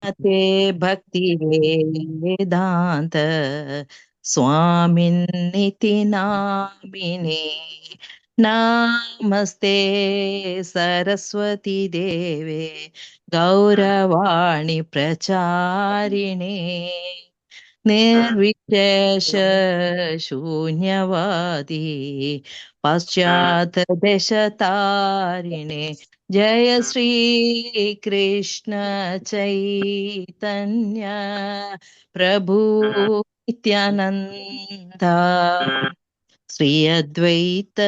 ते भक्ति वेदांत स्वामिन्निति नामिने नमस्ते सरस्वती देवे गौरवाणी प्रचारिणे निर्विशेष शून्यवादी पाश्चात देशतारिणे जय श्री कृष्ण चैतन्य प्रभु नित्यानंद श्री अद्वैत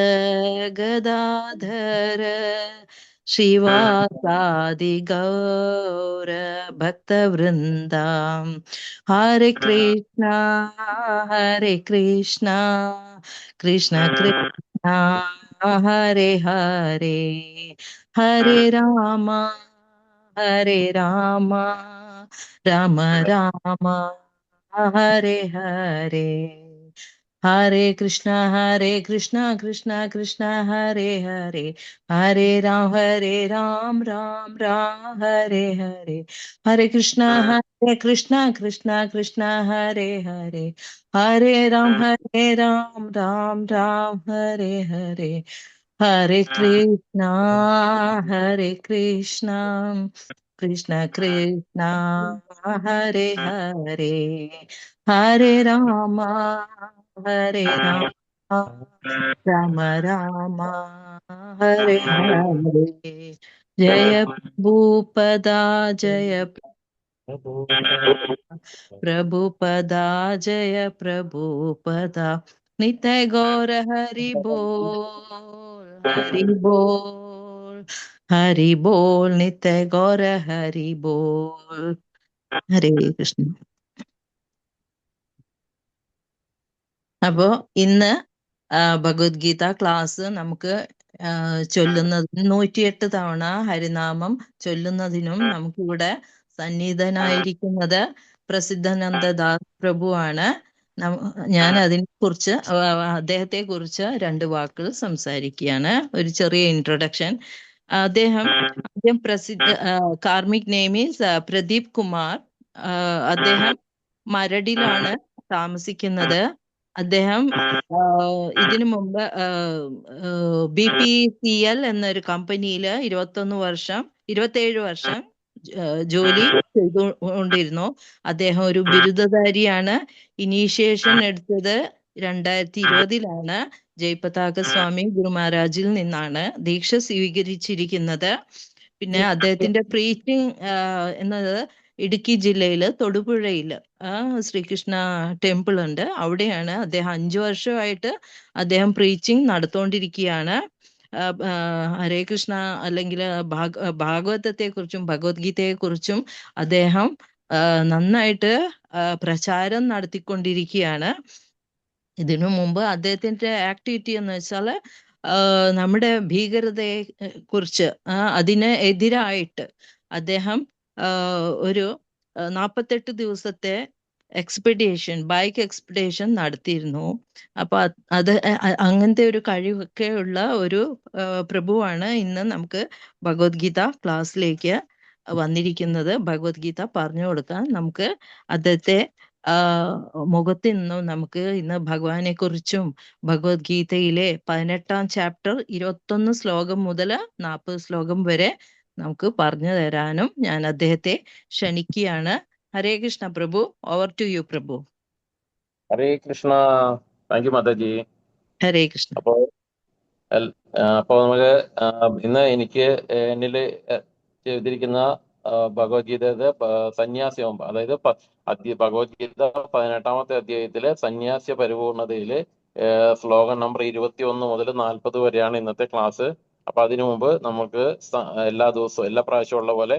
गदाधर श्रीवासादि गौर भक्तवृंदा हरे कृष्णा कृष्ण कृष्ण हरे हरे हरे राम राम राम हरे हरे हरे कृष्णा कृष्णा कृष्णा हरे हरे हरे राम राम हरे हरे हरे कृष्णा कृष्णा कृष्णा हरे हरे राम राम हरे हरे हरे कृष्णा कृष्णा कृष्णा हरे हरे हरे राम राम राम हरे हरे जय प्रभुपदा जय प्रभुपदा जय प्रभुपदा नित्य गौर हरि बोल नित्य गौर हरि बोल हरे कृष्ण. അപ്പോ ഇന്ന് ഭഗവത്ഗീത ക്ലാസ് നമുക്ക് ചൊല്ലുന്നതിന് 108 തവണ ഹരിനാമം ചൊല്ലുന്നതിനും നമുക്കിവിടെ സന്നിധനായിരിക്കുന്നത് പ്രസിദ്ധാനന്ദദാസ് പ്രഭുവാണ്. ഞാൻ അതിനെക്കുറിച്ച് അദ്ദേഹത്തെ കുറിച്ച് 2 വാക്കുകൾ സംസാരിക്കുകയാണ്. ഒരു ചെറിയ ഇൻട്രൊഡക്ഷൻ. അദ്ദേഹം ആദ്യം karmic name is Pradeep Kumar. അദ്ദേഹം മരടിലാണ് താമസിക്കുന്നത്. അദ്ദേഹം ഇതിനു മുമ്പ് BPCL എന്നൊരു കമ്പനിയിൽ 27 വർഷം ജോലി ചെയ്തുകൊണ്ടിരുന്നു. അദ്ദേഹം ഒരു ബിരുദധാരിയാണ്. ഇനീഷ്യേഷൻ എടുത്തത് 2020 ജയ്പതാക സ്വാമി ഗുരു മഹാരാജിൽ നിന്നാണ് ദീക്ഷ സ്വീകരിച്ചിരിക്കുന്നത്. പിന്നെ അദ്ദേഹത്തിന്റെ പ്രീച്ചിങ് എന്നത് ഇടുക്കി ജില്ലയില് തൊടുപുഴയില് ശ്രീകൃഷ്ണ ടെമ്പിൾ ഉണ്ട്. അവിടെയാണ് അദ്ദേഹം 5 വർഷമായിട്ട് അദ്ദേഹം പ്രീച്ചിങ് നടത്തുകൊണ്ടിരിക്കുകയാണ്. ഹരേ കൃഷ്ണ അല്ലെങ്കിൽ ഭാഗവതത്തെ കുറിച്ചും ഭഗവത്ഗീതയെ കുറിച്ചും അദ്ദേഹം നന്നായിട്ട് പ്രചാരം നടത്തിക്കൊണ്ടിരിക്കുകയാണ്. ഇതിനു മുമ്പ് അദ്ദേഹത്തിന്റെ ആക്ടിവിറ്റി എന്ന് വെച്ചാൽ നമ്മുടെ ഭീകരതയെ കുറിച്ച് അതിന് എതിരായിട്ട് അദ്ദേഹം ഒരു 48 ദിവസത്തെ ബൈക്ക് എക്സ്പെഡീഷൻ നടത്തിയിരുന്നു. അപ്പൊ അത് അങ്ങനത്തെ ഒരു കഴിവൊക്കെ ഉള്ള ഒരു പ്രഭുവാണ് ഇന്ന് നമുക്ക് ഭഗവത്ഗീത ക്ലാസ്സിലേക്ക് വന്നിരിക്കുന്നത്. ഭഗവത്ഗീത പറഞ്ഞു കൊടുക്കാൻ നമുക്ക് അദ്ദേഹത്തെ മുഖത്തിൽ നിന്നും നമുക്ക് ഇന്ന് ഭഗവാനെ കുറിച്ചും ഭഗവത്ഗീതയിലെ 18-ാം ചാപ്റ്റർ 21 ശ്ലോകം മുതൽ 40 ശ്ലോകം വരെ നമുക്ക് പറഞ്ഞു തരാനും ഞാൻ അദ്ദേഹത്തെ ക്ഷണിക്കുകയാണ്. ഹരേ കൃഷ്ണ പ്രഭു. ഓവർ ടു യു പ്രഭു. ഹരേ കൃഷ്ണ. താങ്ക് യു മാതാജി. ഹരേ കൃഷ്ണ. അപ്പോ നമുക്ക് ഇന്ന് എനിക്ക് എന്നിൽ ചെയ്തിരിക്കുന്ന ഭഗവത്ഗീതയുടെ സന്യാസ്യം, അതായത് ഭഗവത്ഗീത 18-ാമത്തെ അധ്യായത്തിലെ സന്യാസ്യ പരിപൂർണതയില് ശ്ലോകം നമ്പർ 21 മുതൽ 40 വരെയാണ് ഇന്നത്തെ ക്ലാസ്. അപ്പൊ അതിനു മുമ്പ് നമുക്ക് എല്ലാ ദിവസവും എല്ലാ പ്രാവശ്യവും ഉള്ള പോലെ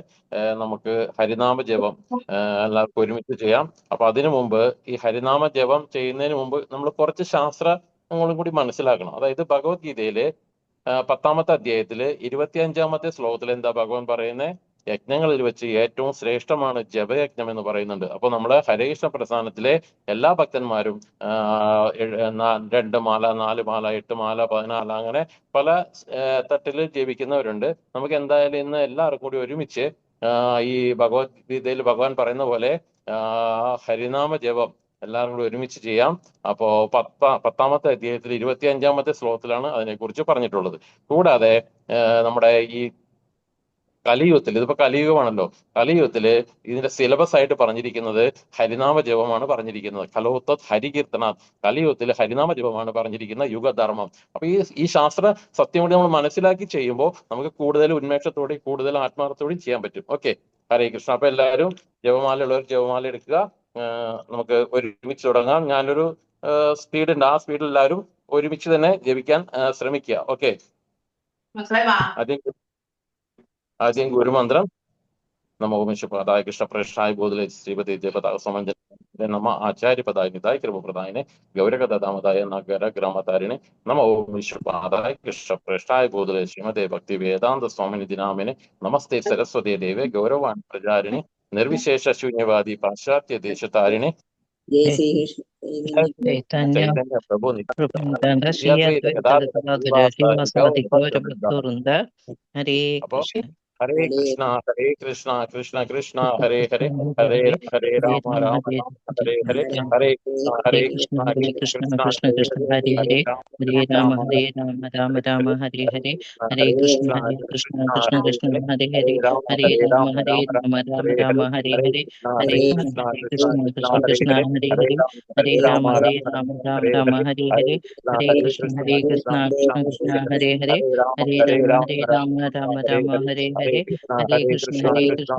നമുക്ക് ഹരിനാമ ജപം എല്ലാവർക്കും ഒരുമിച്ച് ചെയ്യാം. അപ്പൊ അതിനു മുമ്പ് ഈ ഹരിനാമ ജപം ചെയ്യുന്നതിന് മുമ്പ് നമ്മൾ കുറച്ച് ശാസ്ത്രങ്ങളും കൂടി മനസ്സിലാക്കണം. അതായത് ഭഗവത്ഗീതയില് 10-ാമത്തെ അധ്യായത്തില് 25-ാമത്തെ ശ്ലോകത്തിൽ എന്താ ഭഗവാൻ പറയുന്നത്? യജ്ഞങ്ങളിൽ വെച്ച് ഏറ്റവും ശ്രേഷ്ഠമാണ് ജപയജ്ഞം എന്ന് പറയുന്നുണ്ട്. അപ്പൊ നമ്മുടെ ഹരകൃഷ്ണ പ്രസ്ഥാനത്തിലെ എല്ലാ ഭക്തന്മാരും 2 മാല, 4 മാല, 8 മാല, 14 അങ്ങനെ പല തട്ടിൽ ജപിക്കുന്നവരുണ്ട്. നമുക്ക് എന്തായാലും ഇന്ന് എല്ലാവർക്കും കൂടി ഒരുമിച്ച് ഈ ഭഗവത്ഗീതയിൽ ഭഗവാൻ പറയുന്ന പോലെ ഹരിനാമ ജപം എല്ലാവരും കൂടി ഒരുമിച്ച് ചെയ്യാം. അപ്പോ 10-ാമത്തെ അധ്യായത്തിൽ 25-ാമത്തെ ശ്ലോകത്തിലാണ് അതിനെക്കുറിച്ച് പറഞ്ഞിട്ടുള്ളത്. കൂടാതെ നമ്മുടെ ഈ കലിയുഗത്തിൽ, ഇതിപ്പോ കലിയുഗമാണല്ലോ, കലിയുഗത്തില് ഇതിന്റെ സിലബസ് ആയിട്ട് പറഞ്ഞിരിക്കുന്നത് ഹരിനാമ ജപമാണ് പറഞ്ഞിരിക്കുന്നത്. കലോത്തത് ഹരികീർത്തന, കലിയുഗത്തിൽ ഹരിനാമ ജപമാണ് പറഞ്ഞിരിക്കുന്ന യുഗധർമ്മം. അപ്പൊ ഈ ശാസ്ത്ര സത്യം കൂടി നമ്മൾ മനസ്സിലാക്കി ചെയ്യുമ്പോൾ നമുക്ക് കൂടുതൽ ഉന്മേഷത്തോടെയും കൂടുതൽ ആത്മാർത്ഥത്തോടെയും ചെയ്യാൻ പറ്റും. ഓക്കെ, ഹരേ കൃഷ്ണ. അപ്പൊ എല്ലാവരും ജപമാല ഉള്ളവർ ജപമാല എടുക്കുക. നമുക്ക് ഒരുമിച്ച് തുടങ്ങാം. ഞാനൊരു സ്പീഡ് ഉണ്ട്, ആ സ്പീഡിൽ എല്ലാവരും ഒരുമിച്ച് തന്നെ ജപിക്കാൻ ശ്രമിക്കുക. ഓക്കെ, ആദ്യം ഗുരുമന്ത്രം. നമോ വിശ്വപ്രദായ കൃഷ്ണപ്രേഷ്ഠായ ബോധലെ ശ്രീപതി ജപതാ സമഞ്ജന നമ ആചാര്യപദായ നിതായ കൃപപ്രദായനെ ഗൗരകദാമതായ നഗര ഗ്രാമതാരിണെ നമോ വിശ്വപാദായ കൃഷ്ണപ്രേഷ്ഠായ ബോധലെ ശ്രീമതേ ഭക്തി വേദാന്ത സ്വാമിനിധി നാമിനെ നമസ്തേ സരസ്വതേ ദേവേ ഗൗരവാൻ പ്രചാരിണി നിർവിശേഷ ശൂന്യവാദി പാശ്ചാത്യ ദേശതാരിണി ചൈതന്യ പ്രഭു അപ്പോ ഹരേ കൃഷ്ണ ഹരേ കൃഷ്ണ കൃഷ്ണ കൃഷ്ണ ഹരേ ഹരേ ഹരേ ഹരേ രാമ രാമ രാമ ഹരേ ഹരേ ഹരേ കൃഷ്ണ ഹരേ കൃഷ്ണ കൃഷ്ണ കൃഷ്ണ ഹരേ ഹരേ ഹരേ രാമ ഹരേ രാമ രാമ രാമ ഹരേ ഹരേ ഹരേ കൃഷ്ണ കൃഷ്ണ കൃഷ്ണ ഹരേ ഹരേ ഹരേ രാമ ഹരേ രാമ രാമ രാമ ഹരേ ഹരേ ഹരേ കൃഷ്ണ കൃഷ്ണ കൃഷ്ണ കൃഷ്ണ ഹരേ ഹരേ ഹരേ രാമ രാമ രാമ ഹരേ ഹരേ ഹരേ കൃഷ്ണ കൃഷ്ണ കൃഷ്ണ ഹരേ ഹരേ ഹരേ രാമ രാമ രാമ ഹരേ ഹരേ ഹരേ കൃഷ്ണ കൃഷ്ണ കൃഷ്ണ ഹരേ ഹരേ ഹരേ രാമ ഹരേ ഹരേ ഹരേ കൃഷ്ണ കൃഷ്ണ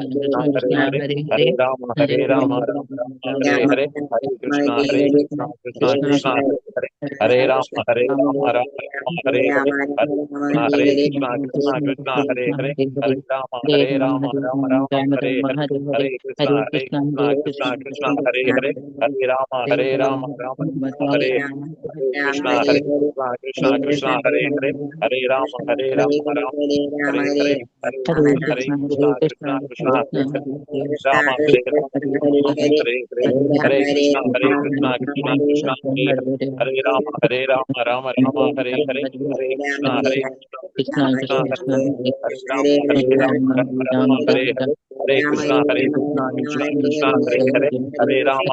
കൃഷ്ണ ഹരേ രാമ ഹരേ രാമ രാമ ഹരേ ഹരേ ഹരേ കൃഷ്ണ കൃഷ്ണ കൃഷ്ണ ഹരേ ഹരേ ഹരേ രാമ ഹരേ രാമ രാമ രാമ ഹരേ ഹരേ ഹരേ കൃഷ്ണ കൃഷ്ണ കൃഷ്ണ ഹരേ ഹരേ ഹരേ രാമ രാമ ഹരേ കൃഷ്ണ ഹരേ കൃഷ്ണ കൃഷ്ണ ഹരേ ഹരേ ഹരേ രാമ രാമ ഹരേ ഹരേ ഹരേ കൃഷ്ണ കൃഷ്ണ കൃഷ്ണ രാമ ഹരേ ഹരേ ഹരേ കൃഷ്ണ കൃഷ്ണ കൃഷ്ണ ഹരേ ഹരേ രാമ രാമ രാമ ഹരേ ഹരേ ഹരേ കൃഷ്ണ കൃഷ്ണ കൃഷ്ണ ഹരേ ഹരേ രാമ രാമ ഹരേ ഹരേ ഹരേ കൃഷ്ണ കൃഷ്ണ കൃഷ്ണ ഹരേ ഹരേ ഹരേ രാമ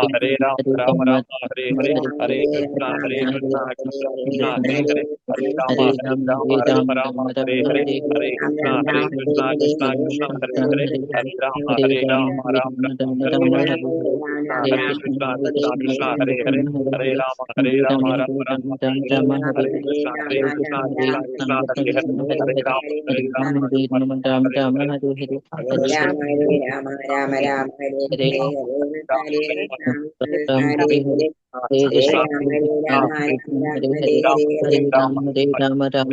രാമ രാമ ഹരേ ഹരേ ഹരേ കൃഷ്ണ കൃഷ്ണ കൃഷ്ണ ഹരേ ഹരേ ഹരേ രാമ രാമ രാമ ഹരേ ഹരേ ഹരേ കൃഷ്ണ കൃഷ്ണ കൃഷ്ണ ഹരേ ഹരേ ഹരേ രാമ രാമ രാമ ഹരേ ഹരേ ഹരേ കൃഷ്ണ കൃഷ്ണ കൃഷ്ണ ഹരേ ഹരേ ഹരേ രാമ രാമ രാമ ഹരേ കൃഷ്ണ കൃഷ്ണ കൃഷ്ണ ഹരേ ഹരേ ഹരേ രാമ ഹരേ രാമ രാമ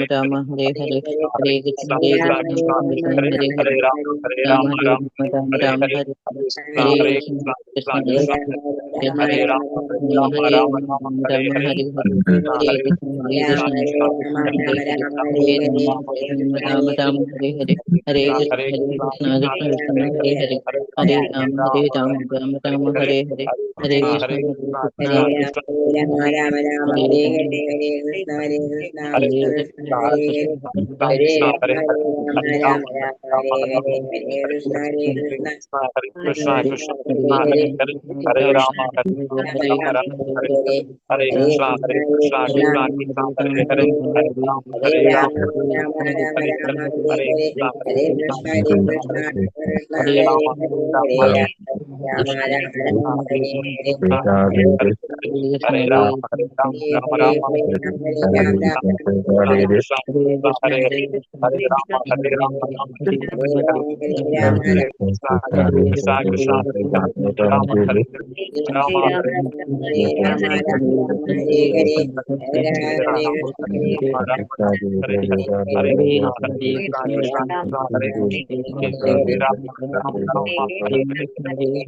രാമ ഹരേ ഹരേ ഹരേ കൃഷ്ണ ഹരേ രാമ രാമ രാമ ഹരേ ഹരേ കൃഷ്ണ കൃഷ്ണ ഹരേ രാമ രാമ ഹരേ ഹരേ ഹരേ കൃഷ്ണ രാമ രാമ ഹരേ ഹരേ ഹരേ കൃഷ്ണ കൃഷ്ണ കൃഷ്ണ ഹരേ ഹരേ ഹരേ രാമ രാമ ഹരേ ഹരേ ഹരേ കൃഷ്ണ രാമ രാമ ഹരേ ഹരേ ഹരേ കൃഷ്ണ കൃഷ്ണ ഹരേ രാമ രാമ ഹരേ ഹരേ ഹരേ കൃഷ്ണ കൃഷ്ണ കൃഷ്ണ ഹരേ ഹരേ ഹരേ രാമ ഹരേ കൃഷ്ണ കൃഷ്ണ കൃഷ്ണ ഹരേ ഹരേ ഹരേ രാമ ഹരേ ഹരേ ഹരേ കൃഷ്ണ ഹരേ രാമ ഹരേ രാമ രാമ രാമ ഹരേ കൃഷ്ണ ഹരേ ഹരേ ഹരേ രാമ കൃഷ്ണ കൃഷ്ണ രാമ ഹരേ രാമ ഹരേ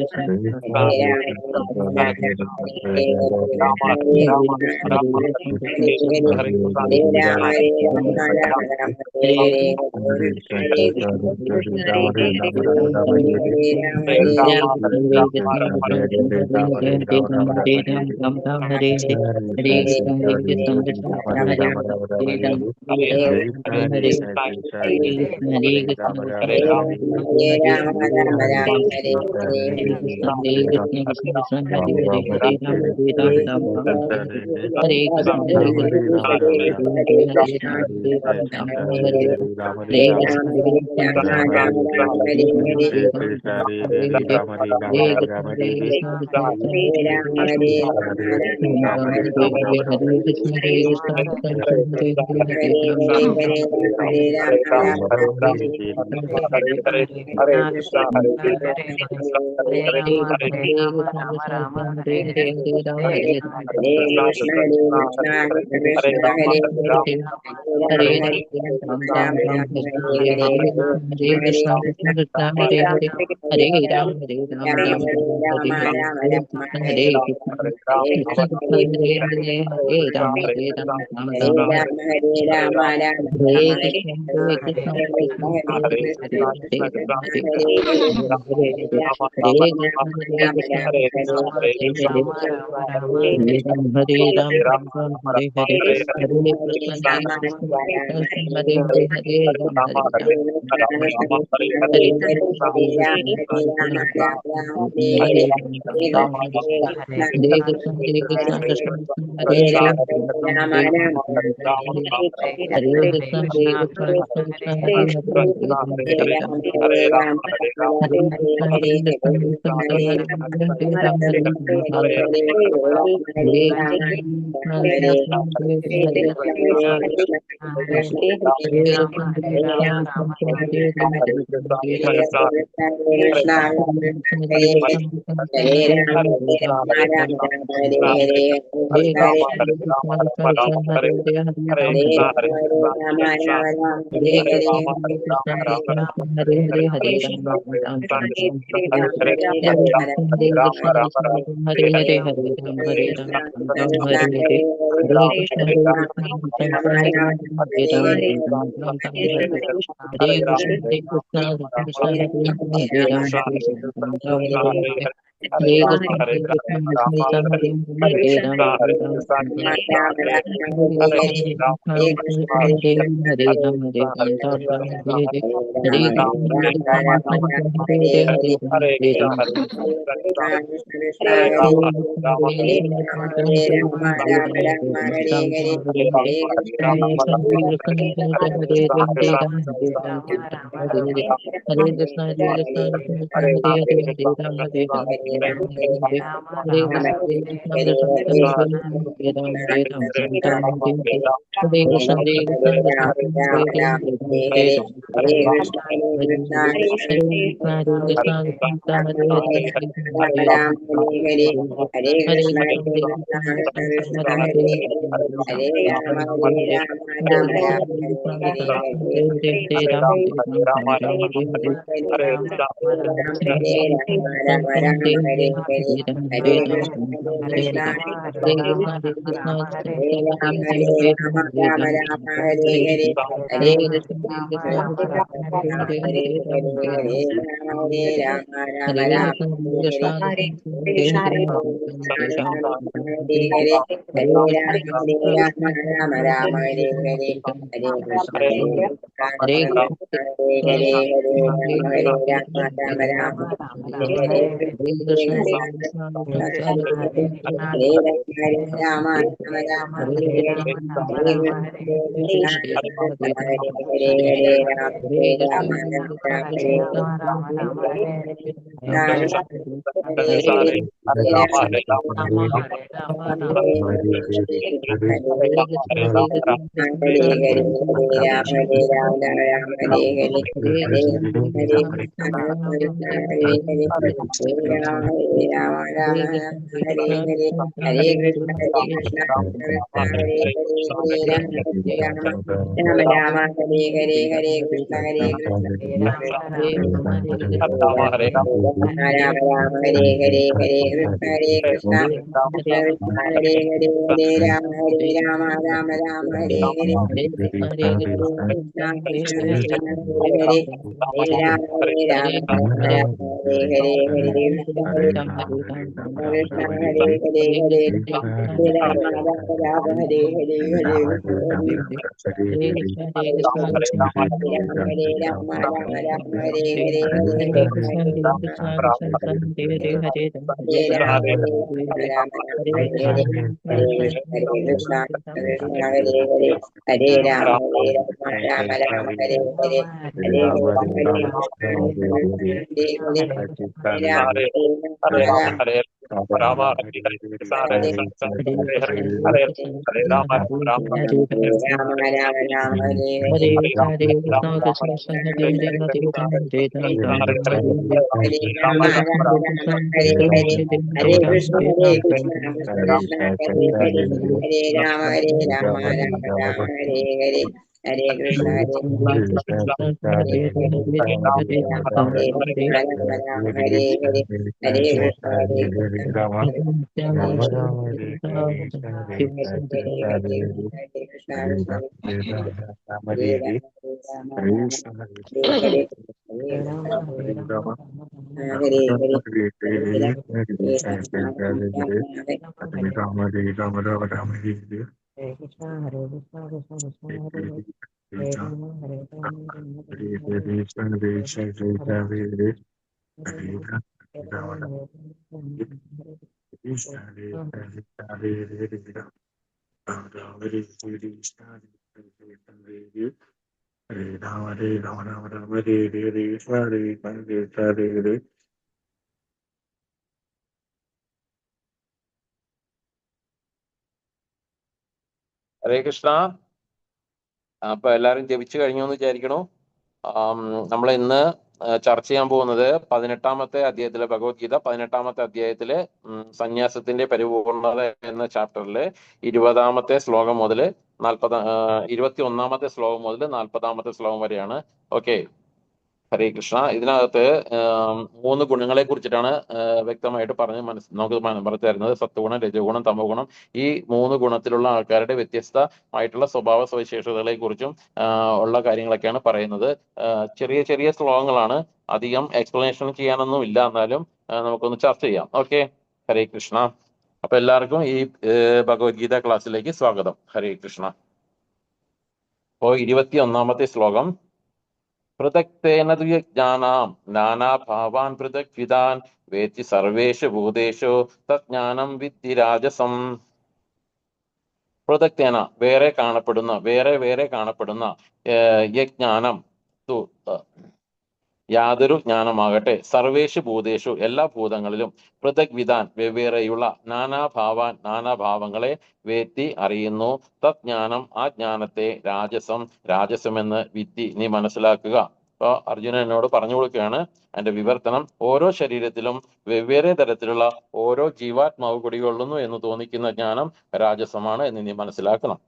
രാമ ഹരേ ഹരേ ഹരേ ഹരേ കൃഷ്ണ ഹരേ ഹരേ ഹരേ രാമ രാമ ഹരേ ഹരേ ഹരേ കൃഷ്ണ കൃഷ്ണ ഹരേ ഹരേ ഹരേ രാമ രാമ രാമ ഹരേ ഹരേ ഹരേ കൃഷ്ണ കൃഷ്ണ രാമ ഹരേ രാമ രാമ രാമ ഹരേ ഹരേ ഹരേ കൃഷ്ണ കൃഷ്ണ ഹരേ ഹരേ ഹരേ രാമ രാമ രാമ ഹരേ ഹരേ കൃഷ്ണ കൃഷ്ണ ഹരേ ഹരേ ഹരേ രാമ രാമ ഹരേ ഹരേ ഹരേ കൃഷ്ണ കൃഷ്ണ ഹരേ ഹരേ ഹരേ രാമ രാമ ഹരേ ഹരേ ഹരേ ഹരേ രാമ രാമ ഹരേ ഹരേ ഹരേ ഹരേ രാമ രാമ ഹരേ ഹരേ ഹരേ കൃഷ്ണ കൃഷ്ണ ഹരേ ഹരേ ഹരേ രാമ രാമ രാമ ഹരേ ഹരേ ഹരേ ഹരേ കൃഷ്ണ ഹരേ രാമ രാമ ഹരേ ഹരേ ഹരേ കൃഷ്ണ ഹരേ ഹരേ രാമ ഹരേ ഹരേ ഹരേ കൃഷ്ണ ഹരേ കൃഷ്ണ ഹരേ ഹരേ ഹരേ ഹരേ ഹരേ കൃഷ്ണ. അപ്പൊ എല്ലാരും ജപിച്ചു കഴിഞ്ഞു എന്ന് വിചാരിക്കണു. നമ്മൾ ഇന്ന് ചർച്ച ചെയ്യാൻ പോകുന്നത് 18-ാമത്തെ അധ്യായത്തിലെ ഭഗവത്ഗീത 18-ാമത്തെ അധ്യായത്തിലെ സന്യാസത്തിന്റെ പരിപൂർണത എന്ന ചാപ്റ്ററിലെ 20-ാമത്തെ ശ്ലോകം മുതൽ 21-ാമത്തെ ശ്ലോകം മുതൽ 40-ാമത്തെ ശ്ലോകം വരെയാണ്. ഓക്കെ, ഹരേ കൃഷ്ണ. ഇതിനകത്ത് 3 ഗുണങ്ങളെ കുറിച്ചിട്ടാണ് വ്യക്തമായിട്ട് നമുക്ക് പറഞ്ഞു തരുന്നത്. സത്വഗുണം, രജോഗുണം, തമോ ഗുണം. ഈ 3 ഗുണത്തിലുള്ള ആൾക്കാരുടെ വ്യത്യസ്തമായിട്ടുള്ള സ്വഭാവ സവിശേഷതകളെ കുറിച്ചും ഉള്ള കാര്യങ്ങളൊക്കെയാണ് പറയുന്നത്. ചെറിയ ചെറിയ ശ്ലോകങ്ങളാണ്, അധികം എക്സ്പ്ലനേഷൻ ചെയ്യാനൊന്നും ഇല്ല, എന്നാലും നമുക്കൊന്ന് ചർച്ച ചെയ്യാം. ഓക്കെ, ഹരേ കൃഷ്ണ. അപ്പൊ എല്ലാവർക്കും ഈ ഭഗവത്ഗീത ക്ലാസ്സിലേക്ക് സ്വാഗതം. ഹരേ കൃഷ്ണ. അപ്പോ 21-ാമത്തെ ശ്ലോകം. പൃഥക്തേന ജ്ഞാനാം നാനാഭാവാൻ പൃഥക് വിധാൻ വേത്തി സർവേഷു ഭൂതേഷു തജ്ഞാനം വിദ്ധി രാജസം. പൃഥക്തേന വേറെ കാണപ്പെടുന്ന യജ്ഞാനം യാതൊരു ജ്ഞാനമാകട്ടെ, സർവേഷു ഭൂതേഷു എല്ലാ ഭൂതങ്ങളിലും, പൃഥക് വിധാൻ വെവ്വേറെയുള്ള, നാനാഭാവങ്ങളെ വേത്തി അറിയുന്നു, തജ്ഞാനം ആ ജ്ഞാനത്തെ, രാജസമെന്ന് വിദ്ധി നീ മനസ്സിലാക്കുക. അപ്പൊ അർജുനൻ എന്നോട് പറഞ്ഞു കൊടുക്കുകയാണ് അതിന്റെ വിവർത്തനം. ഓരോ ശരീരത്തിലും വെവ്വേറെ തരത്തിലുള്ള ഓരോ ജീവാത്മാവ് കുടികൊള്ളുന്നു എന്ന് തോന്നിക്കുന്ന ജ്ഞാനം രാജസമാണ് എന്ന് നീ മനസ്സിലാക്കണം.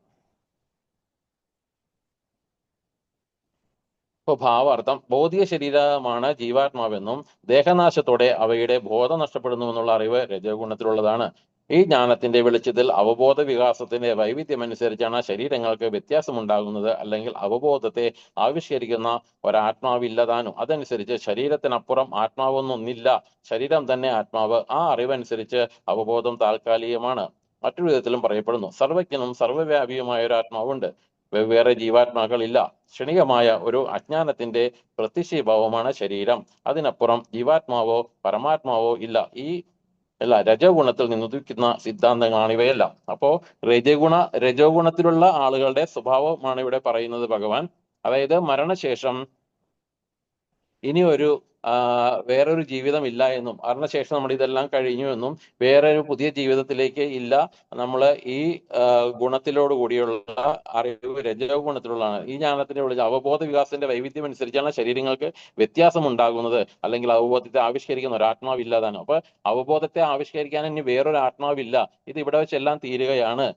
ഇപ്പൊ ഭാവാർത്ഥം, ഭൗതിക ശരീരമാണ് ജീവാത്മാവെന്നും ദേഹനാശത്തോടെ അവയുടെ ബോധം നഷ്ടപ്പെടുന്നുവെന്നുള്ള അറിവ് രജോഗുണത്തിലുള്ളതാണ്. ഈ ജ്ഞാനത്തിന്റെ വെളിച്ചത്തിൽ അവബോധ വികാസത്തിന്റെ വൈവിധ്യമനുസരിച്ചാണ് ശരീരങ്ങൾക്ക് വ്യത്യാസമുണ്ടാകുന്നത്. അല്ലെങ്കിൽ അവബോധത്തെ ആവിഷ്കരിക്കുന്ന ഒരാത്മാവില്ലതാനും. അതനുസരിച്ച് ശരീരത്തിനപ്പുറം ആത്മാവൊന്നൊന്നില്ല, ശരീരം തന്നെ ആത്മാവ്. ആ അറിവനുസരിച്ച് അവബോധം താൽക്കാലികമാണ്. മറ്റൊരു വിധത്തിലും പറയപ്പെടുന്നു, സർവജ്ഞനും സർവ്വവ്യാപിയുമായ ഒരു ആത്മാവുണ്ട്, വെവ്വേറെ ജീവാത്മാക്കളില്ല. ക്ഷണികമായ ഒരു അജ്ഞാനത്തിന്റെ പ്രത്യക്ഷീഭാവമാണ് ശരീരം. അതിനപ്പുറം ജീവാത്മാവോ പരമാത്മാവോ ഇല്ല. ഈ രജോഗുണത്തിൽ നിന്നുദിക്കുന്ന സിദ്ധാന്തങ്ങളാണ് ഇവയെല്ലാം. അപ്പോ രജോഗുണത്തിലുള്ള ആളുകളുടെ സ്വഭാവമാണ് ഇവിടെ പറയുന്നത് ഭഗവാൻ. അതായത് മരണശേഷം ഇനി ഒരു വേറൊരു ജീവിതം ഇല്ല എന്നും മരണശേഷം നമ്മൾ ഇതെല്ലാം കഴിഞ്ഞു എന്നും വേറൊരു പുതിയ ജീവിതത്തിലേക്ക് ഇല്ല, നമ്മൾ ഈ ഗുണത്തിലോട് കൂടിയുള്ള അറിവ് രജോ ഗുണത്തിലുള്ളതാണ്. ഈ ജ്ഞാനത്തിന്റെ വിളിച്ച അവബോധ വികാസത്തിന്റെ വൈവിധ്യം അനുസരിച്ചാണ് ശരീരങ്ങൾക്ക് വ്യത്യാസം ഉണ്ടാകുന്നത്, അല്ലെങ്കിൽ അവബോധത്തെ ആവിഷ്കരിക്കുന്ന ഒരു ആത്മാവില്ലാതാണ്. അപ്പൊ അവബോധത്തെ ആവിഷ്കരിക്കാൻ ഇനി വേറൊരു ആത്മാവില്ല, ഇത് ഇവിടെ വെച്ചെല്ലാം തീരുകയാണ്.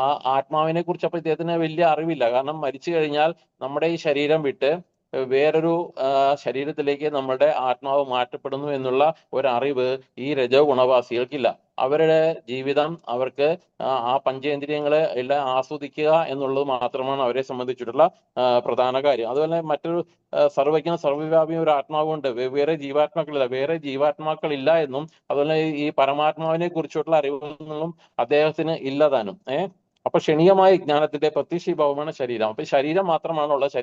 ആ ആത്മാവിനെ കുറിച്ച് അപ്പൊ ഇദ്ദേഹത്തിന് വലിയ അറിവില്ല. കാരണം മരിച്ചു കഴിഞ്ഞാൽ നമ്മുടെ ഈ ശരീരം വിട്ട് വേറൊരു ശരീരത്തിലേക്ക് നമ്മുടെ ആത്മാവ് മാറ്റപ്പെടുന്നു എന്നുള്ള ഒരറിവ് ഈ രജോ ഗുണവാസികൾക്കില്ല. അവരുടെ ജീവിതം അവർക്ക് ആ പഞ്ചേന്ദ്രിയങ്ങളെ എല്ലാം ആസ്വദിക്കുക എന്നുള്ളത് മാത്രമാണ് അവരെ സംബന്ധിച്ചിട്ടുള്ള പ്രധാന കാര്യം. അതുപോലെ മറ്റൊരു സർവജ്ഞ സർവ്വവ്യാപിയും ഒരു ആത്മാവുണ്ട്, വേറെ ജീവാത്മാക്കളില്ല, വേറെ ജീവാത്മാക്കളില്ല എന്നും അതുപോലെ ഈ പരമാത്മാവിനെ കുറിച്ചുള്ള അറിവൊന്നും അദ്ദേഹത്തിന് ഇല്ലതാനും. അപ്പൊ ക്ഷണികമായ ജ്ഞാനത്തിന്റെ പ്രത്യക്ഷീഭാവമാണ് ശരീരം. അപ്പൊ ശരീരം മാത്രമാണുള്ളത്.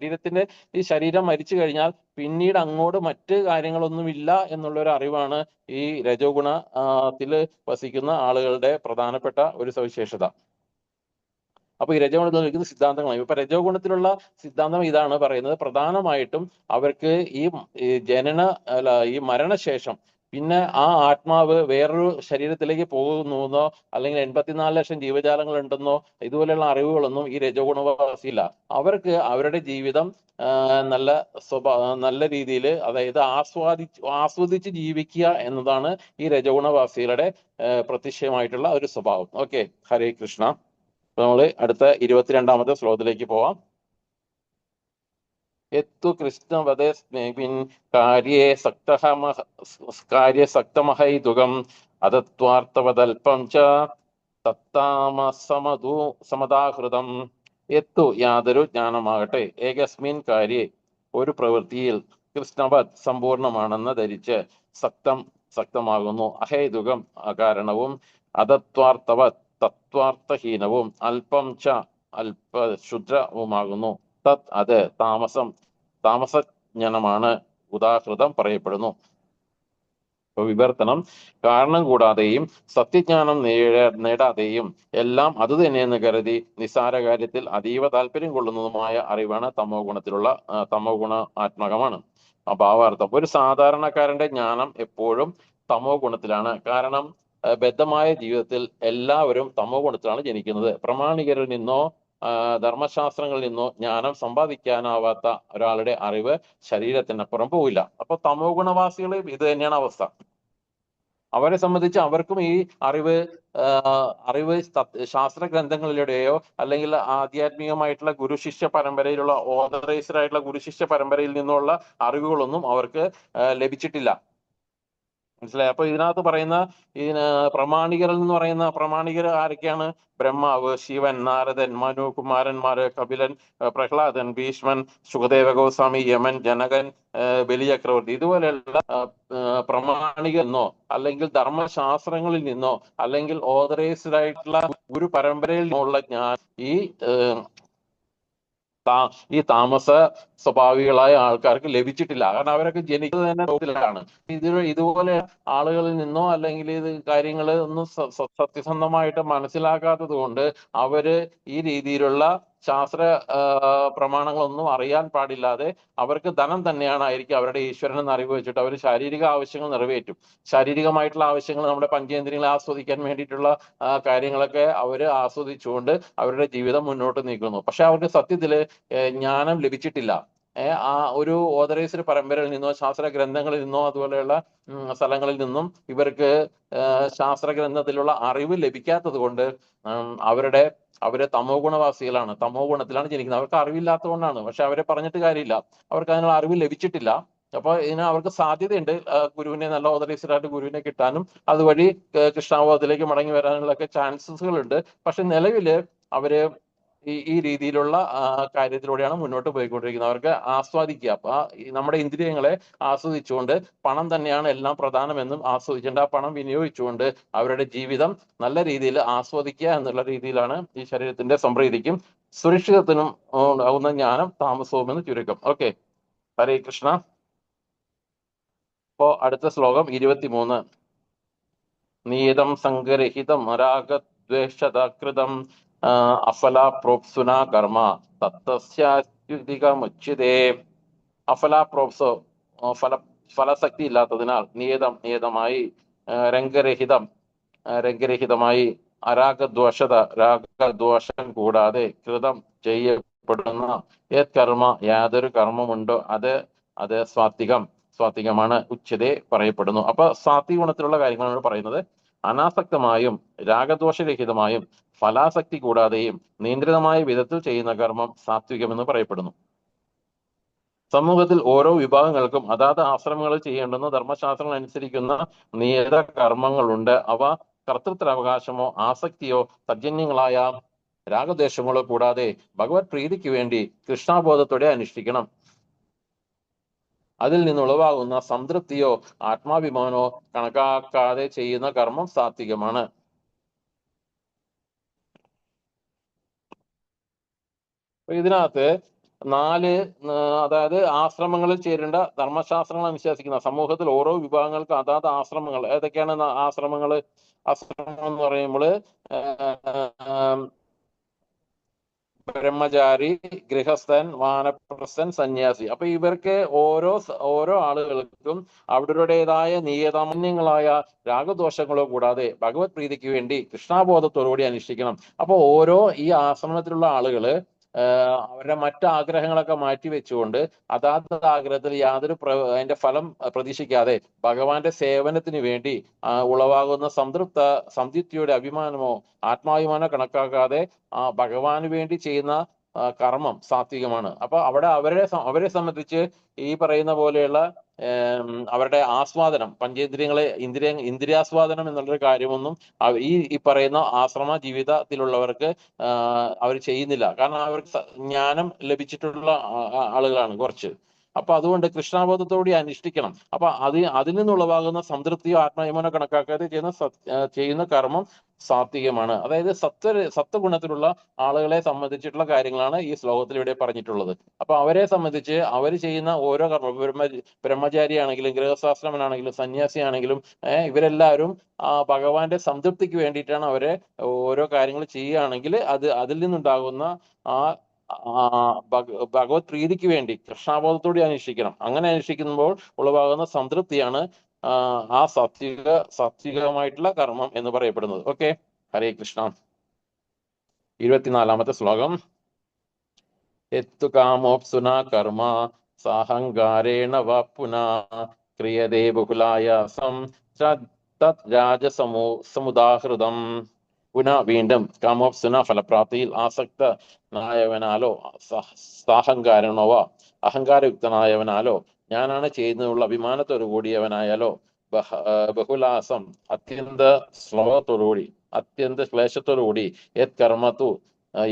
ഈ ശരീരം മരിച്ചു കഴിഞ്ഞാൽ പിന്നീട് അങ്ങോട്ട് മറ്റ് കാര്യങ്ങളൊന്നുമില്ല എന്നുള്ള ഒരു അറിവാണ് ഈ രജോ ഗുണത്തിൽ വസിക്കുന്ന ആളുകളുടെ പ്രധാനപ്പെട്ട ഒരു സവിശേഷത. അപ്പൊ ഈ രജോ ഗുണത്തിൽ നിൽക്കുന്ന സിദ്ധാന്തങ്ങളായി. ഇപ്പൊ രജോ ഗുണത്തിലുള്ള സിദ്ധാന്തം ഇതാണ് പറയുന്നത്, പ്രധാനമായിട്ടും അവർക്ക് ഈ മരണശേഷം പിന്നെ ആ ആത്മാവ് വേറൊരു ശരീരത്തിലേക്ക് പോകുന്നുവെന്നോ അല്ലെങ്കിൽ 84 ലക്ഷം ജീവജാലങ്ങൾ ഉണ്ടെന്നോ ഇതുപോലെയുള്ള അറിവുകളൊന്നും ഈ രജോ ഗുണവാസിയില്ല. അവർക്ക് അവരുടെ ജീവിതം നല്ല രീതിയിൽ, അതായത് ആസ്വദിച്ച് ജീവിക്കുക എന്നതാണ് ഈ രജോ ഗുണവാസികളുടെ പ്രത്യക്ഷമായിട്ടുള്ള ഒരു സ്വഭാവം. ഓക്കെ, ഹരേ കൃഷ്ണ. നമ്മള് അടുത്ത 22ാമത്തെ ശ്ലോകത്തിലേക്ക് പോവാം. യത്തു കൃഷ്ണവദസ്മിൻ കാര്യസക്തമഹൈതുകം അതത്വാർത്ഥവദൽപം ച തത്താമസമദാഹൃതം. യത്തു യാതൊരു ജ്ഞാനമാകട്ടെ, ഏകസ്മിൻ കാര്യേ ഒരു പ്രവൃത്തിയിൽ, കൃഷ്ണവത് സമ്പൂർണമാണെന്ന് ധരിച്ച്, സക്തമാകുന്നു, അഹേതുകം അകാരണവും, അതത്വാർത്ഥവത് തത്വാർത്ഥഹീനവും, അല്പം ച അല്പശുദ്രവുമാകുന്നു. തത് അത് താമസജ്ഞനമാണ്, ഉദാഹൃതം പറയപ്പെടുന്നു. വിവർത്തനം: കാരണം കൂടാതെയും സത്യജ്ഞാനം നേടാതെയും എല്ലാം അത് തന്നെയെന്ന് കരുതി നിസ്സാര കാര്യത്തിൽ അതീവ താല്പര്യം കൊള്ളുന്നതുമായ അറിവാണ് തമോ ഗുണ ആത്മകമാണ്. ഭാവാർത്ഥം: ഒരു സാധാരണക്കാരന്റെ ജ്ഞാനം എപ്പോഴും തമോ ഗുണത്തിലാണ്. കാരണം ബദ്ധമായ ജീവിതത്തിൽ എല്ലാവരും തമോ ഗുണത്തിലാണ് ജനിക്കുന്നത്. പ്രമാണികരിൽ നിന്നോ ധർമ്മശാസ്ത്രങ്ങളിൽ നിന്നോ ജ്ഞാനം സമ്പാദിക്കാനാവാത്ത ഒരാളുടെ അറിവ് ശരീരത്തിനപ്പുറം പോവില്ല. അപ്പൊ തമോ ഗുണവാസികൾ ഇത് തന്നെയാണ് അവസ്ഥ. അവരെ സംബന്ധിച്ച് അവർക്കും ഈ അറിവ് ശാസ്ത്ര ഗ്രന്ഥങ്ങളിലൂടെയോ അല്ലെങ്കിൽ ആധ്യാത്മികമായിട്ടുള്ള ഗുരുശിഷ്യ പരമ്പരയിലുള്ള ഓതറൈസ്ഡ് ആയിട്ടുള്ള ഗുരുശിഷ്യ പരമ്പരയിൽ നിന്നുള്ള അറിവുകളൊന്നും അവർക്ക് ലഭിച്ചിട്ടില്ല. മനസ്സിലായി? അപ്പൊ ഇതിനകത്ത് പറയുന്ന പ്രമാണികർ എന്ന് പറയുന്ന പ്രമാണികർ ആരൊക്കെയാണ്? ബ്രഹ്മാവ്, ശിവൻ, നാരദൻ, മനു, കുമാരന്മാര്, കപിലൻ, പ്രഹ്ലാദൻ, ഭീഷ്മൻ, സുഖദേവ ഗോസ്വാമി, യമൻ, ജനകൻ, ബലിചക്രവർത്തി, ഇതുപോലെയുള്ള പ്രമാണികർ എന്നോ അല്ലെങ്കിൽ ധർമ്മശാസ്ത്രങ്ങളിൽ നിന്നോ അല്ലെങ്കിൽ ഓതറൈസ്ഡ് ആയിട്ടുള്ള ഗുരു പരമ്പരയിൽ നിന്നുള്ള ഈ താമസ സ്വഭാവികളായ ആൾക്കാർക്ക് ലഭിച്ചിട്ടില്ല. കാരണം അവരൊക്കെ ജനിക്കുന്നത് തന്നെ ലോകത്തിലാണ്. ഇതുപോലെ ആളുകളിൽ നിന്നോ അല്ലെങ്കിൽ ഇത് കാര്യങ്ങൾ ഒന്നും സത്യസന്ധമായിട്ട് മനസ്സിലാക്കാത്തത് കൊണ്ട് അവര് ഈ രീതിയിലുള്ള ശാസ്ത്ര പ്രമാണങ്ങളൊന്നും അറിയാൻ പാടില്ലാതെ അവർക്ക് ധനം തന്നെയായിരിക്കും അവരുടെ ഈശ്വരൻ എന്ന് അറിവ് വെച്ചിട്ട് അവർ ശാരീരിക ആവശ്യങ്ങൾ നിറവേറ്റും. ശാരീരികമായിട്ടുള്ള ആവശ്യങ്ങൾ, നമ്മുടെ പഞ്ചേന്ദ്രിയങ്ങളെ ആസ്വദിക്കാൻ വേണ്ടിയിട്ടുള്ള കാര്യങ്ങളൊക്കെ അവര് ആസ്വദിച്ചുകൊണ്ട് അവരുടെ ജീവിതം മുന്നോട്ട് നീക്കുന്നു. പക്ഷെ അവർക്ക് സത്യത്തില് ജ്ഞാനം ലഭിച്ചിട്ടില്ല. ആ ഒരു ഓതറൈസ്ഡ് പരമ്പരയിൽ നിന്നോ ശാസ്ത്ര ഗ്രന്ഥങ്ങളിൽ നിന്നോ അതുപോലെയുള്ള സ്ഥലങ്ങളിൽ നിന്നും ഇവർക്ക് ശാസ്ത്ര ഗ്രന്ഥത്തിലുള്ള അറിവ് ലഭിക്കാത്തത് കൊണ്ട് അവര് തമോ ഗുണവാസികളാണ്, തമോ ഗുണത്തിലാണ് ജനിക്കുന്നത്. അവർക്ക് അറിവില്ലാത്തത് കൊണ്ടാണ്. പക്ഷെ അവരെ പറഞ്ഞിട്ട് കാര്യമില്ല, അവർക്ക് അതിനുള്ള അറിവ് ലഭിച്ചിട്ടില്ല. അപ്പൊ ഇതിന് അവർക്ക് സാധ്യതയുണ്ട് ഗുരുവിനെ, നല്ല ഓതറൈസ്ഡ് ആയിട്ട് ഗുരുവിനെ കിട്ടാനും അതുവഴി കൃഷ്ണാവബോധത്തിലേക്ക് മടങ്ങി വരാനുള്ള ഒക്കെ ചാൻസസുകളുണ്ട്. പക്ഷെ നിലവില് അവര് ഈ രീതിയിലുള്ള കാര്യത്തിലൂടെയാണ് മുന്നോട്ട് പോയിക്കൊണ്ടിരിക്കുന്നത്. അവർക്ക് ആസ്വാദിക്കുക, നമ്മുടെ ഇന്ദ്രിയങ്ങളെ ആസ്വദിച്ചുകൊണ്ട് പണം തന്നെയാണ് എല്ലാം പ്രധാനമെന്നും ആസ്വദിച്ചുകൊണ്ട് ആ പണം വിനിയോഗിച്ചുകൊണ്ട് അവരുടെ ജീവിതം നല്ല രീതിയിൽ ആസ്വദിക്കുക എന്നുള്ള രീതിയിലാണ് ഈ ശരീരത്തിന്റെ സംപ്രീതിക്കും സുരക്ഷിതത്വത്തിനും ആവുന്ന ജ്ഞാനം താമസവും എന്ന് ചുരുക്കം. ഓക്കെ, ഹരേ കൃഷ്ണ. ഇപ്പോ അടുത്ത ശ്ലോകം 23. നീതം സംഗരഹിതം രാഗദ്വേഷതകൃതം അഫലാപ്രോപ്സുനാ കർമ്മ തത്തസ്യാത്യുതികമുച്യതേ. അഫലാപ്രോപ്സോ ഫലശക്തി ഇല്ലാത്തതിനാൽ നിയതമായി രംഗരഹിതമായി രാഗദ്വേഷം കൂടാതെ കൃതം ചെയ്യപ്പെടുന്ന കർമ്മ യാതൊരു കർമ്മമുണ്ടോ അത് സ്വാത്വികമാണ് ഉച്ചതേ പറയപ്പെടുന്നു. അപ്പൊ സാത്വിക ഗുണത്തിലുള്ള കാര്യങ്ങളാണ് പറയുന്നത്. അനാസക്തമായും രാഗദോഷരഹിതമായും ഫലാസക്തി കൂടാതെയും നിയന്ത്രിതമായ വിധത്തിൽ ചെയ്യുന്ന കർമ്മം സാത്വികമെന്ന് പറയപ്പെടുന്നു. സമൂഹത്തിൽ ഓരോ വിഭാഗങ്ങൾക്കും അതാത് ആശ്രമങ്ങളിൽ ചെയ്യേണ്ടുന്ന ധർമ്മശാസ്ത്രങ്ങൾ അനുസരിക്കുന്ന നിയത കർമ്മങ്ങളുണ്ട്. അവ കർത്തൃത്വാവകാശമോ ആസക്തിയോ തജ്ജന്യങ്ങളായ രാഗദ്വേഷങ്ങളോ കൂടാതെ ഭഗവത് പ്രീതിക്ക് വേണ്ടി കൃഷ്ണാബോധത്തോടെ അനുഷ്ഠിക്കണം. അതിൽ നിന്നുളവാകുന്ന സംതൃപ്തിയോ ആത്മാഭിമാനോ കണക്കാക്കാതെ ചെയ്യുന്ന കർമ്മം സാത്വികമാണ്. ഇതിനകത്ത് അതായത് ആശ്രമങ്ങളിൽ ചേരേണ്ട ധർമ്മശാസ്ത്രങ്ങൾ അനുശാസിക്കുന്ന സമൂഹത്തിൽ ഓരോ വിഭാഗങ്ങൾക്കും അതാത് ആശ്രമങ്ങൾ ഏതൊക്കെയാണ് ആശ്രമം എന്ന് പറയുമ്പോൾ ബ്രഹ്മചാരി, ഗൃഹസ്ഥൻ, വാനപ്രസ്ഥൻ, സന്യാസി. അപ്പൊ ഇവർക്ക് ഓരോ ആളുകൾക്കും അവരുടേതായ നിയതമാന്യങ്ങളായ രാഗദോഷങ്ങളോ കൂടാതെ ഭഗവത് പ്രീതിക്ക് വേണ്ടി കൃഷ്ണാബോധത്തോടുകൂടി അനുഷ്ഠിക്കണം. അപ്പൊ ഈ ആശ്രമത്തിലുള്ള ആളുകള് അവരുടെ മറ്റു ആഗ്രഹങ്ങളൊക്കെ മാറ്റി വെച്ചുകൊണ്ട് അതാത് ആഗ്രഹത്തിൽ യാതൊരു അതിന്റെ ഫലം പ്രതീക്ഷിക്കാതെ ഭഗവാന്റെ സേവനത്തിന് വേണ്ടി ഉളവാകുന്ന സംതൃപ്തിയുടെ അഭിമാനമോ ആത്മാഭിമാനമോ കണക്കാക്കാതെ ഭഗവാന് വേണ്ടി ചെയ്യുന്ന കർമ്മം സാത്വികമാണ്. അപ്പൊ അവിടെ അവരെ സംബന്ധിച്ച് ഈ പറയുന്ന പോലെയുള്ള അവരുടെ ആസ്വാദനം ഇന്ദ്രിയാസ്വാദനം എന്നുള്ളൊരു കാര്യമൊന്നും ഈ പറയുന്ന ആശ്രമ ജീവിതത്തിലുള്ളവർക്ക് അവർ ചെയ്യുന്നില്ല. കാരണം അവർക്ക് ജ്ഞാനം ലഭിച്ചിട്ടുള്ള ആളുകളാണ് കുറച്ച്. അപ്പൊ അതുകൊണ്ട് കൃഷ്ണാബോധത്തോടെ അനുഷ്ഠിക്കണം. അപ്പൊ അതിൽ നിന്നുളവാകുന്ന സംതൃപ്തിയോ ആത്മാഭിമാനോ കണക്കാക്കാതെ ചെയ്യുന്ന കർമ്മം സാത്വികമാണ്. അതായത് സത്വഗുണത്തിലുള്ള ആളുകളെ സംബന്ധിച്ചിട്ടുള്ള കാര്യങ്ങളാണ് ഈ ശ്ലോകത്തിൽ ഇവിടെ പറഞ്ഞിട്ടുള്ളത്. അപ്പൊ അവരെ സംബന്ധിച്ച് അവർ ചെയ്യുന്ന ഓരോ കർമ്മ ബ്രഹ്മചാരി ആണെങ്കിലും ഗൃഹസ്ഥാശ്രമനാണെങ്കിലും സന്യാസി ആണെങ്കിലും ഇവരെല്ലാവരും ഭഗവാന്റെ സംതൃപ്തിക്ക് വേണ്ടിയിട്ടാണ് അവരെ ഓരോ കാര്യങ്ങൾ ചെയ്യുകയാണെങ്കിൽ അതിൽ നിന്നുണ്ടാകുന്ന ഭഗവത് പ്രീതിക്ക് വേണ്ടി കൃഷ്ണാബോധത്തോടെ അനുഷ്ഠിക്കണം. അങ്ങനെ അനുഷ്ഠിക്കുമ്പോൾ ഉളവാകുന്ന സംതൃപ്തിയാണ് സാത്വികമായിട്ടുള്ള കർമ്മം എന്ന് പറയപ്പെടുന്നത്. ഓക്കെ, ഹരേ കൃഷ്ണ. 24-ാമത്തെ ശ്ലോകം. എത്തു കാമോപ്സുന കർമ്മ സാഹങ്കാരേണ വാപുനാ ക്രിയതേ ബഹുലായാസം തത് രാജസമുദാഹൃതം. വീണ്ടും കാമോപ്സുന ഫലപ്രാപ്തിയിൽ ആസക്തനായവനാലോ സാഹങ്കാരനോവ അഹങ്കാരയുക്തനായവനാലോ ഞാനാണ് ചെയ്യുന്നതിനുള്ള അഭിമാനത്തോടു കൂടിയവനായാലോ ബഹുലാസം അത്യന്ത ക്ലേശത്തോടുകൂടി കർമ്മത്തു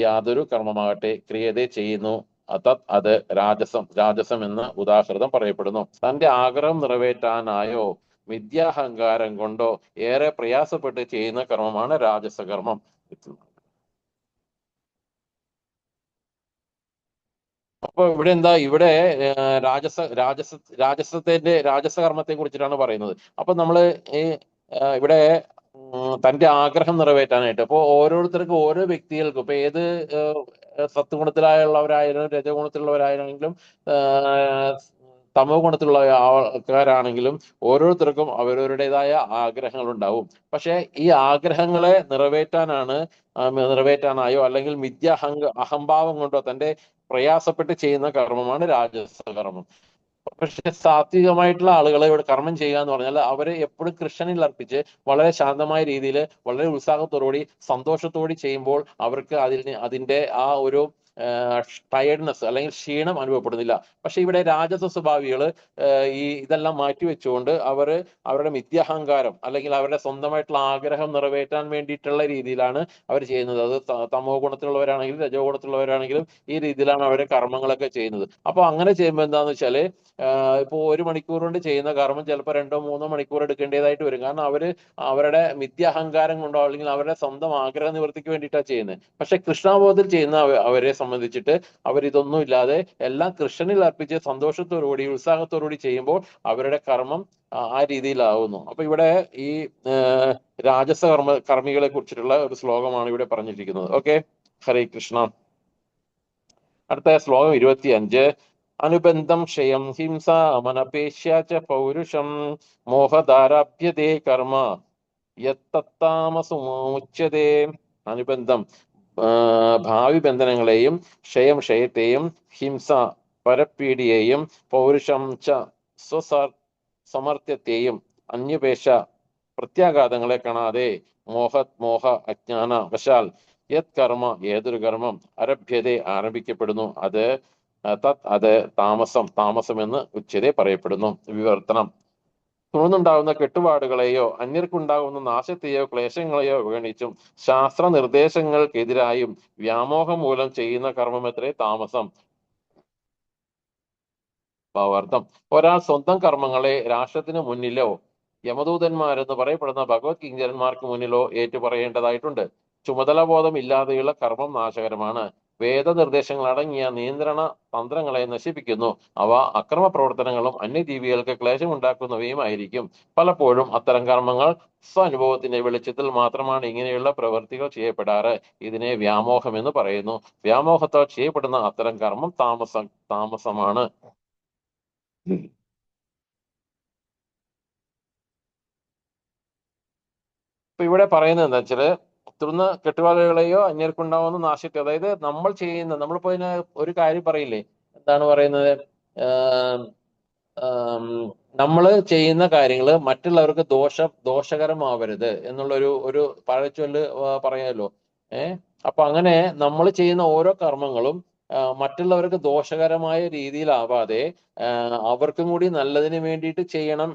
യാതൊരു കർമ്മമാകട്ടെ ക്രിയതേ ചെയ്യുന്നു അത് രാജസം എന്ന് ഉദാഹൃതം പറയപ്പെടുന്നു. തന്റെ ആഗ്രഹം നിറവേറ്റാനായോ വിദ്യാഹങ്കാരം കൊണ്ടോ ഏറെ പ്രയാസപ്പെട്ട് ചെയ്യുന്ന കർമ്മമാണ് രാജസകർമ്മം. അപ്പൊ ഇവിടെ രാജസകർമ്മത്തെ കുറിച്ചിട്ടാണ് പറയുന്നത്. അപ്പൊ നമ്മള് ഇവിടെ തന്റെ ആഗ്രഹം നിറവേറ്റാനായിട്ട് ഇപ്പൊ ഓരോരുത്തർക്കും ഓരോ വ്യക്തികൾക്കും ഇപ്പൊ ഏത് സത്വഗുണത്തിലായുള്ളവരായാലും രജഗുണത്തിലുള്ളവരായാലും തമോ ഗുണത്തിലുള്ള ആൾക്കാരാണെങ്കിലും ഓരോരുത്തർക്കും അവരവരുടേതായ ആഗ്രഹങ്ങൾ ഉണ്ടാവും. പക്ഷെ ഈ ആഗ്രഹങ്ങളെ നിറവേറ്റാനായോ അല്ലെങ്കിൽ അഹംഭാവം കൊണ്ടോ തന്റെ പ്രയാസപ്പെട്ട് ചെയ്യുന്ന കർമ്മമാണ് രാജസകർമ്മം. പക്ഷെ സാത്വികമായിട്ടുള്ള ആളുകളെ ഇവിടെ കർമ്മം ചെയ്യുക എന്ന് പറഞ്ഞാൽ അവരെ എപ്പോഴും കൃഷ്ണനിൽ അർപ്പിച്ച് വളരെ ശാന്തമായ രീതിയിൽ വളരെ ഉത്സാഹത്തോടുകൂടി സന്തോഷത്തോടെ ചെയ്യുമ്പോൾ അവർക്ക് അതിന്റെ ആ ഒരു ടയർഡ്നെസ് അല്ലെങ്കിൽ ക്ഷീണം അനുഭവപ്പെടുന്നില്ല. പക്ഷെ ഇവിടെ രാജസ സ്വഭാവികൾ ഇതെല്ലാം മാറ്റിവെച്ചുകൊണ്ട് അവരുടെ മിഥ്യാഹങ്കാരം അല്ലെങ്കിൽ അവരുടെ സ്വന്തമായിട്ടുള്ള ആഗ്രഹം നിറവേറ്റാൻ വേണ്ടിയിട്ടുള്ള രീതിയിലാണ് അവർ ചെയ്യുന്നത്. അത് തമോ ഗുണത്തിലുള്ളവരാണെങ്കിലും രജോ ഗുണത്തിലുള്ളവരാണെങ്കിലും ഈ രീതിയിലാണ് അവരുടെ കർമ്മങ്ങളൊക്കെ ചെയ്യുന്നത്. അപ്പൊ അങ്ങനെ ചെയ്യുമ്പോൾ എന്താന്ന് വെച്ചാല് ഇപ്പൊ 1 മണിക്കൂർ കൊണ്ട് ചെയ്യുന്ന കർമ്മം ചിലപ്പോൾ 2-3 മണിക്കൂർ എടുക്കേണ്ടതായിട്ട് വരും. കാരണം അവരുടെ മിഥ്യാഹങ്കാരം കൊണ്ടോ അല്ലെങ്കിൽ അവരുടെ സ്വന്തം ആഗ്രഹ നിവൃത്തിക്ക് വേണ്ടിയിട്ടാണ് ചെയ്യുന്നത്. പക്ഷെ കൃഷ്ണാബോധത്തിൽ ചെയ്യുന്ന അവരെ സംബന്ധിച്ചിട്ട് അവരിതൊന്നും ഇല്ലാതെ എല്ലാം കൃഷ്ണനിൽ അർപ്പിച്ച് സന്തോഷത്തോടുകൂടി ഉത്സാഹത്തോടുകൂടി ചെയ്യുമ്പോൾ അവരുടെ കർമ്മം ആ രീതിയിലാവുന്നു. അപ്പൊ ഇവിടെ ഈ കർമ്മികളെ കുറിച്ചിട്ടുള്ള ഒരു ശ്ലോകമാണ് ഇവിടെ പറഞ്ഞിരിക്കുന്നത്. ഓക്കെ, ഹരേ കൃഷ്ണ. അടുത്ത ശ്ലോകം 25. അനുബന്ധം ക്ഷയം ഹിംസ മനപേക്ഷ്യ ച പൗരുഷം മോഹധാരാഭ്യതേ കർമ്മ യത്തത്താമസുമുച്യതേ. അനുബന്ധം ഭാവി ബന്ധനങ്ങളെയും, ക്ഷയത്തെയും, ഹിംസ പരപീഡിയെയും, പൗരുഷം ച സമർത്ഥ്യത്തെയും, അന്യപേക്ഷ പ്രത്യാഘാതങ്ങളെ കാണാതെ മോഹ അജ്ഞാന വശാൽ യത് കർമ്മ ഏതൊരു കർമ്മം ആരഭ്യതയെ ആരംഭിക്കപ്പെടുന്നു അത് താമസം എന്ന് ഉച്ചതയെ പറയപ്പെടുന്നു. വിവർത്തനം: തുടർന്നുണ്ടാകുന്ന കെട്ടുപാടുകളെയോ അന്യർക്കുണ്ടാകുന്ന നാശത്തെയോ ക്ലേശങ്ങളെയോ അവഗണിച്ചും ശാസ്ത്ര നിർദ്ദേശങ്ങൾക്കെതിരായും വ്യാമോഹം മൂലം ചെയ്യുന്ന കർമ്മമത്രേ താമസം. ഭാവാർത്ഥം: ഒരാൾ സ്വന്തം കർമ്മങ്ങളെ രാഷ്ട്രത്തിന് മുന്നിലോ യമദൂതന്മാരെന്ന് പറയപ്പെടുന്ന ഭഗവത് കിങ്കരന്മാർക്ക് മുന്നിലോ ഏറ്റുപറയേണ്ടതായിട്ടുണ്ട്. ചുമതലാബോധം ഇല്ലാതെയുള്ള കർമ്മം നാശകരമാണ്. വേദനിർദ്ദേശങ്ങൾ അടങ്ങിയ നിയന്ത്രണ തന്ത്രങ്ങളെ നശിപ്പിക്കുന്നു. അവ അക്രമ പ്രവർത്തനങ്ങളും അന്യജീവികൾക്ക് ക്ലേശമുണ്ടാക്കുന്നവയുമായിരിക്കും. പലപ്പോഴും അത്തരം കർമ്മങ്ങൾ സ്വനുഭവത്തിന്റെ വെളിച്ചത്തിൽ മാത്രമാണ് ഇങ്ങനെയുള്ള പ്രവൃത്തികൾ ചെയ്യപ്പെടാറ്. ഇതിനെ വ്യാമോഹം എന്ന് പറയുന്നു. വ്യാമോഹത്താൽ ചെയ്യപ്പെടുന്ന അത്തരം കർമ്മം താമസമാണ്. ഇപ്പൊ ഇവിടെ പറയുന്നത് എന്താ വെച്ചാല്, തുടർന്ന് കെട്ടുപാടുകളെയോ അന്യർക്കുണ്ടാവുന്ന നാശത്തെ, അതായത് നമ്മളിപ്പോ ഇതിന് ഒരു കാര്യം പറയില്ലേ, എന്താണ് പറയുന്നത്, നമ്മൾ ചെയ്യുന്ന കാര്യങ്ങള് മറ്റുള്ളവർക്ക് ദോഷകരമാവരുത് ഒരു പഴച്ചൊല്ല് പറയാമല്ലോ. അപ്പൊ അങ്ങനെ നമ്മൾ ചെയ്യുന്ന ഓരോ കർമ്മങ്ങളും മറ്റുള്ളവർക്ക് ദോഷകരമായ രീതിയിലാവാതെ അവർക്കും കൂടി നല്ലതിന് വേണ്ടിയിട്ട് ചെയ്യണം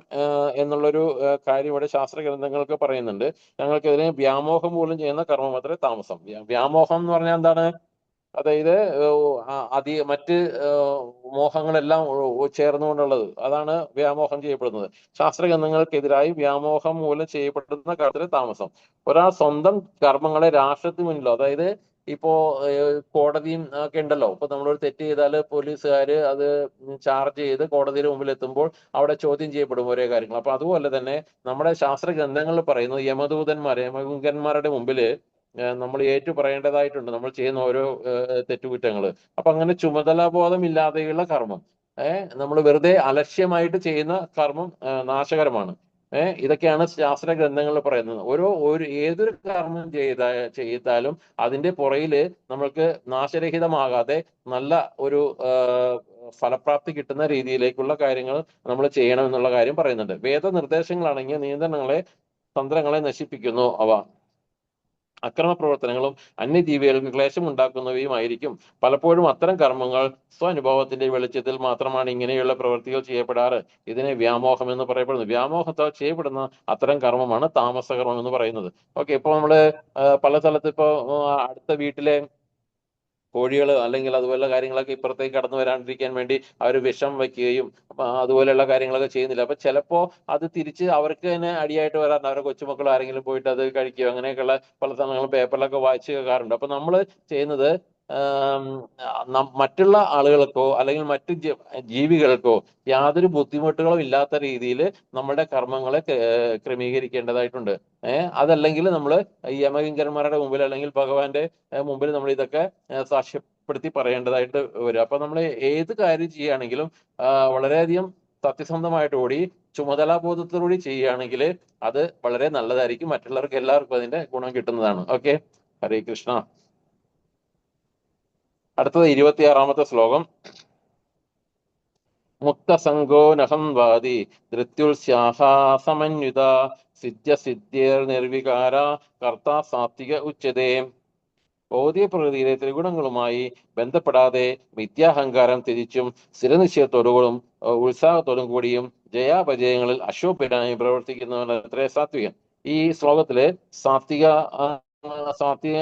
എന്നുള്ളൊരു കാര്യം ഇവിടെ ശാസ്ത്ര ഗ്രന്ഥങ്ങളൊക്കെ പറയുന്നുണ്ട്. ഞങ്ങൾക്ക് ഇതിനെ വ്യാമോഹം പോലും ചെയ്യുന്ന കർമ്മം അത്രേ താമസം. വ്യാമോഹം എന്ന് പറഞ്ഞാൽ എന്താണ്? അതായത് മറ്റ് മോഹങ്ങളെല്ലാം ചേർന്നുകൊണ്ടുള്ളത്, അതാണ് വ്യാമോഹം ചെയ്യപ്പെടുന്നത്. ശാസ്ത്രഗ്രന്ഥങ്ങൾക്കെതിരായി വ്യാമോഹം മൂലം ചെയ്യപ്പെടുന്ന കാര്യത്തിൽ താമസം. ഒരാൾ സ്വന്തം കർമ്മങ്ങളെ രാഷ്ട്രത്തിന് മുന്നിലോ, അതായത് ഇപ്പോ കോടതിയും ഒക്കെ ഉണ്ടല്ലോ. ഇപ്പൊ നമ്മളൊരു തെറ്റ് ചെയ്താൽ പോലീസുകാര് അത് ചാർജ് ചെയ്ത് കോടതിയുടെ മുമ്പിൽ എത്തുമ്പോൾ അവിടെ ചോദ്യം ചെയ്യപ്പെടും ഓരോ കാര്യങ്ങൾ. അപ്പൊ അതുപോലെ തന്നെ നമ്മുടെ ശാസ്ത്ര ഗ്രന്ഥങ്ങളിൽ പറയുന്നത് യമദൂതന്മാരുടെ മുമ്പില് നമ്മൾ പറയേണ്ടതായിട്ടുണ്ട് നമ്മൾ ചെയ്യുന്ന ഓരോ തെറ്റുകുറ്റങ്ങള്. അപ്പൊ അങ്ങനെ ചുമതലാബോധം ഇല്ലാതെയുള്ള കർമ്മം, നമ്മൾ വെറുതെ അലക്ഷ്യമായിട്ട് ചെയ്യുന്ന കർമ്മം നാശകരമാണ്. ഇതൊക്കെയാണ് ശാസ്ത്ര ഗ്രന്ഥങ്ങളിൽ പറയുന്നത്. ഏതൊരു കർമ്മം ചെയ്താലും അതിന്റെ പുറയില് നമ്മൾക്ക് നാശരഹിതമാകാതെ നല്ല ഒരു ഫലപ്രാപ്തി കിട്ടുന്ന രീതിയിലേക്കുള്ള കാര്യങ്ങൾ നമ്മൾ ചെയ്യണം എന്നുള്ള കാര്യം പറയുന്നുണ്ട്. വേദനിർദ്ദേശങ്ങളടങ്ങിയ നിയന്ത്രണങ്ങളെ തന്ത്രങ്ങളെ നശിപ്പിക്കുന്നു. അവ അക്രമ പ്രവർത്തനങ്ങളും അന്യജീവികൾക്ക് ക്ലേശമുണ്ടാക്കുന്നവയുമായിരിക്കും. പലപ്പോഴും അത്തരം കർമ്മങ്ങൾ സ്വനുഭവത്തിന്റെ വെളിച്ചത്തിൽ മാത്രമാണ് ഇങ്ങനെയുള്ള പ്രവൃത്തികൾ ചെയ്യപ്പെടാറ്. ഇതിനെ വ്യാമോഹം എന്ന് പറയപ്പെടുന്നു. വ്യാമോഹത്താൽ ചെയ്യപ്പെടുന്ന അത്തരം കർമ്മമാണ് താമസകർമ്മം എന്ന് പറയുന്നത്. ഓക്കെ, ഇപ്പൊ നമ്മള് പല സ്ഥലത്ത് ഇപ്പോ അടുത്ത വീട്ടിലെ കോഴികൾ അല്ലെങ്കിൽ അതുപോലുള്ള കാര്യങ്ങളൊക്കെ ഇപ്പുറത്തേക്ക് കടന്നു വരാണ്ടിരിക്കാൻ വേണ്ടി അവർ വിഷം വയ്ക്കുകയും അതുപോലെയുള്ള കാര്യങ്ങളൊക്കെ ചെയ്യുന്നില്ല. അപ്പൊ ചിലപ്പോ അത് തിരിച്ച് അവർക്ക് തന്നെ അടിയായിട്ട് വരാറുണ്ട്. അവരുടെ കൊച്ചുമക്കൾ ആരെങ്കിലും പോയിട്ട് അത് കഴിക്കുകയോ അങ്ങനെയൊക്കെയുള്ള പല സമയങ്ങളും പേപ്പറിലൊക്കെ വായിച്ചു കേൾക്കാറുണ്ട്. അപ്പൊ നമ്മൾ ചെയ്യുന്നത് മറ്റുള്ള ആളുകൾക്കോ അല്ലെങ്കിൽ മറ്റു ജീവികൾക്കോ യാതൊരു ബുദ്ധിമുട്ടുകളും ഇല്ലാത്ത രീതിയിൽ നമ്മുടെ കർമ്മങ്ങളെ ക്രമീകരിക്കേണ്ടതായിട്ടുണ്ട്. അതല്ലെങ്കിൽ നമ്മൾ യമകിങ്കരന്മാരുടെ മുമ്പിൽ അല്ലെങ്കിൽ ഭഗവാന്റെ മുമ്പിൽ നമ്മൾ ഇതൊക്കെ സാക്ഷ്യപ്പെടുത്തി പറയേണ്ടതായിട്ട് വരും. അപ്പൊ നമ്മൾ ഏത് കാര്യം ചെയ്യുകയാണെങ്കിലും വളരെയധികം സത്യസന്ധമായിട്ട് കൂടി ചുമതലാബോധത്തോടുകൂടി ചെയ്യുകയാണെങ്കിൽ അത് വളരെ നല്ലതായിരിക്കും. മറ്റുള്ളവർക്ക് എല്ലാവർക്കും അതിന്റെ ഗുണം കിട്ടുന്നതാണ്. ഓക്കെ, ഹരേ കൃഷ്ണ. അടുത്തത് 26-ാമത്തെ ശ്ലോകം. മുക്തസംഗോ നഹം വാദി ധൃത്യുൽസ്യാഹാസമന്വിത സിദ്ധ്യസിദ്ധ്യേർ നിർവികാര കർത്താ സാത്വിക ഉച്ചതേ. ഭൗതിക പ്രകൃതിയിലെ ത്രിഗുണങ്ങളുമായി ബന്ധപ്പെടാതെ വിദ്യാഹങ്കാരം തിരിച്ചും സ്ഥിരനിശ്ചയത്തോടും ഉത്സാഹത്തോടും കൂടിയും ജയാപജയങ്ങളിൽ അശോഭനായി പ്രവർത്തിക്കുന്നവൻ അത്രേ സാത്വികൻ. ഈ ശ്ലോകത്തില് സാത്വിക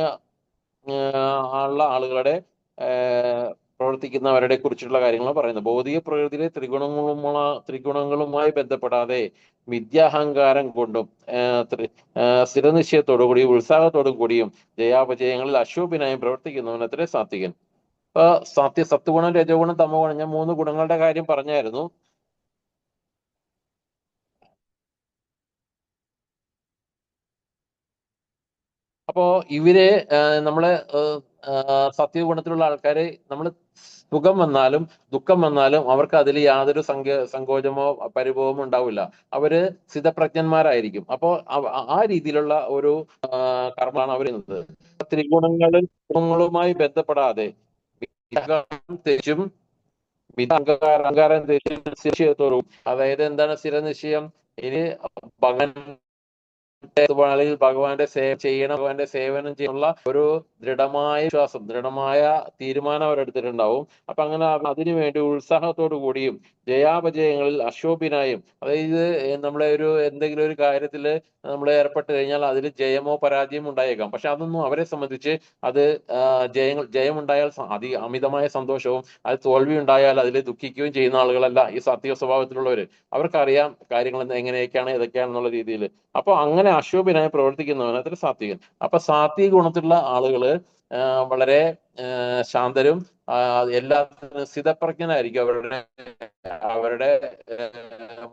ഉള്ള ആളുകളുടെ പ്രവർത്തിക്കുന്നവരുടെ കുറിച്ചുള്ള കാര്യങ്ങൾ പറയുന്നത്. ഭൗതിക പ്രകൃതിയിലെ ത്രിഗുണങ്ങളുമായി ബന്ധപ്പെടാതെ വിദ്യാഹങ്കാരം കൊണ്ടും സ്ഥിരനിശ്ചയത്തോടു കൂടിയും ഉത്സാഹത്തോടും കൂടിയും ജയാപജയങ്ങളിൽ അശോഭിനായും പ്രവർത്തിക്കുന്നവൻ അത്രേ സാത്വികൻ. സത്വഗുണം, രജോഗുണം, തമോ ഗുണം, ഞാൻ 3 ഗുണങ്ങളുടെ കാര്യം പറഞ്ഞായിരുന്നു. അപ്പോ ഇവര് നമ്മള് സത്യഗുണത്തിലുള്ള ആൾക്കാര് നമ്മൾ സുഖം വന്നാലും ദുഃഖം വന്നാലും അവർക്ക് അതിൽ യാതൊരു സങ്കോചമോ പരിഭവമോ ഉണ്ടാവില്ല. അവര് സ്ഥിതപ്രജ്ഞന്മാരായിരിക്കും. അപ്പോ ആ രീതിയിലുള്ള ഒരു കർമ്മമാണ് അവർ ചെയ്യുന്നത്. ത്രിഗുണങ്ങളുമായി ബന്ധപ്പെടാതെ തെറ്റും അഹങ്കാരം നിശ്ചയത്തോടും, അതായത് എന്താണ് സ്ഥിരനിശ്ചയം, ഇനി അല്ലെങ്കിൽ ഭഗവാന്റെ ചെയ്യണം, ഭഗവാന്റെ സേവനം ചെയ്യാനുള്ള ഒരു ദൃഢമായ വിശ്വാസം, ദൃഢമായ തീരുമാനം അവരെടുത്തിട്ടുണ്ടാവും. അപ്പൊ അങ്ങനെ അതിനു വേണ്ടി ഉത്സാഹത്തോടു കൂടിയും ജയാപജയങ്ങളിൽ അശോഭിനായും, അതായത് നമ്മളെ എന്തെങ്കിലും ഒരു കാര്യത്തിൽ നമ്മൾ ഏർപ്പെട്ട് കഴിഞ്ഞാൽ അതിൽ ജയമോ പരാജയമോ ഉണ്ടായേക്കാം. പക്ഷെ അതൊന്നും അവരെ സംബന്ധിച്ച് അത് ജയമുണ്ടായാൽ അമിതമായ സന്തോഷവും, അത് തോൽവി ഉണ്ടായാൽ അതിൽ ദുഃഖിക്കുകയും ചെയ്യുന്ന ആളുകളല്ല ഈ സാത്വിക സ്വഭാവത്തിലുള്ളവര്. അവർക്കറിയാം കാര്യങ്ങൾ എങ്ങനെയൊക്കെയാണ് ഏതൊക്കെയാണെന്നുള്ള രീതിയിൽ. അപ്പൊ അങ്ങനെ അശോഭനായി പ്രവർത്തിക്കുന്നവന് അത്ര സാത്വികൻ. അപ്പൊ സാത്വിക ഗുണത്തിലുള്ള ആളുകള് വളരെ ശാന്തരും എല്ലാത്തിനും സ്ഥിതപ്രജ്ഞനായിരിക്കും. അവരുടെ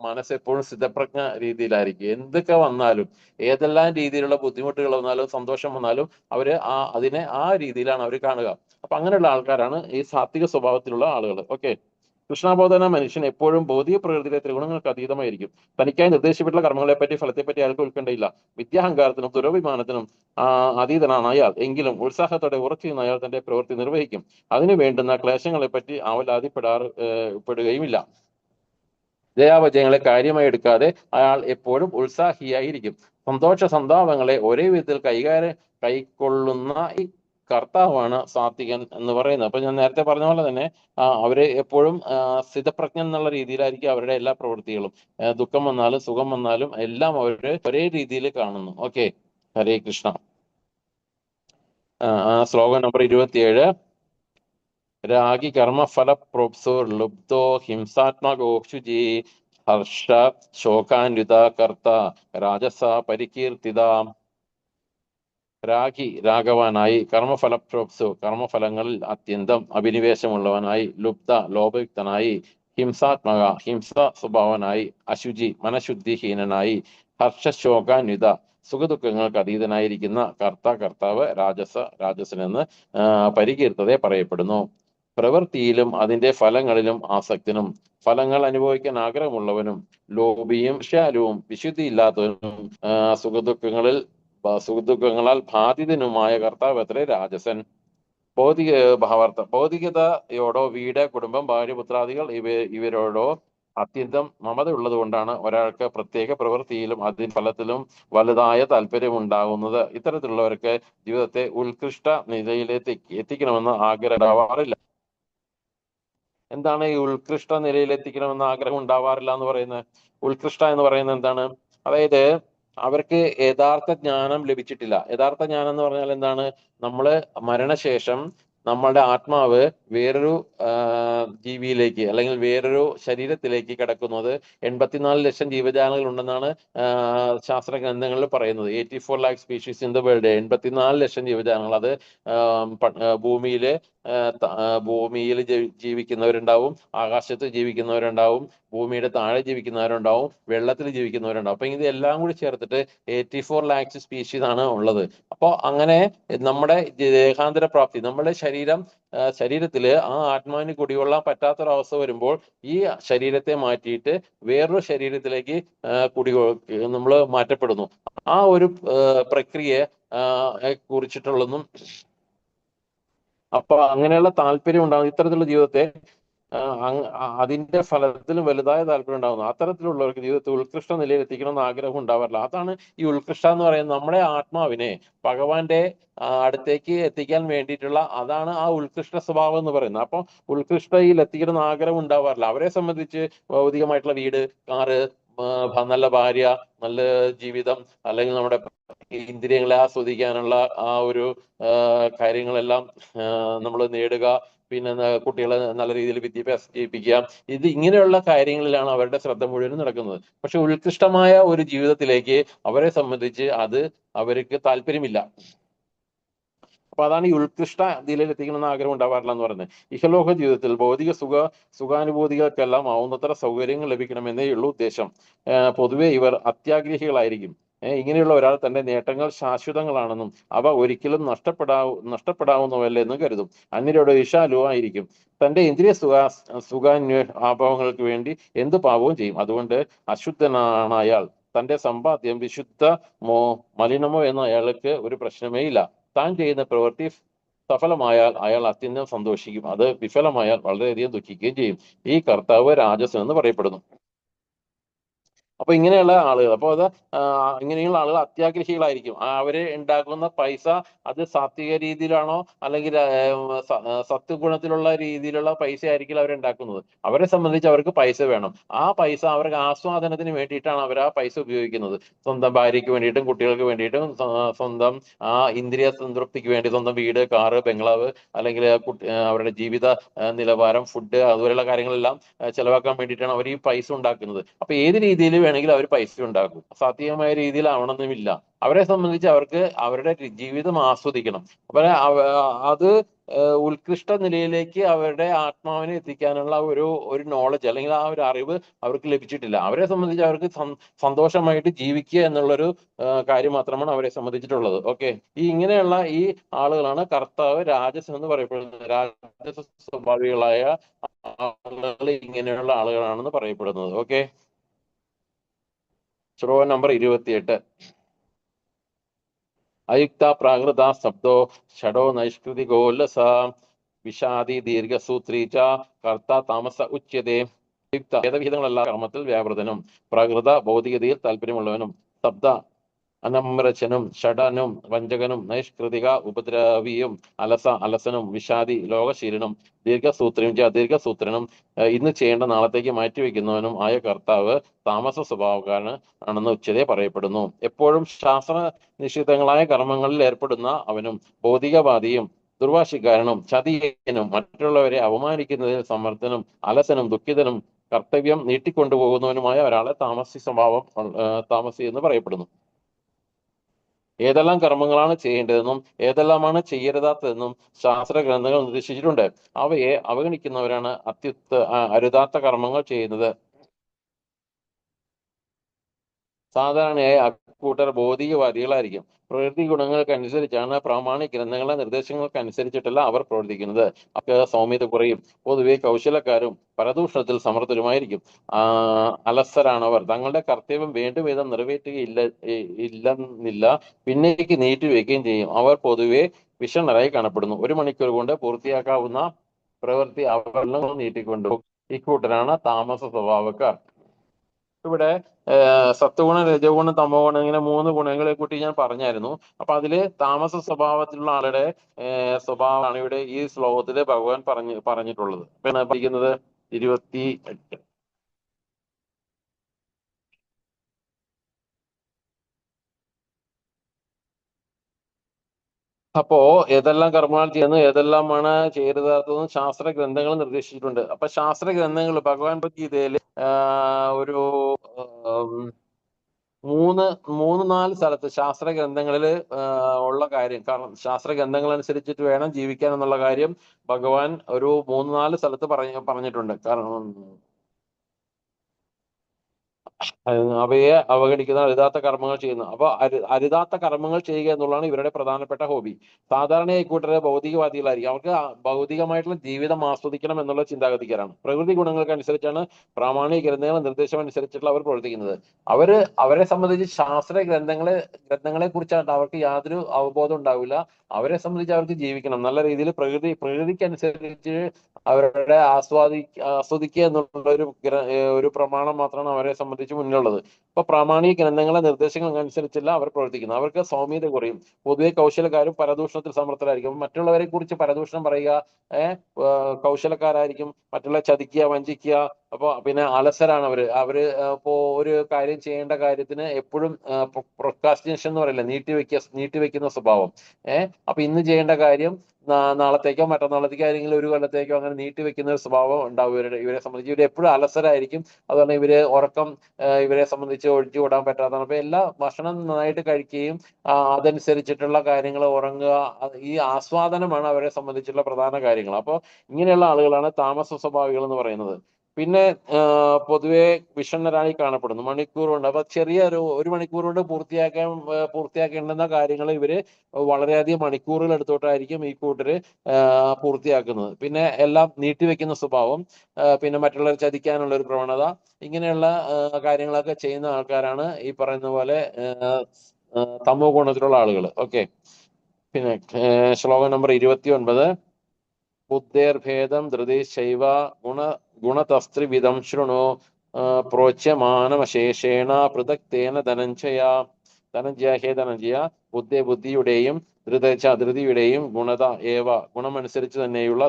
മനസ്സ് എപ്പോഴും സ്ഥിതപ്രജ്ഞ രീതിയിലായിരിക്കും. എന്തൊക്കെ വന്നാലും, ഏതെല്ലാം രീതിയിലുള്ള ബുദ്ധിമുട്ടുകൾ വന്നാലും സന്തോഷം വന്നാലും അവര് അതിനെ ആ രീതിയിലാണ് അവർ കാണുക. അപ്പൊ അങ്ങനെയുള്ള ആൾക്കാരാണ് ഈ സാത്വിക സ്വഭാവത്തിലുള്ള ആളുകൾ. ഓക്കെ. കൃഷ്ണബോധന മനുഷ്യൻ എപ്പോഴും ഭൗതിക പ്രകൃതിയിലെ ത്രിഗുണങ്ങൾക്ക് അതീതമായിരിക്കും. തനിക്കായി നിർദ്ദേശിച്ചിട്ടുള്ള കർമ്മങ്ങളെപ്പറ്റി ഫലത്തെപ്പറ്റി അയാൾക്ക് ഉത്കണ്ഠയില്ല. വിദ്യാഹങ്കാരത്തിനും ദുരഭിമാനത്തിനും അതീതനാണ് അയാൾ. എങ്കിലും ഉത്സാഹത്തോടെ ഉറച്ചു നിന്ന് അയാൾ തന്റെ പ്രവൃത്തി നിർവഹിക്കും. അതിനു വേണ്ടുന്ന ക്ലേശങ്ങളെപ്പറ്റി പെടുകയുമില്ല. ജയാപജയങ്ങളെ കാര്യമായി എടുക്കാതെ അയാൾ എപ്പോഴും ഉത്സാഹിയായിരിക്കും. സന്തോഷ സന്താപങ്ങളെ ഒരേ വിധത്തിൽ കൈക്കൊള്ളുന്ന ഈ കർത്താവാണ് സാത്വികൻ എന്ന് പറയുന്നത്. അപ്പൊ ഞാൻ നേരത്തെ പറഞ്ഞ പോലെ തന്നെ അവര് എപ്പോഴും സ്ഥിതപ്രജ്ഞൻ എന്നുള്ള രീതിയിലായിരിക്കും അവരുടെ എല്ലാ പ്രവൃത്തികളും. ദുഃഖം വന്നാലും സുഖം വന്നാലും എല്ലാം അവര് ഒരേ രീതിയിൽ കാണുന്നു. ഓക്കെ. ഹരേ കൃഷ്ണ. ശ്ലോകം നമ്പർ 27. രാഗി കർമ്മഫല പ്രോപ്സോർ ലുബ്ധോ ഹിംസാത്മകോ ശുചി ഹർഷ ശോകാന്വിത കർത്ത രാജസ പരികീർത്തിത. രാഗി രാഘവാനായി, കർമ്മഫല പ്രോപ്സു കർമ്മഫലങ്ങളിൽ അത്യന്തം അഭിനിവേശമുള്ളവനായി, ലുബ്ധ ലോപയുക്തനായി, ഹിംസാത്മക ഹിംസ സ്വഭാവനായി, അശുചി മനഃശുദ്ധിഹീനനായി, ഹർഷശോകാന്വിത സുഖദുഃഖങ്ങൾക്ക് അതീതനായിരിക്കുന്ന കർത്താവ് രാജസനെന്ന് പരികീർത്തതയെ പറയപ്പെടുന്നു. പ്രവൃത്തിയിലും അതിന്റെ ഫലങ്ങളിലും ആസക്തനും, ഫലങ്ങൾ അനുഭവിക്കാൻ ആഗ്രഹമുള്ളവനും, ലോഭിയും ശാലുവും വിശുദ്ധിയില്ലാത്തവനും, സുഖദുഃഖങ്ങളാൽ ബാധിതനുമായ കർത്താവ് അത്രേ രാജസൻ. ഭൗതികതയോടോ വീട്, കുടുംബം, ഭാര്യ, പുത്രാദികൾ ഇവരോടോ അത്യന്തം മമത ഉള്ളത് കൊണ്ടാണ് ഒരാൾക്ക് പ്രത്യേക പ്രവൃത്തിയിലും അതിൻ ഫലത്തിലും വലുതായ താല്പര്യം ഉണ്ടാകുന്നത്. ഇത്തരത്തിലുള്ളവർക്ക് ജീവിതത്തെ ഉത്കൃഷ്ട നിലയിലേക്ക് എത്തിക്കണമെന്ന് ആഗ്രഹം ഉണ്ടാവാറില്ല. എന്താണ് ഈ ഉത്കൃഷ്ട നിലയിൽ എത്തിക്കണമെന്ന് ആഗ്രഹം ഉണ്ടാവാറില്ല എന്ന് പറയുന്നത്? ഉത്കൃഷ്ട എന്ന് പറയുന്നത് എന്താണ്? അതായത് അവർക്ക് യഥാർത്ഥ ജ്ഞാനം ലഭിച്ചിട്ടില്ല. യഥാർത്ഥ ജ്ഞാനം എന്ന് പറഞ്ഞാൽ എന്താണ്? നമ്മള് മരണശേഷം നമ്മളുടെ ആത്മാവ് വേറൊരു ജീവിയിലേക്ക് അല്ലെങ്കിൽ വേറൊരു ശരീരത്തിലേക്ക് കിടക്കുന്നത് 84 ലക്ഷം ജീവജാലങ്ങൾ ഉണ്ടെന്നാണ് ശാസ്ത്ര ഗ്രന്ഥങ്ങളിൽ പറയുന്നത്. 84 lakh species in the world. 84 ലക്ഷം ജീവജാലങ്ങൾ. അത് ഭൂമിയിൽ ജീവിക്കുന്നവരുണ്ടാവും, ആകാശത്ത് ജീവിക്കുന്നവരുണ്ടാവും, ഭൂമിയുടെ താഴെ ജീവിക്കുന്നവരുണ്ടാവും, വെള്ളത്തിൽ ജീവിക്കുന്നവരുണ്ടാവും. അപ്പൊ ഇത് എല്ലാം കൂടി ചേർത്തിട്ട് 84 lakhs സ്പീഷീസ് ആണ് ഉള്ളത്. അപ്പോൾ അങ്ങനെ നമ്മുടെ ദേഹാന്തര പ്രാപ്തി, നമ്മുടെ ശരീരത്തില് ആ ആത്മാവിന് കുടികൊള്ളാൻ പറ്റാത്തൊരവസ്ഥ വരുമ്പോൾ ഈ ശരീരത്തെ മാറ്റിയിട്ട് വേറൊരു ശരീരത്തിലേക്ക് നമ്മൾ മാറ്റപ്പെടുന്നു. ആ ഒരു പ്രക്രിയയെ കുറിച്ചിട്ടുള്ളതും അപ്പൊ അങ്ങനെയുള്ള താല്പര്യം ഉണ്ടാകും. ഇത്തരത്തിലുള്ള ജീവിതത്തെ അതിന്റെ ഫലത്തിലും വലുതായ താല്പര്യം ഉണ്ടാകുന്നു. അത്തരത്തിലുള്ളവർക്ക് ജീവിതത്തിൽ ഉത്കൃഷ്ട നിലയിൽ എത്തിക്കണം എന്ന് ആഗ്രഹം ഉണ്ടാവാറില്ല. അതാണ് ഈ ഉത്കൃഷ്ട എന്ന് പറയുന്നത്. നമ്മുടെ ആത്മാവിനെ ഭഗവാന്റെ അടുത്തേക്ക് എത്തിക്കാൻ വേണ്ടിയിട്ടുള്ള, അതാണ് ആ ഉത്കൃഷ്ട സ്വഭാവം എന്ന് പറയുന്നത്. അപ്പൊ ഉത്കൃഷ്ടയിൽ എത്തിക്കണം എന്ന് ആഗ്രഹം ഉണ്ടാവാറില്ല. അവരെ സംബന്ധിച്ച് ഭൗതികമായിട്ടുള്ള വീട്, കാറ്, നല്ല ഭാര്യ, നല്ല ജീവിതം, അല്ലെങ്കിൽ നമ്മുടെ ഇന്ദ്രിയങ്ങളെ ആസ്വദിക്കാനുള്ള ആ ഒരു കാര്യങ്ങളെല്ലാം നമ്മൾ നേടുക, പിന്നെ കുട്ടികളെ നല്ല രീതിയിൽ വിദ്യാഭ്യാസം ചെയ്യിപ്പിക്കുക, ഇത് ഇങ്ങനെയുള്ള കാര്യങ്ങളിലാണ് അവരുടെ ശ്രദ്ധ മുഴുവനും നടക്കുന്നത്. പക്ഷെ ഉത്കൃഷ്ടമായ ഒരു ജീവിതത്തിലേക്ക് അവരെ സംബന്ധിച്ച് അവർക്ക് താല്പര്യമില്ല. അപ്പൊ അതാണ് ഈ ഉത്കൃഷ്ട നിലയിൽ എത്തിക്കണമെന്ന് ആഗ്രഹം ഉണ്ടാവാറില്ല എന്ന് പറയുന്നത്. ഇഹലോക ജീവിതത്തിൽ ഭൗതിക സുഖാനുഭൂതികൾക്കെല്ലാം ആവുന്നത്ര സൗകര്യങ്ങൾ ലഭിക്കണമെന്നേ ഉള്ളൂ ഉദ്ദേശം. പൊതുവെ ഇവർ അത്യാഗ്രഹികളായിരിക്കും. ഇങ്ങനെയുള്ള ഒരാൾ തന്റെ നേട്ടങ്ങൾ ശാശ്വതങ്ങളാണെന്നും അവ ഒരിക്കലും നഷ്ടപ്പെടാവുന്നവല്ലെന്നും കരുതും. അന്യരോട് വിശാലുവായിരിക്കും. തന്റെ ഇന്ദ്രിയ സുഖാഭാവങ്ങൾക്ക് വേണ്ടി എന്ത് പാപവും ചെയ്യും. അതുകൊണ്ട് അശുദ്ധനാണ് അയാൾ. തന്റെ സമ്പാദ്യം മലിനമോ എന്ന് അയാൾക്ക് ഒരു പ്രശ്നമേ ഇല്ല. താൻ ചെയ്യുന്ന പ്രവൃത്തി സഫലമായാൽ അയാൾ അത്യന്തം സന്തോഷിക്കും. അത് വിഫലമായാൽ വളരെയധികം ദുഃഖിക്കുകയും ചെയ്യും. ഈ കർത്താവ് രാജസൻ എന്ന് പറയപ്പെടുന്നു. അപ്പൊ ഇങ്ങനെയുള്ള ആളുകൾ, അപ്പോൾ അത് ഇങ്ങനെയുള്ള ആളുകൾ അത്യാഗ്രഹികളായിരിക്കും. അവര് ഉണ്ടാക്കുന്ന പൈസ അത് സാത്വിക രീതിയിലാണോ അല്ലെങ്കിൽ സത്വഗുണത്തിലുള്ള രീതിയിലുള്ള പൈസ ആയിരിക്കില്ല അവരുണ്ടാക്കുന്നത്. അവരെ സംബന്ധിച്ച് അവർക്ക് പൈസ വേണം. ആ പൈസ അവർക്ക് ആസ്വാദനത്തിന് വേണ്ടിയിട്ടാണ് അവർ ആ പൈസ ഉപയോഗിക്കുന്നത്. സ്വന്തം ഭാര്യയ്ക്ക് വേണ്ടിയിട്ടും കുട്ടികൾക്ക് വേണ്ടിയിട്ടും സ്വന്തം ഇന്ദ്രിയ സംതൃപ്തിക്ക് വേണ്ടി സ്വന്തം വീട്, കാറ്, ബംഗ്ലാവ്, അല്ലെങ്കിൽ അവരുടെ ജീവിത നിലവാരം, ഫുഡ്, അതുപോലെയുള്ള കാര്യങ്ങളെല്ലാം ചെലവാക്കാൻ വേണ്ടിയിട്ടാണ് അവർ ഈ പൈസ ഉണ്ടാക്കുന്നത്. അപ്പൊ ഏത് രീതിയിൽ വേണമെങ്കിലും അവർ പൈസ ഉണ്ടാക്കും. സാത്വികമായ രീതിയിലാവണമെന്നുമില്ല. അവരെ സംബന്ധിച്ച് അവർക്ക് അവരുടെ ജീവിതം ആസ്വദിക്കണം. അപ്പൊ അത് ഉത്കൃഷ്ട നിലയിലേക്ക് അവരുടെ ആത്മാവിനെ എത്തിക്കാനുള്ള ഒരു നോളജ് അല്ലെങ്കിൽ ആ ഒരു അറിവ് അവർക്ക് ലഭിച്ചിട്ടില്ല. അവരെ സംബന്ധിച്ച് അവർക്ക് സന്തോഷമായിട്ട് ജീവിക്കുക എന്നുള്ളൊരു കാര്യം മാത്രമാണ് അവരെ സംബന്ധിച്ചിട്ടുള്ളത്. ഓക്കെ, ഇങ്ങനെയുള്ള ഈ ആളുകളാണ് കർത്താവ് രാജസ് എന്ന് പറയപ്പെടുന്നത്. രാജസ സ്വഭാവികളായ ആളുകൾ ഇങ്ങനെയുള്ള ആളുകളാണെന്ന് പറയപ്പെടുന്നത്. ഓക്കെ, ശ്ലോകം നമ്പർ 28. അയുക്ത പ്രാകൃത ശബ്ദോ ഷഡോ നൈഷ്കൃതികോല്ലസ വിഷാദി ദീർഘസൂത്രീ ച കർത്ത താമസ ഉച്യതേ. യുക്ത ഭേദവിഹിതങ്ങളല്ല കർമ്മത്തിൽ വ്യാപൃതനും, പ്രാകൃത ഭൗതികതയിൽ താല്പര്യമുള്ളവനും, ശബ്ദ അനമ്രചനും, ഷഡനും വഞ്ചകനും, നൈഷ്കൃതിക ഉപദ്രവിയും, അലസനും, വിഷാദി ലോകശീലനും, ദീർഘസൂത്രനും, ഇന്ന് ചെയ്യേണ്ട നാളത്തേക്ക് മാറ്റിവെക്കുന്നവനും ആയ കർത്താവ് താമസ സ്വഭാവക്കാരൻ ആണെന്ന് ഉച്ചതയെ പറയപ്പെടുന്നു. എപ്പോഴും ശാസ്ത്ര നിഷിദ്ധങ്ങളായ കർമ്മങ്ങളിൽ ഏർപ്പെടുന്ന അവനും, ഭൗതികവാദിയും, ദുർവാശിക്കാരനും, ചതിയനും, മറ്റുള്ളവരെ അപമാനിക്കുന്നതിൽ സമർത്ഥനും, അലസനും, ദുഃഖിതനും, കർത്തവ്യം നീട്ടിക്കൊണ്ടുപോകുന്നവനുമായ ഒരാളെ താമസി എന്ന് പറയപ്പെടുന്നു. ഏതെല്ലാം കർമ്മങ്ങളാണ് ചെയ്യേണ്ടതെന്നും ഏതെല്ലാമാണ് ചെയ്യരുതാത്തതെന്നും ശാസ്ത്ര ഗ്രന്ഥങ്ങൾ നിർദ്ദേശിച്ചിട്ടുണ്ട്. അവയെ അവഗണിക്കുന്നവരാണ് അരുതാത്ത കർമ്മങ്ങൾ ചെയ്യുന്നത്. സാധാരണയായി അക്കൂട്ടർ ഭൗതികവാദികളായിരിക്കും. പ്രകൃതി ഗുണങ്ങൾക്കനുസരിച്ചാണ് പ്രാമാണിക ഗ്രന്ഥങ്ങളുടെ നിർദ്ദേശങ്ങൾക്കനുസരിച്ചിട്ടല്ല അവർ പ്രവർത്തിക്കുന്നത്. സൗമ്യത കുറയും. പൊതുവെ കൗശലക്കാരും പരദൂഷണത്തിൽ സമർത്ഥരുമായിരിക്കും. അലസരാണവർ. തങ്ങളുടെ കർത്തവ്യം വേണ്ടുവിധം ഇല്ലെന്നില്ല, പിന്നേക്ക് നീട്ടിവെക്കുകയും ചെയ്യും. അവർ പൊതുവെ വിഷണരായി കാണപ്പെടുന്നു. 1 മണിക്കൂർ കൊണ്ട് പൂർത്തിയാക്കാവുന്ന പ്രവൃത്തി അവർ നീട്ടിക്കൊണ്ടുപോകും. ഇക്കൂട്ടരാണ് താമസ സ്വഭാവക്കാർ. ഇവിടെ സത്വഗുണം, രജോഗുണം, തമോ ഗുണം, ഇങ്ങനെ 3 ഗുണങ്ങളെ കൂട്ടി ഞാൻ പറഞ്ഞായിരുന്നു. അപ്പൊ അതില് താമസ സ്വഭാവത്തിലുള്ള ആളുടെ സ്വഭാവമാണ് ഇവിടെ ഈ ശ്ലോകത്തില് ഭഗവാൻ പറഞ്ഞിട്ടുള്ളത്. പിന്നെ പഠിക്കുന്നത് 28. അപ്പോ ഏതെല്ലാം കർമ്മങ്ങൾ ചെയ്യുന്നു, ഏതെല്ലാമാണ് ചെയ്യരുതാത്തതെന്ന് ശാസ്ത്ര ഗ്രന്ഥങ്ങൾ നിർദ്ദേശിച്ചിട്ടുണ്ട്. അപ്പൊ ശാസ്ത്ര ഗ്രന്ഥങ്ങൾ ഭഗവാൻ ഗീതയില് ഒരു 3-4 സ്ഥലത്ത് ശാസ്ത്ര ഗ്രന്ഥങ്ങളിൽ ഉള്ള കാര്യം, കാരണം ശാസ്ത്ര ഗ്രന്ഥങ്ങൾ അനുസരിച്ചിട്ട് വേണം ജീവിക്കാൻ എന്നുള്ള കാര്യം ഭഗവാൻ ഒരു 3-4 സ്ഥലത്ത് പറഞ്ഞിട്ടുണ്ട്. കാരണം അവയെ അവഗണിക്കുന്ന അരുതാത്ത കർമ്മങ്ങൾ ചെയ്യുന്നു. അപ്പൊ അരുതാത്ത കർമ്മങ്ങൾ ചെയ്യുക എന്നുള്ളതാണ് ഇവരുടെ പ്രധാനപ്പെട്ട ഹോബി. സാധാരണയായി കൂട്ടരെ ഭൗതികവാദികളായിരിക്കും. അവർക്ക് ഭൗതികമായിട്ടുള്ള ജീവിതം ആസ്വദിക്കണം എന്നുള്ള ചിന്താഗതിക്കാരാണ്. പ്രകൃതി ഗുണങ്ങൾക്കനുസരിച്ചാണ് പ്രാമാണിക ഗ്രന്ഥങ്ങളുടെ നിർദ്ദേശം അനുസരിച്ചിട്ടുള്ള അവർ പ്രവർത്തിക്കുന്നത്. അവരെ സംബന്ധിച്ച് ശാസ്ത്ര ഗ്രന്ഥങ്ങളെ കുറിച്ചാണ് അവർക്ക് യാതൊരു അവബോധം ഉണ്ടാവില്ല. അവരെ സംബന്ധിച്ച് അവർക്ക് ജീവിക്കണം നല്ല രീതിയിൽ. പ്രകൃതിക്കനുസരിച്ച് അവരുടെ ആസ്വദിക്കുക എന്നുള്ള ഒരു പ്രമാണം മാത്രമാണ് അവരെ സംബന്ധിച്ച് മുന്നിലുള്ളത്. ഇപ്പൊ പ്രാമാണിക ഗ്രന്ഥങ്ങളെ നിർദ്ദേശങ്ങൾക്കനുസരിച്ചല്ല അവർ പ്രവർത്തിക്കുന്നത്. അവർക്ക് സൗമ്യത കുറയും. പൊതുവെ കൗശലക്കാരും പരദൂഷണത്തിൽ സമർത്ഥരായിരിക്കും. മറ്റുള്ളവരെ കുറിച്ച് പരദൂഷണം പറയുക, കൗശലക്കാരായിരിക്കും. മറ്റുള്ള ചതിക്കുക, വഞ്ചിക്കുക. അപ്പൊ പിന്നെ അലസരാണ് അവര് ഇപ്പോ ഒരു കാര്യം ചെയ്യേണ്ട കാര്യത്തിന് എപ്പോഴും പ്രൊക്രാസ്റ്റിനേഷൻ എന്ന് പറയില്ല, നീട്ടിവെക്കുന്ന സ്വഭാവം. അപ്പൊ ഇന്ന് ചെയ്യേണ്ട കാര്യം നാളത്തേക്കോ മറ്റന്നാളത്തേക്കോ അല്ലെങ്കിൽ ഒരു കൊല്ലത്തേക്കോ അങ്ങനെ നീട്ടിവെക്കുന്ന ഒരു സ്വഭാവം ഉണ്ടാവും ഇവരെ സംബന്ധിച്ച്. ഇവർ എപ്പോഴും അലസരായിരിക്കും. അതുപോലെ ഇവരെ സംബന്ധിച്ച് ഒഴിച്ചുകൂടാൻ പറ്റാത്തതാണ്. അപ്പൊ എല്ലാ ഭക്ഷണം നന്നായിട്ട് കഴിക്കുകയും അതനുസരിച്ചിട്ടുള്ള കാര്യങ്ങൾ ഉറങ്ങുക, ഈ ആസ്വാദനമാണ് അവരെ സംബന്ധിച്ചുള്ള പ്രധാന കാര്യങ്ങൾ. അപ്പോൾ ഇങ്ങനെയുള്ള ആളുകളാണ് താമസ സ്വഭാവികൾ എന്ന് പറയുന്നത്. പിന്നെ പൊതുവെ വിഷണ്ണരായി കാണപ്പെടുന്നു. മണിക്കൂർ കൊണ്ട്, അപ്പൊ ചെറിയ ഒരു മണിക്കൂർ കൊണ്ട് പൂർത്തിയാക്കേണ്ടുന്ന കാര്യങ്ങൾ ഇവര് വളരെയധികം മണിക്കൂറുകൾ എടുത്തോട്ടായിരിക്കും ഈ കൂട്ടര് പൂർത്തിയാക്കുന്നത്. പിന്നെ എല്ലാം നീട്ടിവെക്കുന്ന സ്വഭാവം, പിന്നെ മറ്റുള്ളവർ ചതിക്കാനുള്ള ഒരു പ്രവണത, ഇങ്ങനെയുള്ള കാര്യങ്ങളൊക്കെ ചെയ്യുന്ന ആൾക്കാരാണ് ഈ പറയുന്ന പോലെ തമോ ഗുണത്തിലുള്ള ആളുകൾ. ഓക്കെ, പിന്നെ ശ്ലോകം നമ്പർ 29. ബുദ്ധേർഭേദം ധൃതിശൈവ ഗുണതസ്ത്രിവിധം ശൃണു പ്രോച്യമാനമശേഷേണ പൃഥക്തേന ധനഞ്ജയ ഹേ ധനഞ്ജയ, ബുദ്ധിയുടെയും ധൃതിയുടെയും ഗുണത ഏവ ഗുണമനുസരിച്ച് തന്നെയുള്ള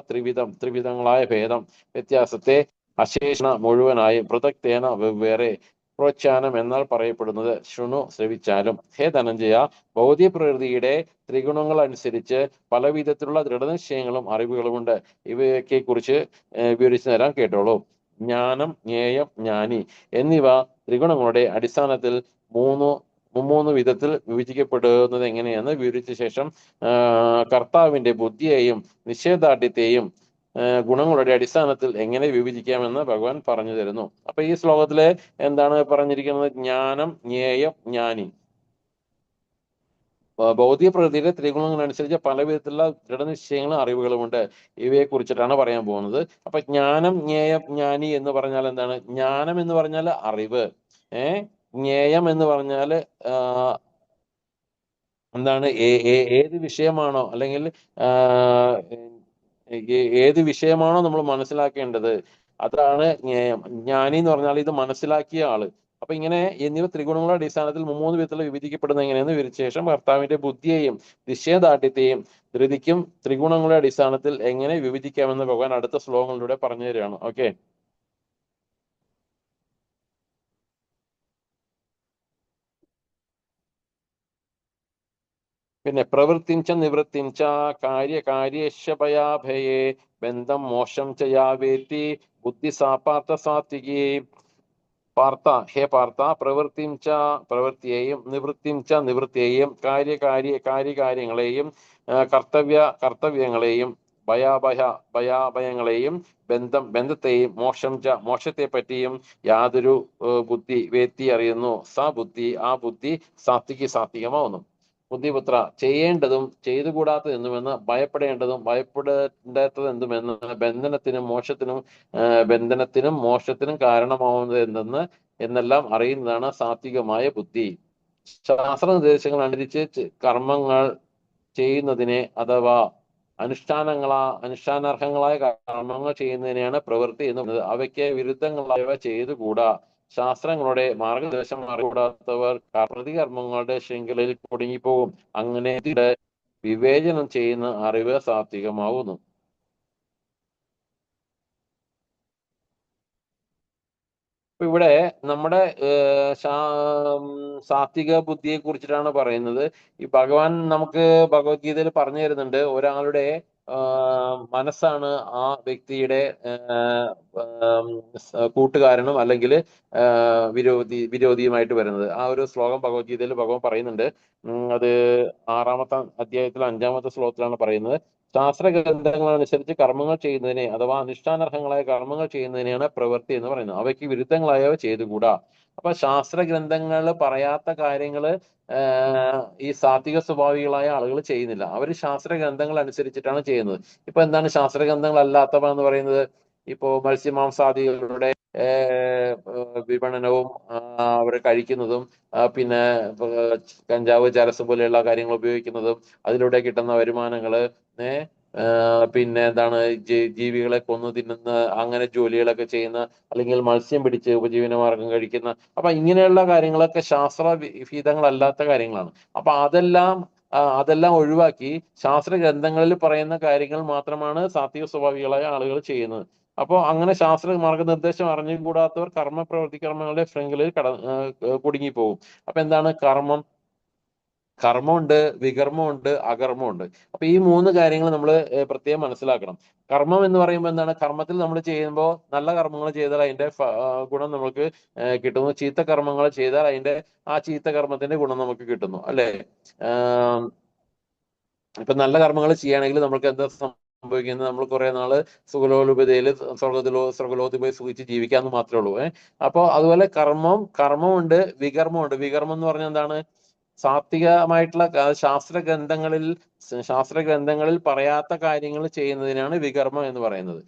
ത്രിവിധങ്ങളായ ഭേദം, വ്യത്യാസത്തെ അശേഷണ മുഴുവനായും, പൃഥക്തേന വെവ്വേറെ, പ്രോച്ഛാനം എന്നാൽ പറയപ്പെടുന്നത്, ശൃണു ശ്രവിച്ചാലും. ഹേ ധനഞ്ജയ, ഭൗതിക പ്രകൃതിയുടെ ത്രിഗുണങ്ങൾ അനുസരിച്ച് പല വിധത്തിലുള്ള ദൃഢനിശ്ചയങ്ങളും അറിവുകളുമുണ്ട്. ഇവയൊക്കെ കുറിച്ച് വിവരിച്ചു തരാൻ കേട്ടോളൂ. ജ്ഞാനം, ജ്ഞേയം, ജ്ഞാനി എന്നിവ ത്രിഗുണങ്ങളുടെ അടിസ്ഥാനത്തിൽ മൂന്ന് വിധത്തിൽ വിഭജിക്കപ്പെടുന്നത് എങ്ങനെയെന്ന് വിവരിച്ച ശേഷം കർത്താവിന്റെ ബുദ്ധിയെയും നിശ്ചയദാർഢ്യത്തെയും ഗുണങ്ങളുടെ അടിസ്ഥാനത്തിൽ എങ്ങനെ വിഭജിക്കാമെന്ന് ഭഗവാൻ പറഞ്ഞു തരുന്നു. അപ്പൊ ഈ ശ്ലോകത്തില് എന്താണ് പറഞ്ഞിരിക്കുന്നത്? ജ്ഞാനം, ജ്ഞേയം, ജ്ഞാനി. ഭൗതിക പ്രകൃതിയിലെ ത്രിഗുണങ്ങളനുസരിച്ച് പല വിധത്തിലുള്ള ദൃഢനിശ്ചയങ്ങളും അറിവുകളുമുണ്ട്. ഇവയെ കുറിച്ചിട്ടാണ് പറയാൻ പോകുന്നത്. അപ്പൊ ജ്ഞാനം, ജ്ഞേയം, ജ്ഞാനി എന്ന് പറഞ്ഞാൽ എന്താണ്? ജ്ഞാനം എന്ന് പറഞ്ഞാൽ അറിവ്, ജ്ഞേയം എന്ന് പറഞ്ഞാൽ എന്താണ്? ഏത് വിഷയമാണോ, അല്ലെങ്കിൽ ഏത് വിഷയമാണോ നമ്മൾ മനസ്സിലാക്കേണ്ടത്, അതാണ് ജ്ഞേയം. ജ്ഞാനി എന്ന് പറഞ്ഞാൽ ഇത് മനസ്സിലാക്കിയ ആള്. അപ്പൊ ഇങ്ങനെ എന്നിവ ത്രിഗുണങ്ങളുടെ അടിസ്ഥാനത്തിൽ മൂന്ന് വിധത്തിൽ വിഭജിക്കപ്പെടുന്നത് എങ്ങനെയെന്ന് വിവരിച്ച ശേഷം കർത്താവിന്റെ ബുദ്ധിയെയും നിശ്ചയദാർഢ്യത്തെയും ധൃതിക്കും ത്രിഗുണങ്ങളുടെ അടിസ്ഥാനത്തിൽ എങ്ങനെ വിഭജിക്കാമെന്ന് ഭഗവാൻ അടുത്ത ശ്ലോകങ്ങളിലൂടെ പറഞ്ഞു തരികയാണ്. ഓക്കെ, പിന്നെ പ്രവൃത്തിഞ്ച നിവൃത്തിഞ്ച കാര്യേശഭയാഭയേ ബന്ധം മോശം ചയാവേത്തി ബുദ്ധി സാപാർത്ഥ സാത്വികി. പാർത്ഥ, ഹേ പാർത്ഥ, പ്രവൃത്തിയെയും നിവൃത്തിയെയും കാര്യങ്ങളെയും കർത്തവ്യങ്ങളെയും ഭയാഭയങ്ങളെയും ബന്ധത്തെയും മോക്ഷത്തെ പറ്റിയും യാതൊരു ബുദ്ധി വേത്തി അറിയുന്നു. ആ ബുദ്ധി സാത്വികമാവുന്നു. ബുദ്ധിപുത്ര, ചെയ്യേണ്ടതും ചെയ്തുകൂടാത്തത് എന്തുമെന്ന്, ഭയപ്പെടേണ്ടാത്തത് എന്തുമെന്ന്, ബന്ധനത്തിനും മോക്ഷത്തിനും കാരണമാവുന്നത് എന്നെല്ലാം അറിയുന്നതാണ് സാത്വികമായ ബുദ്ധി. ശാസ്ത്ര നിർദ്ദേശങ്ങൾ അനുസരിച്ച് കർമ്മങ്ങൾ ചെയ്യുന്നതിനെ, അഥവാ അനുഷ്ഠാനാർഹങ്ങളായ കർമ്മങ്ങൾ ചെയ്യുന്നതിനെയാണ് പ്രവൃത്തി എന്ന് പറയുന്നത്. അവയ്ക്ക് വിരുദ്ധങ്ങളായവ ചെയ്തുകൂടാ. ശാസ്ത്രങ്ങളുടെ മാർഗനിർദ്ദേശം അറികൂടാത്തവർ പ്രതികർമ്മങ്ങളുടെ ശൃംഖലയിൽ കുടുങ്ങിപ്പോകും. അങ്ങനെ വിവേചനം ചെയ്യുന്ന അറിവ് സാത്വികമാവുന്നു. ഇപ്പൊ ഇവിടെ നമ്മുടെ സാത്വിക ബുദ്ധിയെ കുറിച്ചിട്ടാണ് പറയുന്നത്. ഈ ഭഗവാൻ നമുക്ക് ഭഗവത്ഗീതയിൽ പറഞ്ഞു തരുന്നുണ്ട്, ഒരാളുടെ മനസ്സാണ് ആ വ്യക്തിയുടെ കൂട്ടുകാരനും അല്ലെങ്കിൽ വിരോധിയുമായിട്ട് വരുന്നത്. ആ ഒരു ശ്ലോകം ഭഗവത്ഗീതയിൽ ഭഗവാൻ പറയുന്നുണ്ട്. അത് 6-ാമത്തെ അധ്യായത്തിൽ 5-ാമത്തെ ശ്ലോകത്തിലാണ് പറയുന്നത്. ശാസ്ത്ര ഗ്രന്ഥങ്ങൾ അനുസരിച്ച് കർമ്മങ്ങൾ ചെയ്യുന്നതിനെ, അഥവാ അനുഷ്ഠാനർഹങ്ങളായ കർമ്മങ്ങൾ ചെയ്യുന്നതിനെയാണ് പ്രവൃത്തി എന്ന് പറയുന്നത്. അവയ്ക്ക് വിരുദ്ധങ്ങളായവ ചെയ്തുകൂടാ. അപ്പൊ ശാസ്ത്ര ഗ്രന്ഥങ്ങൾ പറയാത്ത കാര്യങ്ങള് ഈ സാത്വിക സ്വഭാവികളായ ആളുകൾ ചെയ്യുന്നില്ല. അവർ ശാസ്ത്ര ഗ്രന്ഥങ്ങൾ അനുസരിച്ചിട്ടാണ് ചെയ്യുന്നത്. ഇപ്പൊ എന്താണ് ശാസ്ത്ര ഗ്രന്ഥങ്ങൾ അല്ലാത്തവ എന്ന് പറയുന്നത്? ഇപ്പോ മത്സ്യമാംസാദികളുടെ വിപണനവും അവർ കഴിക്കുന്നതും, പിന്നെ കഞ്ചാവ്, ചരസ് പോലെയുള്ള കാര്യങ്ങൾ ഉപയോഗിക്കുന്നതും, അതിലൂടെ കിട്ടുന്ന വരുമാനങ്ങള്, പിന്നെ എന്താണ് ജീവികളെ കൊന്നു തിന്നുന്ന അങ്ങനെ ജോലികളൊക്കെ ചെയ്യുന്ന, അല്ലെങ്കിൽ മത്സ്യം പിടിച്ച് ഉപജീവന മാർഗം കഴിക്കുന്ന, അപ്പൊ ഇങ്ങനെയുള്ള കാര്യങ്ങളൊക്കെ ശാസ്ത്രവിഹിതങ്ങളല്ലാത്ത കാര്യങ്ങളാണ്. അപ്പൊ അതെല്ലാം ഒഴിവാക്കി ശാസ്ത്ര ഗ്രന്ഥങ്ങളിൽ പറയുന്ന കാര്യങ്ങൾ മാത്രമാണ് സാത്വിക സ്വഭാവികളായ ആളുകൾ ചെയ്യുന്നത്. അപ്പോൾ അങ്ങനെ ശാസ്ത്ര മാർഗനിർദ്ദേശം അറിഞ്ഞുകൂടാത്തവർ കർമ്മങ്ങളുടെ ശൃംഖലയിൽ കുടുങ്ങിപ്പോകും. അപ്പൊ എന്താണ് കർമ്മമുണ്ട്, വികർമ്മമുണ്ട്, അകർമ്മമുണ്ട്. അപ്പൊ ഈ മൂന്ന് കാര്യങ്ങൾ നമ്മൾ പ്രത്യേകം മനസ്സിലാക്കണം. കർമ്മം എന്ന് പറയുമ്പോൾ എന്താണ്? കർമ്മത്തിൽ നമ്മൾ ചെയ്യുമ്പോൾ നല്ല കർമ്മങ്ങൾ ചെയ്താൽ അതിന്റെ ഗുണം നമുക്ക് കിട്ടുന്നു. ചീത്ത കർമ്മങ്ങൾ ചെയ്താൽ അതിന്റെ ചീത്ത കർമ്മത്തിന്റെ ഗുണം നമുക്ക് കിട്ടുന്നു, അല്ലെ? ഇപ്പൊ നല്ല കർമ്മങ്ങൾ ചെയ്യുകയാണെങ്കിൽ നമുക്ക് എന്താ സംഭവിക്കുന്നത് നമ്മൾ കുറെ നാള് സുഖലോലുപതയിൽ സ്വർഗലോകത്തിൽ പോയി സുഖിച്ച് ജീവിക്കാന്ന് മാത്രമേ ഉള്ളൂ. അപ്പൊ അതുപോലെ കർമ്മമുണ്ട്, വികർമ്മമുണ്ട്. വികർമ്മം എന്ന് പറഞ്ഞാൽ എന്താണ്? സാത്വികമായിട്ടുള്ള ശാസ്ത്ര ഗ്രന്ഥങ്ങളിൽ പറയാത്ത കാര്യങ്ങൾ ചെയ്യുന്നതിനാണ് വികർമ്മം എന്ന് പറയുന്നത്.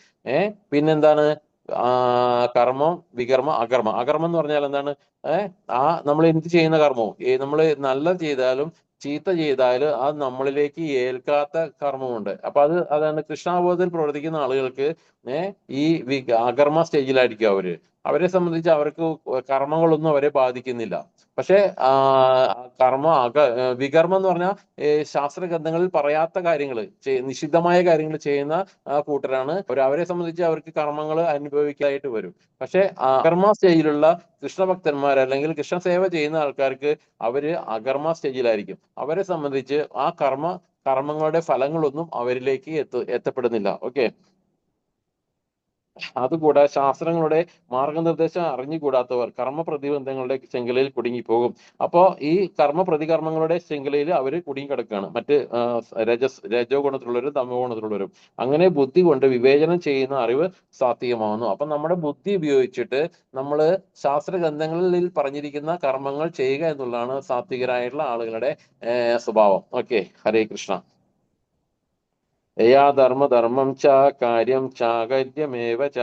പിന്നെന്താണ്? കർമ്മം, വികർമ്മം, അകർമ്മം. അകർമ്മം എന്ന് പറഞ്ഞാൽ എന്താണ്? നമ്മൾ എന്ത് ചെയ്യുന്ന കർമ്മവും, നമ്മൾ നല്ല ചെയ്താലും ചീത്ത ചെയ്താലും അത് നമ്മളിലേക്ക് ഏൽക്കാത്ത കർമ്മമുണ്ട്. അപ്പൊ അതാണ് കൃഷ്ണാബോധത്തിൽ പ്രവർത്തിക്കുന്ന ആളുകൾക്ക് ഈ അകർമ്മ സ്റ്റേജിലായിരിക്കും അവരെ സംബന്ധിച്ച് അവർക്ക് കർമ്മങ്ങളൊന്നും അവരെ ബാധിക്കുന്നില്ല. പക്ഷെ വികർമ്മം എന്ന് പറഞ്ഞാൽ ശാസ്ത്ര ഗ്രന്ഥങ്ങളിൽ പറയാത്ത കാര്യങ്ങൾ, നിഷിദ്ധമായ കാര്യങ്ങൾ ചെയ്യുന്ന കൂട്ടരാണ് അവരെ സംബന്ധിച്ച് അവർക്ക് കർമ്മങ്ങൾ അനുഭവിക്കാനായിട്ട് വരും. പക്ഷെ അകർമ്മ സ്റ്റേജിലുള്ള കൃഷ്ണഭക്തന്മാർ അല്ലെങ്കിൽ കൃഷ്ണസേവ ചെയ്യുന്ന ആൾക്കാർക്ക് അവര് അകർമ്മ സ്റ്റേജിലായിരിക്കും. അവരെ സംബന്ധിച്ച് ആ കർമ്മങ്ങളുടെ ഫലങ്ങളൊന്നും അവരിലേക്ക് എത്തപ്പെടുന്നില്ല. ഓക്കെ. അതുകൂടാതെ ശാസ്ത്രങ്ങളുടെ മാർഗനിർദ്ദേശം അറിഞ്ഞുകൂടാത്തവർ കർമ്മപ്രതിബന്ധങ്ങളുടെ ശൃംഖലയിൽ കുടുങ്ങിപ്പോകും. അപ്പോ ഈ പ്രതികർമ്മങ്ങളുടെ ശൃംഖലയിൽ അവർ കുടുങ്ങിക്കിടക്കുകയാണ്. മറ്റ് രജോ ഗുണത്തിലുള്ളവരും തമോ ഗുണത്തിലുള്ളവരും. അങ്ങനെ ബുദ്ധി കൊണ്ട് വിവേചനം ചെയ്യുന്ന അറിവ് സാത്വികമാവുന്നു. അപ്പൊ നമ്മുടെ ബുദ്ധി ഉപയോഗിച്ചിട്ട് നമ്മൾ ശാസ്ത്ര ഗ്രന്ഥങ്ങളിൽ പറഞ്ഞിരിക്കുന്ന കർമ്മങ്ങൾ ചെയ്യുക എന്നുള്ളതാണ് സാത്വികരായിട്ടുള്ള ആളുകളുടെ സ്വഭാവം. ഓക്കെ. ഹരേ കൃഷ്ണ. യയാ ധർമ്മം ച കാര്യം ചാകര്യമേവ ച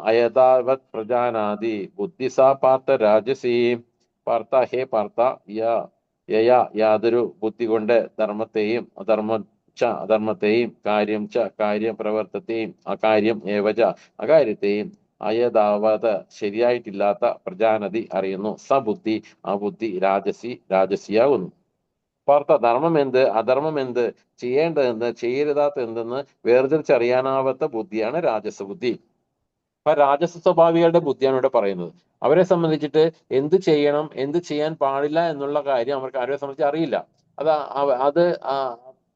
അയഥാവത് പ്രജാനാതി ബുദ്ധി സാ പാർത്ഥ രാജസി. പാർത്ഥ, ഹേ പാർത്ഥ, യയാ യാതൊരു ബുദ്ധി കൊണ്ട് ധർമ്മത്തെയും അധർമ്മത്തെയും കാര്യം പ്രവർത്തത്തെയും അകാര്യം ഏവച അകാര്യത്തെയും അയഥാവത് ശരിയായിട്ടില്ലാത്ത പ്രജാനതി അറിയുന്നു. സബുദ്ധി, ആ ബുദ്ധി രാജസിയാകുന്നു. പാർത്ഥ, ധർമ്മം എന്ത് അധർമ്മം എന്ത് ചെയ്യേണ്ടതെന്ന് ചെയ്യരുതാത്ത എന്തെന്ന് വേർതിരിച്ചറിയാനാവാത്ത ബുദ്ധിയാണ് രാജസബുദ്ധി. അപ്പൊ രാജസ സ്വഭാവികളുടെ ബുദ്ധിയാണ് ഇവിടെ പറയുന്നത്. അവരെ സംബന്ധിച്ചിട്ട് എന്ത് ചെയ്യണം, എന്ത് ചെയ്യാൻ പാടില്ല എന്നുള്ള കാര്യം അവരെ സംബന്ധിച്ച് അറിയില്ല. അത്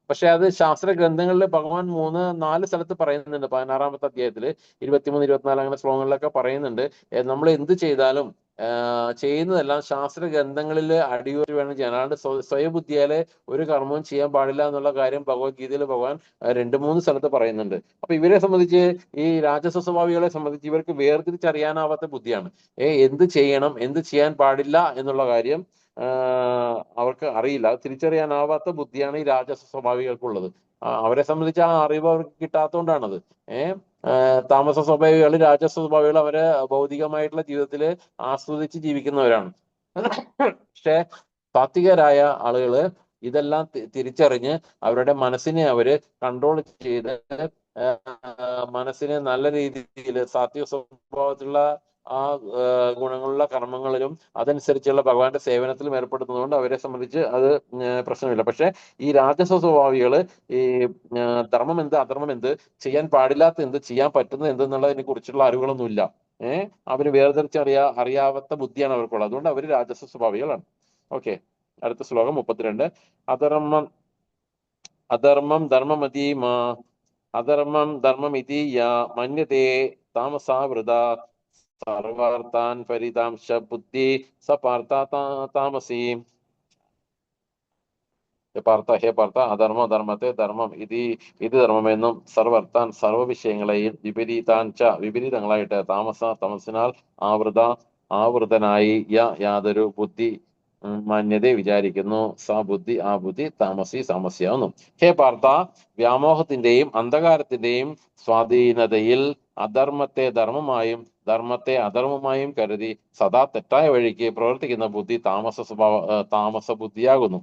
പക്ഷെ അത് ശാസ്ത്ര ഗ്രന്ഥങ്ങളിൽ ഭഗവാൻ 3-4 സ്ഥലത്ത് പറയുന്നുണ്ട്. 16-ാമത്തെ അധ്യായത്തില് 23, 24 അങ്ങനെ ശ്ലോകങ്ങളിലൊക്കെ പറയുന്നുണ്ട്. നമ്മൾ എന്ത് ചെയ്താലും ചെയ്യുന്നതെല്ലാം ശാസ്ത്ര ഗ്രന്ഥങ്ങളിൽ അടിയോടി വേണം ചെയ്യാൻ. അല്ലാണ്ട് സ്വയബുദ്ധിയാലെ ഒരു കർമ്മവും ചെയ്യാൻ പാടില്ല എന്നുള്ള കാര്യം ഭഗവത്ഗീതയിൽ ഭഗവാൻ 2-3 സ്ഥലത്ത് പറയുന്നുണ്ട്. അപ്പൊ ഇവരെ സംബന്ധിച്ച്, ഈ രാജസ സ്വഭാവികളെ സംബന്ധിച്ച് ഇവർക്ക് വേർതിരിച്ചറിയാനാവാത്ത ബുദ്ധിയാണ്. എന്ത് ചെയ്യണം, എന്ത് ചെയ്യാൻ പാടില്ല എന്നുള്ള കാര്യം അവർക്ക് അറിയില്ല. തിരിച്ചറിയാനാവാത്ത ബുദ്ധിയാണ് ഈ രാജസ സ്വഭാവികൾക്കുള്ളത്. അവരെ സംബന്ധിച്ച് ആ അറിവ് അവർക്ക് കിട്ടാത്തതുകൊണ്ടാണത്. താമസ സ്വഭാവികൾ, രാജസ സ്വഭാവികൾ അവരെ ഭൗതികമായിട്ടുള്ള ജീവിതത്തിൽ ആസ്വദിച്ച് ജീവിക്കുന്നവരാണ്. പക്ഷെ സാത്വികരായ ആളുകള് ഇതെല്ലാം തിരിച്ചറിഞ്ഞ് അവരുടെ മനസ്സിനെ അവര് കൺട്രോൾ ചെയ്ത് മനസ്സിനെ നല്ല രീതിയിൽ സാത്വിക സ്വഭാവത്തിലുള്ള ആ ഗുണങ്ങളുള്ള കർമ്മങ്ങളിലും അതനുസരിച്ചുള്ള ഭഗവാന്റെ സേവനത്തിലും ഏർപ്പെടുന്നതുകൊണ്ട് അവരെ സംബന്ധിച്ച് അത് പ്രശ്നമില്ല. പക്ഷെ ഈ രാജസ സ്വഭാവികള് ഈ ധർമ്മം എന്ത് അധർമ്മം എന്ത്, ചെയ്യാൻ പാടില്ലാത്ത എന്ത്, ചെയ്യാൻ പറ്റുന്നത് എന്തെന്നുള്ളതിനെ കുറിച്ചുള്ള അറിവുകളൊന്നുമില്ല. അവര് അറിയാത്ത ബുദ്ധിയാണ് അവർക്കുള്ളത്. അതുകൊണ്ട് അവര് രാജസ സ്വഭാവികളാണ്. ഓക്കെ. അടുത്ത ശ്ലോകം 32. അധർമ്മം ധർമ്മമിതി യാ മന്യതേ താമസാവൃത സർവാർത്ഥാൻ പരിതാംശ ബുദ്ധി സ പാർത്ഥ താമസി. പാർത്ഥ, ഹേ പാർത്ഥ, അധർമ്മത്തെ ധർമ്മം ഇത് ധർമ്മമെന്നും സർവർത്താൻ സർവ വിഷയങ്ങളെയും വിപരീതങ്ങളായിട്ട് തമസിനാൽ ആവൃതനായി യാതൊരു ബുദ്ധി മാന്യതയെ വിചാരിക്കുന്നു. ബുദ്ധി ആ ബുദ്ധി താമസിയാവുന്നു. ഹേ പാർത്ഥ, വ്യാമോഹത്തിന്റെയും അന്ധകാരത്തിന്റെയും സ്വാധീനതയിൽ അധർമ്മത്തെ ധർമ്മമായും ധർമ്മത്തെ അധർമ്മമായും കരുതി സദാ തെറ്റായ വഴിക്ക് പ്രവർത്തിക്കുന്ന ബുദ്ധി താമസ ബുദ്ധിയാകുന്നു.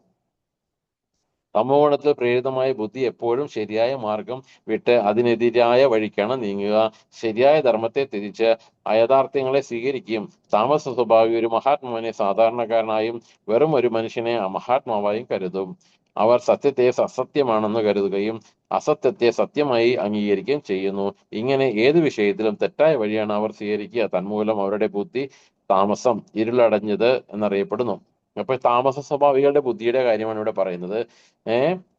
തമോഗുണത്തിൽ പ്രേരിതമായ ബുദ്ധി എപ്പോഴും ശരിയായ മാർഗം വിട്ട് അതിനെതിരായ വഴിക്കാണ് നീങ്ങുക. ശരിയായ ധർമ്മത്തെ തിരിച്ച് അയഥാർത്ഥ്യങ്ങളെ സ്വീകരിക്കുകയും താമസ സ്വഭാവി ഒരു മഹാത്മാവിനെ സാധാരണക്കാരനായും വെറും ഒരു മനുഷ്യനെ മഹാത്മാവായും കരുതും. അവർ സത്യത്തെ അസത്യമാണെന്ന് കരുതുകയും അസത്യത്തെ സത്യമായി അംഗീകരിക്കുകയും ചെയ്യുന്നു. ഇങ്ങനെ ഏത് വിഷയത്തിലും തെറ്റായ വഴിയാണ് അവർ സ്വീകരിക്കുക. തന്മൂലം അവരുടെ ബുദ്ധി താമസം, ഇരുളടഞ്ഞത് എന്നറിയപ്പെടുന്നു. അപ്പൊ താമസ സ്വഭാവികളുടെ ബുദ്ധിയുടെ കാര്യമാണ് ഇവിടെ പറയുന്നത്.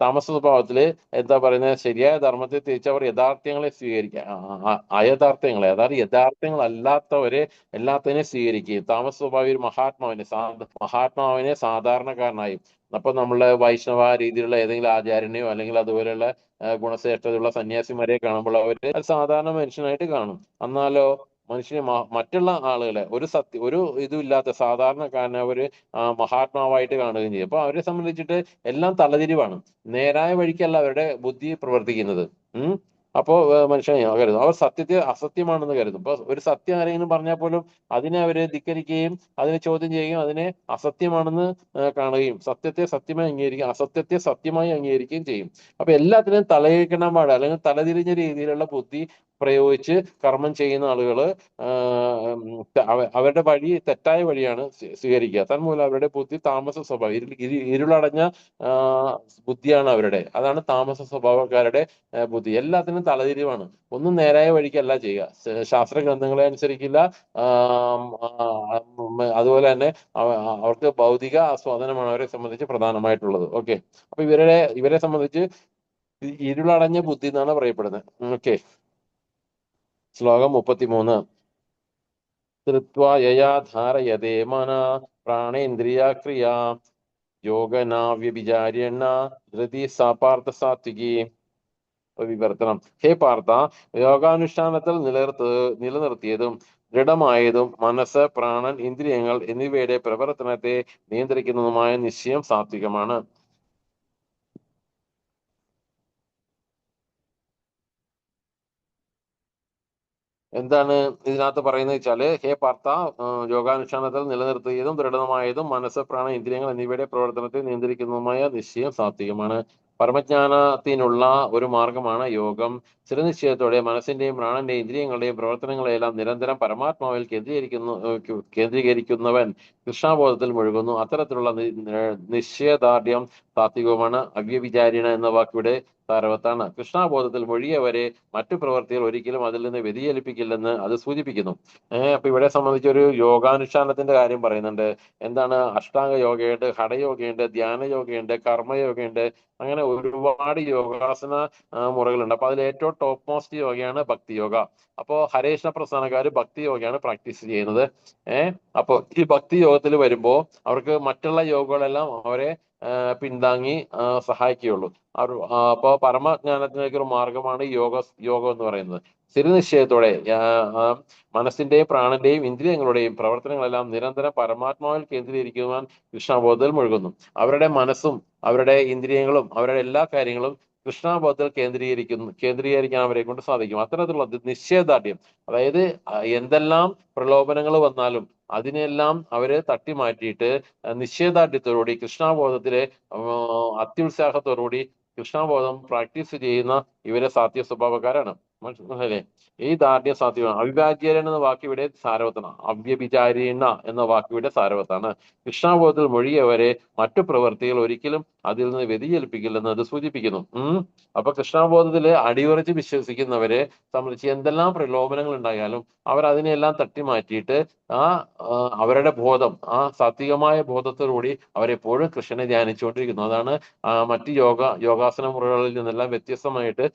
താമസ സ്വഭാവത്തില് എന്താ പറയുന്നത്? ശരിയായ ധർമ്മത്തെ തിരിച്ചവർ യഥാർത്ഥ്യങ്ങളെ സ്വീകരിക്കുക, അയഥാർത്ഥ്യങ്ങളെ, അതായത് യഥാർത്ഥ്യങ്ങളല്ലാത്തവരെ എല്ലാത്തിനെയും സ്വീകരിക്കുകയും താമസ സ്വഭാവി ഒരു മഹാത്മാവിനെ സാധാരണക്കാരനായും അപ്പൊ നമ്മളെ വൈഷ്ണവ രീതിയിലുള്ള ഏതെങ്കിലും ആചാര്യനെയോ അല്ലെങ്കിൽ അതുപോലെയുള്ള ഗുണശ്രേഷ്ഠതയുള്ള സന്യാസിമാരെ കാണുമ്പോൾ അവര് സാധാരണ മനുഷ്യനായിട്ട് കാണും. എന്നാലോ മനുഷ്യനെ മറ്റുള്ള ആളുകളെ ഒരു ഇതും ഇല്ലാത്ത സാധാരണക്കാരനെ അവര് മഹാത്മാവായിട്ട് കാണുകയും ചെയ്യും. അപ്പൊ അവരെ സംബന്ധിച്ചിട്ട് എല്ലാം തലതിരിവാണ്. നേരായ വഴിക്കല്ല അവരുടെ ബുദ്ധി പ്രവർത്തിക്കുന്നത്. അപ്പോ മനുഷ്യനെ കരുതും അവർ സത്യത്തെ അസത്യമാണെന്ന് കരുതും. ഇപ്പൊ ഒരു സത്യം ആരെങ്കിലും പറഞ്ഞാൽ പോലും അതിനെ അവര് ധിക്കരിക്കുകയും അതിനെ ചോദ്യം ചെയ്യുകയും അതിനെ അസത്യമാണെന്ന് കാണുകയും സത്യത്തെ സത്യമായി അംഗീകരിക്കുകയും അസത്യത്തെ സത്യമായി അംഗീകരിക്കുകയും ചെയ്യും. അപ്പൊ എല്ലാത്തിനും തലയിക്കണം പാട് അല്ലെങ്കിൽ തലതിരിഞ്ഞ രീതിയിലുള്ള ബുദ്ധി പ്രയോഗിച്ച് കർമ്മം ചെയ്യുന്ന ആളുകള് അവരുടെ വഴി തെറ്റായ വഴിയാണ് സ്വീകരിക്കുക. തന്മൂലം അവരുടെ ബുദ്ധി താമസ സ്വഭാവം ഇരുളടഞ്ഞ ബുദ്ധിയാണ് അവരുടെ. അതാണ് താമസ സ്വഭാവക്കാരുടെ ബുദ്ധി. എല്ലാത്തിനും തലതിരിവാണ്. ഒന്നും നേരായ വഴിക്കല്ല ചെയ്യുക. ശാസ്ത്ര ഗ്രന്ഥങ്ങളെ അനുസരിക്കില്ല. അതുപോലെ തന്നെ അവർക്ക് ഭൗതിക ആസ്വാദനമാണ് അവരെ സംബന്ധിച്ച് പ്രധാനമായിട്ടുള്ളത്. ഓക്കെ, അപ്പൊ ഇവരെ സംബന്ധിച്ച് ഇരുളടഞ്ഞ ബുദ്ധി എന്നാണ് പറയപ്പെടുന്നത്. ഓക്കെ, ശ്ലോകം 33. ധൃത്വാ യയാ ധാരയതേ മന പ്രാണേന്ദ്രിയാക്രിയ യോഗനാവ്യഭിചാര്യണ ധൃതി സാ പാർത്ഥ സാത്വികി. വിവർത്തനം. ഹേ പാർത്ഥ, യോഗാനുഷ്ഠാനത്തിൽ നിലനിർത്തിയതും ദൃഢമായതും മനസ്സ്, പ്രാണൻ, ഇന്ദ്രിയങ്ങൾ എന്നിവയുടെ പ്രവർത്തനത്തെ നിയന്ത്രിക്കുന്നതുമായ നിശ്ചയം സാത്വികമാണ്. എന്താണ് ഇതിനകത്ത് പറയുന്നത് വെച്ചാല്, ഹേ പാർത്ഥ, യോഗാനുഷ്ഠാനത്തിൽ നിലനിർത്തിയതും ദൃഢമായതും മനസ്സ്, പ്രാണ, ഇന്ദ്രിയങ്ങൾ എന്നിവയുടെ പ്രവർത്തനത്തെ നിയന്ത്രിക്കുന്നതുമായ നിശ്ചയം സാത്വികമാണ്. പരമജ്ഞാനത്തിനുള്ള ഒരു മാർഗമാണ് യോഗം. സ്ഥിരനിശ്ചയത്തോടെ മനസ്സിന്റെയും പ്രാണന്റെയും ഇന്ദ്രിയങ്ങളുടെയും പ്രവർത്തനങ്ങളെല്ലാം നിരന്തരം പരമാത്മാവിൽ കേന്ദ്രീകരിക്കുന്നവൻ കൃഷ്ണബോധത്തിൽ മുഴുകുന്നു. അത്തരത്തിലുള്ള നിശ്ചയദാർഢ്യം സാത്വികവുമാണ്. അവ്യവിചാരിണ എന്ന വാക്കിവിടെ സാരവത്താണ്. കൃഷ്ണബോധത്തിൽ മൊഴിയവരെ മറ്റു പ്രവർത്തികൾ ഒരിക്കലും അതിൽ നിന്ന് വ്യതിചലിപ്പിക്കില്ലെന്ന് അത് സൂചിപ്പിക്കുന്നു. അപ്പൊ ഇവിടെ സംബന്ധിച്ച് ഒരു യോഗാനുഷ്ഠാനത്തിന്റെ കാര്യം പറയുന്നുണ്ട്. എന്താണ്? അഷ്ടാംഗ യോഗയുണ്ട്, ഹഠയോഗയുണ്ട്, ധ്യാന യോഗയുണ്ട്, കർമ്മയോഗയുണ്ട്. അങ്ങനെ ഒരുപാട് യോഗാസന മുറകളുണ്ട്. അപ്പൊ അതിൽ ഏറ്റവും ടോപ്പ് മോസ്റ്റ് യോഗയാണ് ഭക്തി യോഗ. അപ്പോ ഹരേകൃഷ്ണ പ്രസ്ഥാനക്കാര് ഭക്തി യോഗയാണ് പ്രാക്ടീസ് ചെയ്യുന്നത്. അപ്പൊ ഈ ഭക്തി യോഗത്തിൽ വരുമ്പോ അവർക്ക് മറ്റുള്ള യോഗകളെല്ലാം അവരെ പിന്താങ്ങി സഹായിക്കുകയുള്ളൂ. അപ്പോ പരമജ്ഞാനത്തിലേക്ക് ഒരു മാർഗമാണ് യോഗം എന്ന് പറയുന്നത്. സ്ഥിരനിശ്ചയത്തോടെ മനസ്സിന്റെയും പ്രാണന്റെയും ഇന്ദ്രിയങ്ങളുടെയും പ്രവർത്തനങ്ങളെല്ലാം നിരന്തരം പരമാത്മാവിൽ കേന്ദ്രീകരിക്കുവാൻ കൃഷ്ണബോധത്തിൽ മുഴുകുന്നു. അവരുടെ മനസ്സും അവരുടെ ഇന്ദ്രിയങ്ങളും അവരുടെ എല്ലാ കാര്യങ്ങളും കൃഷ്ണബോധത്തിൽ കേന്ദ്രീകരിക്കാൻ അവരെ കൊണ്ട് സാധിക്കും. അത്തരത്തിലുള്ള നിശ്ചയദാർഢ്യം, അതായത് എന്തെല്ലാം പ്രലോഭനങ്ങൾ വന്നാലും അതിനെല്ലാം അവര് തട്ടി മാറ്റിയിട്ട് നിശ്ചയദാർഢ്യത്തോടുകൂടി കൃഷ്ണബോധത്തിലെ അത്യുത്സാഹത്തോടുകൂടി കൃഷ്ണബോധം പ്രാക്ടീസ് ചെയ്യുന്ന ഇവരെ സാത്വിക സ്വഭാവക്കാരാണ്. മനസ്സിലല്ലേ? ഈ ദാർഢ്യം സാത്വികമാണ്. അവിഭാജ്യരൻ എന്ന വാക്കിവിടെ സാരവത്താണ്. അവ്യഭിചാരിണ എന്ന വാക്കിവിടെ സാരവത്താണ്. കൃഷ്ണബോധത്തിൽ മൊഴിയവരെ മറ്റു പ്രവൃത്തികൾ ഒരിക്കലും അതിൽ നിന്ന് വ്യതിചലിപ്പിക്കില്ലെന്ന് അത് സൂചിപ്പിക്കുന്നു. അപ്പൊ കൃഷ്ണബോധത്തില് അടിയുറച്ച് വിശ്വസിക്കുന്നവരെ സംബന്ധിച്ച് എന്തെല്ലാം പ്രലോഭനങ്ങൾ ഉണ്ടായാലും അവർ അതിനെല്ലാം തട്ടി മാറ്റിയിട്ട് അവരുടെ ബോധം, സാത്വികമായ ബോധത്തോടുകൂടി അവരെപ്പോഴും കൃഷ്ണനെ ധ്യാനിച്ചുകൊണ്ടിരിക്കുന്നു. അതാണ് മറ്റ് യോഗാസന മുറകളിൽ നിന്നെല്ലാം വ്യത്യസ്തമായിട്ട്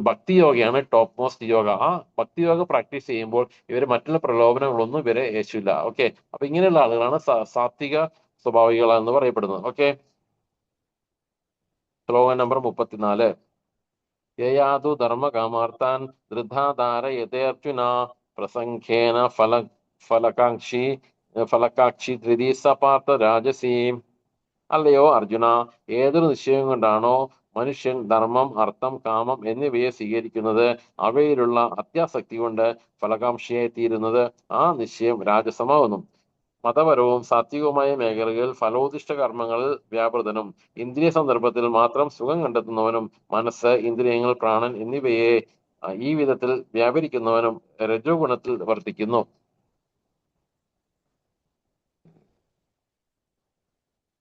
ഭക്തി യോഗയാണ് ടോപ്പ് മോസ്റ്റ് യോഗ. ഭക്തി യോഗ പ്രാക്ടീസ് ചെയ്യുമ്പോൾ ഇവർ മറ്റുള്ള പ്രലോഭനങ്ങളൊന്നും ഇവരെ യേശില്ല. ഓക്കെ, അപ്പൊ ഇങ്ങനെയുള്ള ആളുകളാണ് സാത്വിക സ്വഭാവികളെന്ന് പറയപ്പെടുന്നത്. ഓക്കെ, ശ്ലോകം നമ്പർ 34. യയാതു ധർമ്മകാമാർത്താൻ ധൃധാധാരയതേർജുന പ്രസംഖ്യേന ഫലകാക്ഷി ധൃതി സപാർത്ഥ രാജസീം. അല്ലയോ അർജുന, ഏതൊരു നിശ്ചയം കൊണ്ടാണോ മനുഷ്യൻ ധർമ്മം, അർത്ഥം, കാമം എന്നിവയെ സ്വീകരിക്കുന്നത് അവയിലുള്ള അത്യാസക്തി കൊണ്ട് ഫലകാംക്ഷിയായി തീരുന്നത് ആ നിശ്ചയം രാജസമാകുന്നു. മതപരവും സാത്വികവുമായ മേഖലകളിൽ ഫലോദിഷ്ട കർമ്മങ്ങളിൽ വ്യാപൃതനും ഇന്ദ്രിയ സന്ദർഭത്തിൽ മാത്രം സുഖം കണ്ടെത്തുന്നവനും മനസ്സ്, ഇന്ദ്രിയങ്ങൾ, പ്രാണൻ എന്നിവയെ ഈ വിധത്തിൽ വ്യാപരിക്കുന്നവനും രജോ ഗുണത്തിൽ വർത്തിക്കുന്നു.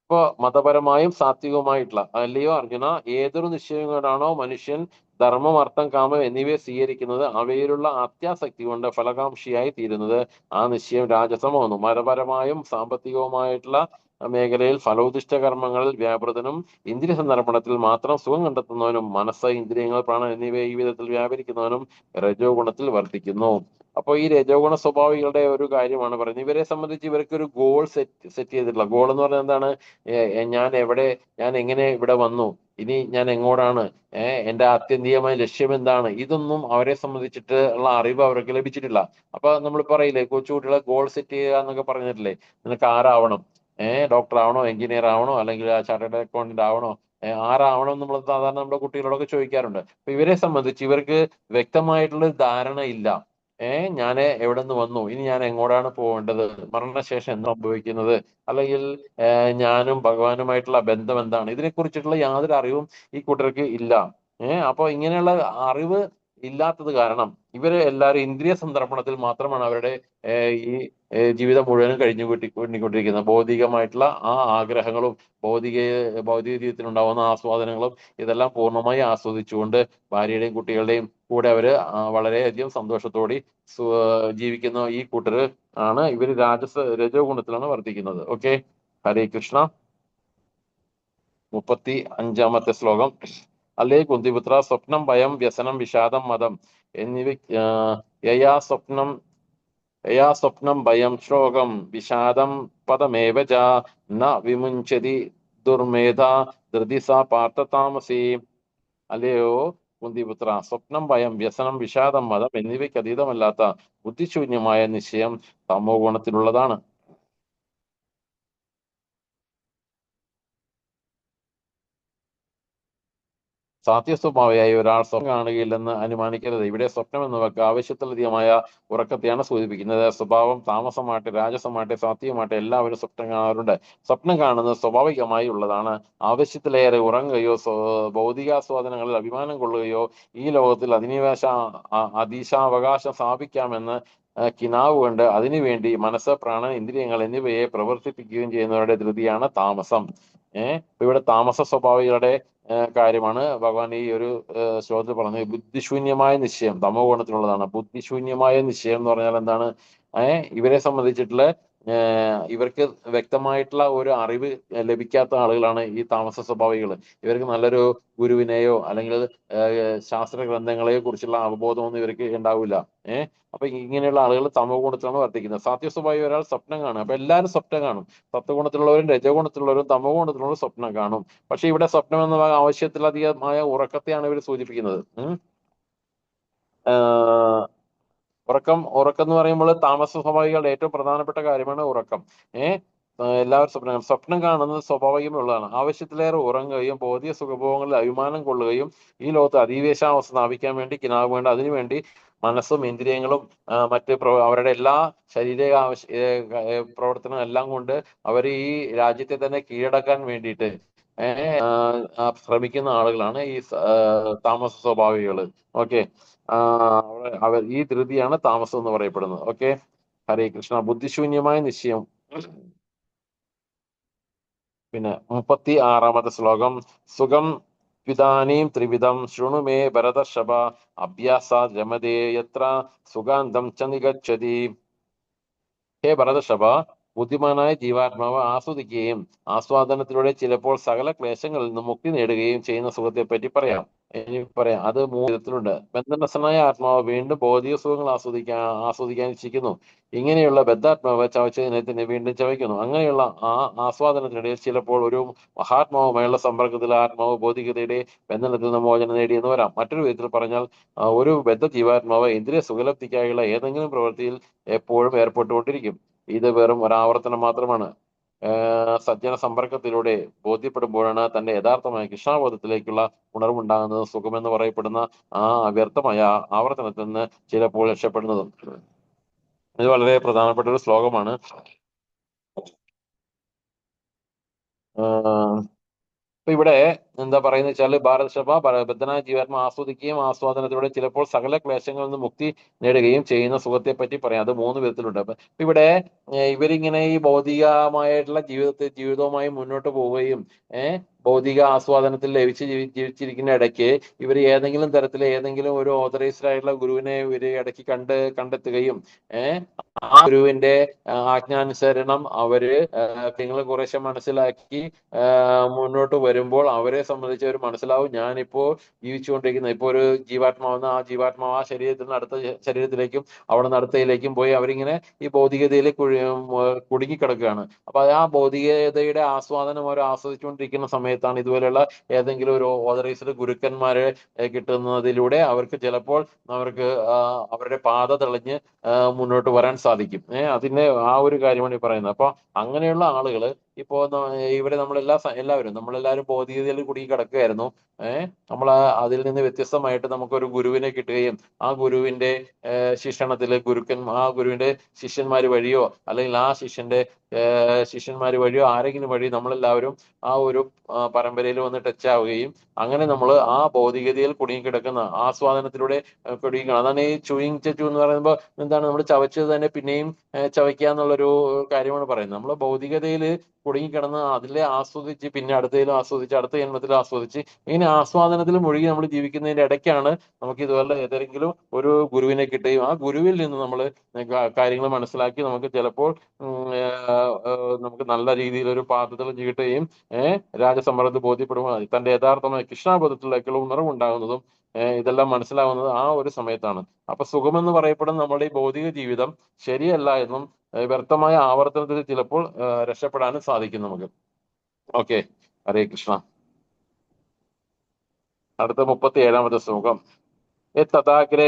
ഇപ്പൊ മതപരമായും സാത്വികവുമായിട്ടുള്ള, അല്ലയോ അർജുന, ഏതൊരു നിശ്ചയം കൊണ്ടാണോ മനുഷ്യൻ ധർമ്മം, അർത്ഥം, കാമം എന്നിവയെ സ്വീകരിക്കുന്നത് അവയിലുള്ള അത്യാസക്തി കൊണ്ട് ഫലകാംക്ഷിയായി തീരുന്നത് ആ നിശ്ചയം രാജസമാകുന്നു. മതപരമായും സാമ്പത്തികവുമായിട്ടുള്ള മേഖലയിൽ ഫലോദിഷ്ട കർമ്മങ്ങളിൽ വ്യാപൃതനും ഇന്ദ്രിയ സന്ദർഭത്തിൽ മാത്രം സുഖം കണ്ടെത്തുന്നവനും മനസ്സ്, ഇന്ദ്രിയങ്ങൾ, പ്രാണൻ എന്നിവയെ ഈ വിധത്തിൽ വ്യാപരിക്കുന്നവനും രജോ ഗുണത്തിൽ വർത്തിക്കുന്നു. അപ്പോൾ ഈ രജോ ഗുണ സ്വഭാവികളുടെ ഒരു കാര്യമാണ് പറയുന്നത്. ഇവരെ സംബന്ധിച്ച് ഇവർക്ക് ഒരു ഗോൾ സെറ്റ് ചെയ്തിട്ടില്ല. ഗോൾ എന്ന് പറഞ്ഞാൽ എന്താണ്? ഞാൻ എങ്ങനെ ഇവിടെ വന്നു, ഇനി ഞാൻ എങ്ങോട്ടാണ്, എന്റെ ആത്യന്തികമായ ലക്ഷ്യം എന്താണ്, ഇതൊന്നും അവരെ സംബന്ധിച്ചിട്ട് ഉള്ള അറിവ് അവർക്ക് ലഭിച്ചിട്ടില്ല. അപ്പൊ നമ്മൾ പറയില്ലേ, കൊച്ചുകുട്ടികളെ ഗോൾ സെറ്റ് ചെയ്യുക എന്നൊക്കെ പറഞ്ഞിട്ടില്ലേ, നിനക്ക് ആരാവണം, ഡോക്ടർ ആവണോ, എഞ്ചിനീയർ ആവണോ, അല്ലെങ്കിൽ ചാർട്ടേഡ് അക്കൗണ്ടന്റ് ആവണോ, ആരാവണം നമ്മൾ സാധാരണ നമ്മുടെ കുട്ടികളോടൊക്കെ ചോദിക്കാറുണ്ട്. അപ്പൊ ഇവരെ സംബന്ധിച്ച് ഇവർക്ക് വ്യക്തമായിട്ടുള്ള ധാരണ ഇല്ല. ഞാൻ എവിടെ നിന്ന് വന്നു, ഇനി ഞാൻ എങ്ങോട്ടാണ് പോകേണ്ടത്, മരണശേഷം എന്ത് സംഭവിക്കുന്നത്, അല്ലെങ്കിൽ ഞാനും ഭഗവാനുമായിട്ടുള്ള ബന്ധം എന്താണ്, ഇതിനെക്കുറിച്ചിട്ടുള്ള യാതൊരു അറിവും ഈ കൂട്ടർക്ക് ഇല്ല. അപ്പൊ ഇങ്ങനെയുള്ള അറിവ് ഇല്ലാത്തത് കാരണം ഇവര് എല്ലാവരും ഇന്ദ്രിയ സന്ദർപ്പണത്തിൽ മാത്രമാണ് അവരുടെ ഈ ജീവിതം മുഴുവനും കൊണ്ടിരിക്കുന്നത്. ഭൗതികമായിട്ടുള്ള ആ ആഗ്രഹങ്ങളും ഭൗതിക ജീവിതത്തിൽ ഉണ്ടാവുന്ന ആസ്വാദനങ്ങളും ഇതെല്ലാം പൂർണ്ണമായി ആസ്വദിച്ചുകൊണ്ട് ഭാര്യയുടെയും കുട്ടികളുടെയും കൂടെ അവര് വളരെയധികം സന്തോഷത്തോടെ ജീവിക്കുന്ന ഈ കൂട്ടര് ആണ് ഇവര് രജോ ഗുണത്തിലാണ് വർദ്ധിക്കുന്നത്. ഓക്കെ, ഹരേ കൃഷ്ണ. 35-ാമത്തെ ശ്ലോകം. അല്ലേ കുന്തിപുത്ര, സ്വപ്നം, ഭയം, വ്യസനം, വിഷാദം, മതം എന്നിവ യയാ സ്വപ്നം ഭയം ശ്ലോകം വിഷാദം പദമേവ ച ന വിമുഞ്ചതി ദുർമേധ ധൃതി സ പാർത്ഥതാമസി. അല്ലയോ കുന്തിപുത്ര, സ്വപ്നം, ഭയം, വ്യസനം, വിഷാദം, മതം എന്നിവയ്ക്ക് അതീതമല്ലാത്ത ബുദ്ധിശൂന്യമായ നിശ്ചയം തമോ ഗുണത്തിലുള്ളതാണ്. സാത്യസ്വഭാവിയായ ഒരാൾ സ്വപ്നം കാണുകയില്ലെന്ന് അനുമാനിക്കരുത്. ഇവിടെ സ്വപ്നം എന്ന വാക്ക് ആവശ്യത്തിലധികമായ ഉറക്കത്തെയാണ് സൂചിപ്പിക്കുന്നത്. സ്വഭാവം താമസമാട്ടെ, രാജസമാട്ടെ, സാത്വികമാട്ടെ എല്ലാവരും സ്വപ്നം കാണാറുണ്ട്. സ്വപ്നം കാണുന്നത് സ്വാഭാവികമായി ഉള്ളതാണ്. ആവശ്യത്തിലേറെ ഉറങ്ങുകയോ ഭൗതികാസ്വാദനങ്ങളിൽ അഭിമാനം കൊള്ളുകയോ ഈ ലോകത്തിൽ അതീശാവകാശം സ്ഥാപിക്കാമെന്ന് കിനാവ് കൊണ്ട് അതിനുവേണ്ടി മനസ്സ്, പ്രാണൻ, ഇന്ദ്രിയങ്ങൾ എന്നിവയെ പ്രവർത്തിപ്പിക്കുകയും ചെയ്യുന്നവരുടെ ധൃതിയാണ് താമസം. ഇവിടെ താമസ സ്വഭാവികളുടെ കാര്യമാണ് ഭഗവാൻ ഈ ഒരു ശ്ലോകത്തിൽ പറഞ്ഞത്. ബുദ്ധിശൂന്യമായ നിശ്ചയം തമോ ഗുണത്തിലുള്ളതാണ്. ബുദ്ധിശൂന്യമായ നിശ്ചയം എന്ന് പറഞ്ഞാൽ എന്താണ്? ഇവരെ സംബന്ധിച്ചിട്ടുള്ള ഇവർക്ക് വ്യക്തമായിട്ടുള്ള ഒരു അറിവ് ലഭിക്കാത്ത ആളുകളാണ് ഈ താമസ സ്വഭാവികൾ. ഇവർക്ക് നല്ലൊരു ഗുരുവിനെയോ അല്ലെങ്കിൽ ശാസ്ത്ര ഗ്രന്ഥങ്ങളെയോ കുറിച്ചുള്ള അവബോധമൊന്നും ഇവർക്ക് ഉണ്ടാവില്ല. അപ്പൊ ഇങ്ങനെയുള്ള ആളുകൾ തമോ ഗുണത്തിലാണ് വർദ്ധിക്കുന്നത്. സാത്യസ്വഭാവി ഒരാൾ സ്വപ്നം കാണും. അപ്പൊ എല്ലാവരും സ്വപ്നം കാണും. സത്വഗുണത്തിലുള്ളവരും രജോ ഗുണത്തിലുള്ളവരും തമോ ഗുണത്തിലുള്ളവരും സ്വപ്നം കാണും. പക്ഷെ ഇവിടെ സ്വപ്നം എന്ന ആവശ്യത്തിലധികമായ ഉറക്കത്തെയാണ് ഇവർ സൂചിപ്പിക്കുന്നത്. ഉറക്കം എന്ന് പറയുമ്പോൾ താമസ സ്വഭാവികളുടെ ഏറ്റവും പ്രധാനപ്പെട്ട കാര്യമാണ് ഉറക്കം. എല്ലാവരും സ്വപ്നം കാണുന്നത് സ്വാഭാവികമുള്ളതാണ്. ആവശ്യത്തിലേറെ ഉറങ്ങുകയും ഭൗതിക സുഖഭോഗങ്ങളിൽ അഭിമാനം കൊള്ളുകയും ഈ ലോകത്ത് അധിവേശാവസ്ഥ സ്ഥാപിക്കാൻ വേണ്ടി കിനാവ് വേണ്ട അതിനുവേണ്ടി മനസ്സും ഇന്ദ്രിയങ്ങളും മറ്റ് അവരുടെ എല്ലാ ശരീര പ്രവർത്തനവും എല്ലാം കൊണ്ട് അവർ ഈ രാജ്യത്തെ തന്നെ കീഴടക്കാൻ വേണ്ടിയിട്ട് ശ്രമിക്കുന്ന ആളുകളാണ് ഈ താമസ സ്വഭാവികൾ. ഓക്കെ, ഈ ധൃതിയാണ് താമസം എന്ന് പറയപ്പെടുന്നത്. ഓക്കെ, ഹരേ കൃഷ്ണ. ബുദ്ധിശൂന്യമായ നിശ്ചയം. പിന്നെ 36-ാമത്തെ ശ്ലോകം. സുഖം വിദാനീം ത്രിവിധം ശൃണുമേ ഭരതർഷഭ അഭ്യാസാത് രമതേ യത്ര സുഗാന്തം ച നിഗച്ഛതി. ഹേ ഭരതർഷഭ, ബുദ്ധിമാനായ ജീവാത്മാവ് ആസ്വദിക്കുകയും ആസ്വാദനത്തിലൂടെ ചിലപ്പോൾ സകല ക്ലേശങ്ങളിൽ നിന്നും മുക്തി നേടുകയും ചെയ്യുന്ന സുഖത്തെ പറ്റി പറയാം. അത് 3 വിധത്തിലുണ്ട്. ബന്ധനസ്ഥനായ ആത്മാവ് വീണ്ടും ഭൗതിക സുഖങ്ങൾ ആസ്വദിക്കാൻ ഇച്ഛിക്കുന്നു. ഇങ്ങനെയുള്ള ബദ്ധാത്മാവ് ചവച്ചതിനെ വീണ്ടും ചവയ്ക്കുന്നു. അങ്ങനെയുള്ള ആ ആസ്വാദനത്തിനിടയിൽ ചിലപ്പോൾ ഒരു മഹാത്മാവുമായുള്ള സമ്പർക്കത്തിൽ ആത്മാവ് ഭൗതികതയുടെ ബന്ധനത്തിൽ നിന്ന് മോചനം നേടിയെന്ന് വരാം. മറ്റൊരു വിധത്തിൽ പറഞ്ഞാൽ ഒരു ബദ്ധ ജീവാത്മാവ് ഇന്ദ്രിയ സുഖലബ്ധിക്കായുള്ള ഏതെങ്കിലും പ്രവൃത്തിയിൽ എപ്പോഴും ഏർപ്പെട്ടുകൊണ്ടിരിക്കും. ഇത് വെറും ഒരാവർത്തനം മാത്രമാണ്. സജ്ജന സമ്പർക്കത്തിലൂടെ ബോധ്യപ്പെടുമ്പോഴാണ് തന്റെ യഥാർത്ഥമായ കൃഷ്ണാബോധത്തിലേക്കുള്ള ഉണർവുണ്ടാകുന്നത്. സുഖമെന്ന് പറയപ്പെടുന്ന ആ അവ്യർത്ഥമായ ആവർത്തനത്തിൽ നിന്ന് ചിലപ്പോൾ രക്ഷപ്പെടുന്നതും. ഇത് വളരെ പ്രധാനപ്പെട്ട ഒരു ശ്ലോകമാണ്. അപ്പൊ ഇവിടെ എന്താ പറയുന്നത് വെച്ചാൽ ഭാരതസഭ ബദ്ധനായ ജീവാത്മ ആസ്വദിക്കുകയും ആസ്വാദനത്തിലൂടെ ചിലപ്പോൾ സകല ക്ലേശങ്ങളിൽ നിന്ന് മുക്തി നേടുകയും ചെയ്യുന്ന സുഖത്തെ പറ്റി പറയാം. അത് 3 വിധത്തിലുണ്ട്. അപ്പൊ ഇവിടെ ഇവരിങ്ങനെ ഈ ഭൗതികമായിട്ടുള്ള ജീവിതവുമായി മുന്നോട്ട് പോവുകയും ഭൗതിക ആസ്വാദനത്തിൽ ലഭിച്ച് ജീവിച്ചിരിക്കുന്ന ഇടയ്ക്ക് ഇവർ ഏതെങ്കിലും തരത്തിൽ ഏതെങ്കിലും ഒരു ഓതറൈസ്ഡ് ആയിട്ടുള്ള ഗുരുവിനെ ഇവർ ഇടയ്ക്ക് കണ്ടെത്തുകയും ആ ഗുരുവിന്റെ ആജ്ഞാനുസരണം അവര് കാര്യങ്ങൾ കുറേശ്ശെ മനസ്സിലാക്കി മുന്നോട്ട് വരുമ്പോൾ അവരെ സംബന്ധിച്ച് അവർ മനസ്സിലാവും, ഞാനിപ്പോ ജീവിച്ചുകൊണ്ടിരിക്കുന്നത് ഇപ്പൊ ഒരു ജീവാത്മാവെന്ന്, ആ ജീവാത്മാവ് ആ ശരീരത്തിൽ നിന്ന് അടുത്ത ശരീരത്തിലേക്കും അവിടെ നിന്ന് അടുത്തയിലേക്കും പോയി അവരിങ്ങനെ ഈ ഭൗതികതയിൽ കുടുങ്ങിക്കിടക്കുകയാണ്. അപ്പൊ ആ ഭൗതികതയുടെ ആസ്വാദനം അവർ ആസ്വദിച്ചുകൊണ്ടിരിക്കുന്ന സമയത്താണ് ഇതുപോലെയുള്ള ഏതെങ്കിലും ഒരു ഓതറൈസ്ഡ് ഗുരുക്കന്മാരെ കിട്ടുന്നതിലൂടെ അവർക്ക് ചിലപ്പോൾ അവർക്ക് അവരുടെ പാത തെളിഞ്ഞ് മുന്നോട്ട് വരാൻ സാധിക്കും. അതിന്റെ ആ ഒരു കാര്യമാണ് ഈ പറയുന്നത്. അപ്പൊ അങ്ങനെയുള്ള ആളുകള് ഇപ്പോ ഇവിടെ നമ്മളെല്ലാവരും ഭൗതികതയിൽ കുടുങ്ങി കിടക്കുകയായിരുന്നു. നമ്മൾ അതിൽ നിന്ന് വ്യത്യസ്തമായിട്ട് നമുക്കൊരു ഗുരുവിനെ കിട്ടുകയും ആ ഗുരുവിന്റെ ശിക്ഷണത്തില് ആ ഗുരുവിന്റെ ശിഷ്യന്മാര് വഴിയോ അല്ലെങ്കിൽ ആ ശിഷ്യന്മാര് വഴിയോ ആരെങ്കിലും വഴി നമ്മളെല്ലാവരും ആ ഒരു പരമ്പരയിൽ വന്ന് ടച്ച് ആവുകയും അങ്ങനെ നമ്മൾ ആ ഭൗതികതയിൽ കുടുങ്ങിക്കിടക്കുന്ന ആസ്വാദനത്തിലൂടെ കുടുങ്ങിക്കണം. അതാണ് ഈ ചൂയിങ് ചച്ചു എന്ന് പറയുമ്പോൾ എന്താണ്, നമ്മൾ ചവച്ചത് തന്നെ പിന്നെയും ചവയ്ക്കുക എന്നുള്ളൊരു കാര്യമാണ് പറയുന്നത്. നമ്മൾ ഭൗതികതയിൽ കുടുങ്ങിക്കിടന്ന് അതിലെ ആസ്വദിച്ച് പിന്നെ അടുത്തതിലും ആസ്വദിച്ച് അടുത്ത ജന്മത്തിലും ആസ്വദിച്ച് ഇങ്ങനെ ആസ്വാദനത്തിൽ മുഴുകി നമ്മൾ ജീവിക്കുന്നതിന്റെ ഇടയ്ക്കാണ് നമുക്ക് ഇതുപോലെ ഏതെങ്കിലും ഒരു ഗുരുവിനെ കിട്ടുകയും ആ ഗുരുവിൽ നിന്ന് നമ്മൾ കാര്യങ്ങൾ മനസ്സിലാക്കി നമുക്ക് ചിലപ്പോൾ നമുക്ക് നല്ല രീതിയിൽ ഒരു പാദത്തിൽ കിട്ടുകയും രാജസമൃദ്ധി ബോധ്യപ്പെടുമ്പോൾ തന്റെ യഥാർത്ഥമായ കൃഷ്ണാബോധത്തിലേക്കുള്ള ഉണർവുണ്ടാകുന്നതും ഇതെല്ലാം മനസ്സിലാവുന്നത് ആ ഒരു സമയത്താണ്. അപ്പൊ സുഖമെന്ന് പറയപ്പെടുന്ന നമ്മുടെ ഈ ഭൗതിക ജീവിതം ശരിയല്ല എന്നും വ്യർത്ഥമായ ആവർത്തനത്തിൽ ചിലപ്പോൾ രക്ഷപ്പെടാനും സാധിക്കും നമുക്ക്. ഓക്കെ, ഹരേ കൃഷ്ണ. അടുത്ത 37-ാമത്തെ ശ്ലോകം. തഥാഗ്രേ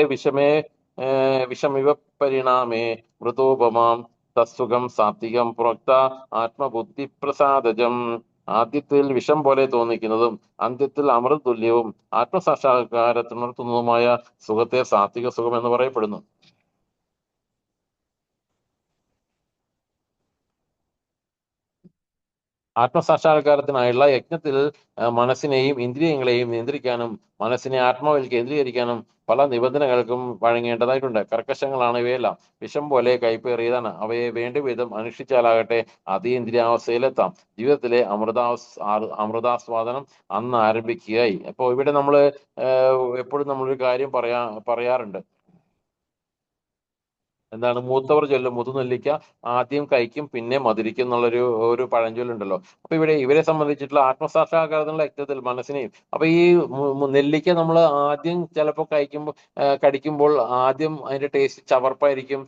വിഷമിവ പരിണാമേ മൃതോപമാം തസ്സുഖം സാത്വികം പ്രോക്ത ആത്മബുദ്ധി പ്രസാദജം. ആദ്യത്തിൽ വിഷം പോലെ തോന്നിക്കുന്നതും അന്ത്യത്തിൽ അമൃത തുല്യവും ആത്മസാക്ഷാത്കാരത്തിനുണർത്തുന്നതുമായ സുഖത്തെ സാത്വിക സുഖം എന്ന് പറയപ്പെടുന്നു. ആത്മസാക്ഷാത്കാരത്തിനായുള്ള യജ്ഞത്തിൽ മനസ്സിനെയും ഇന്ദ്രിയങ്ങളെയും നിയന്ത്രിക്കാനും മനസ്സിനെ ആത്മാവിൽ കേന്ദ്രീകരിക്കാനും പല നിബന്ധനകൾക്കും വഴങ്ങേണ്ടതായിട്ടുണ്ട്. കർക്കശങ്ങളാണ് ഇവയെല്ലാം. വിഷം പോലെ കൈപ്പേറിയതാണ്. അവയെ വേണ്ടവിധം അനുഷ്ഠിച്ചാലാകട്ടെ അതീന്ദ്രിയാവസ്ഥയിലെത്താം. ജീവിതത്തിലെ അമൃതാസ്വാദനം അന്ന് ആരംഭിക്കുകയായി. അപ്പോൾ ഇവിടെ നമ്മൾ എപ്പോഴും നമ്മളൊരു കാര്യം പറയാറുണ്ട്. എന്താണ്, മൂത്തവർ ചൊല്ലും മുതുനെല്ലിക്ക ആദ്യം കഴിക്കും പിന്നെ മധുരിക്കും എന്നുള്ളൊരു പഴഞ്ചൊല്ലുണ്ടല്ലോ. അപ്പൊ ഇവരെ സംബന്ധിച്ചിട്ടുള്ള ആത്മസാക്ഷാത്കാരത്തിനുള്ള യജ്ഞത്തിൽ മനസ്സിനെയും അപ്പൊ ഈ നെല്ലിക്ക നമ്മൾ ആദ്യം ചിലപ്പോൾ കടിക്കുമ്പോൾ ആദ്യം അതിന്റെ ടേസ്റ്റ് ചവർപ്പായിരിക്കും,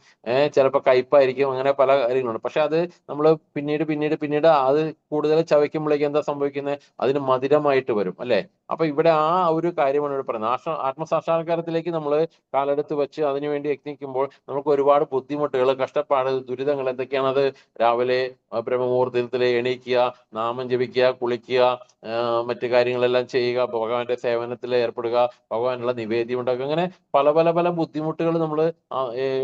ചിലപ്പോൾ കയ്പായിരിക്കും, അങ്ങനെ പല കാര്യങ്ങളുണ്ട്. പക്ഷെ അത് നമ്മൾ പിന്നീട് അത് കൂടുതൽ ചവയ്ക്കുമ്പോഴേക്കും എന്താ സംഭവിക്കുന്നത്, അതിന് മധുരമായിട്ട് വരും അല്ലെ. അപ്പൊ ഇവിടെ ആ ഒരു കാര്യമാണ് ഇവിടെ പറയുന്നത്. ആത്മസാക്ഷാത്കാരത്തിലേക്ക് നമ്മൾ കാലെടുത്ത് വെച്ച് അതിനുവേണ്ടി യത്നിക്കുമ്പോൾ നമുക്ക് ഒരുപാട് ബുദ്ധിമുട്ടുകൾ, കഷ്ടപ്പാട്, ദുരിതങ്ങൾ എന്തൊക്കെയാണത്? രാവിലെ ബ്രഹ്മമുഹൂർത്തത്തിൽ എണീക്കുക, നാമം ജപിക്കുക, കുളിക്കുക, മറ്റു കാര്യങ്ങളെല്ലാം ചെയ്യുക, ഭഗവാന്റെ സേവനത്തിൽ ഏർപ്പെടുക, ഭഗവാനുള്ള നിവേദ്യം ഉണ്ടാക്കുക, അങ്ങനെ പല പല പല ബുദ്ധിമുട്ടുകൾ നമ്മൾ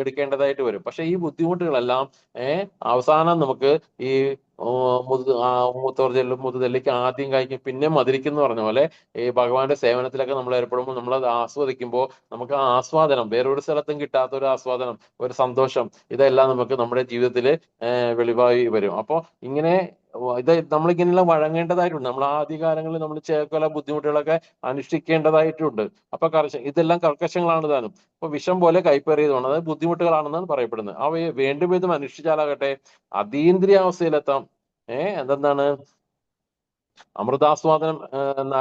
എടുക്കേണ്ടതായിട്ട് വരും. പക്ഷെ ഈ ബുദ്ധിമുട്ടുകളെല്ലാം അവസാനം നമുക്ക് ഈ മൂത്തവർ ചെല്ലും മുതുനെല്ലിക്ക് ആദ്യം കഴിക്കും പിന്നെ മധുരിക്കും എന്ന് പറഞ്ഞ പോലെ ഈ ഭഗവാന്റെ സേവനത്തിലൊക്കെ നമ്മൾ ഏർപ്പെടുമ്പോൾ നമ്മളത് ആസ്വദിക്കുമ്പോൾ നമുക്ക് ആ ആസ്വാദനം വേറൊരു സ്ഥലത്തും കിട്ടാത്ത ഒരു ആസ്വാദനം, ഒരു സന്തോഷം, ഇതെല്ലാം നമുക്ക് നമ്മുടെ ജീവിതത്തിൽ വെളിവായി വരും. അപ്പോൾ ഇങ്ങനെ നമ്മളിങ്ങനെയുള്ള വഴങ്ങേണ്ടതായിട്ടുണ്ട്. നമ്മൾ ആദ്യകാലങ്ങളിൽ നമ്മൾ ചില ബുദ്ധിമുട്ടുകളൊക്കെ അനുഷ്ഠിക്കേണ്ടതായിട്ടുണ്ട്. അപ്പൊ ഇതെല്ലാം കർക്കശങ്ങളാണ് താനും. അപ്പൊ വിഷം പോലെ കൈപ്പേറിയതാണ്, അതായത് ബുദ്ധിമുട്ടുകളാണെന്നാണ് പറയപ്പെടുന്നത്. അവയെ വേണ്ടുവിധം അനുഷ്ഠിച്ചാലാകട്ടെ അതീന്ദ്രിയാവസ്ഥയിലെത്താം. എന്തെന്താണ് അമൃതാസ്വാദനം എന്ന്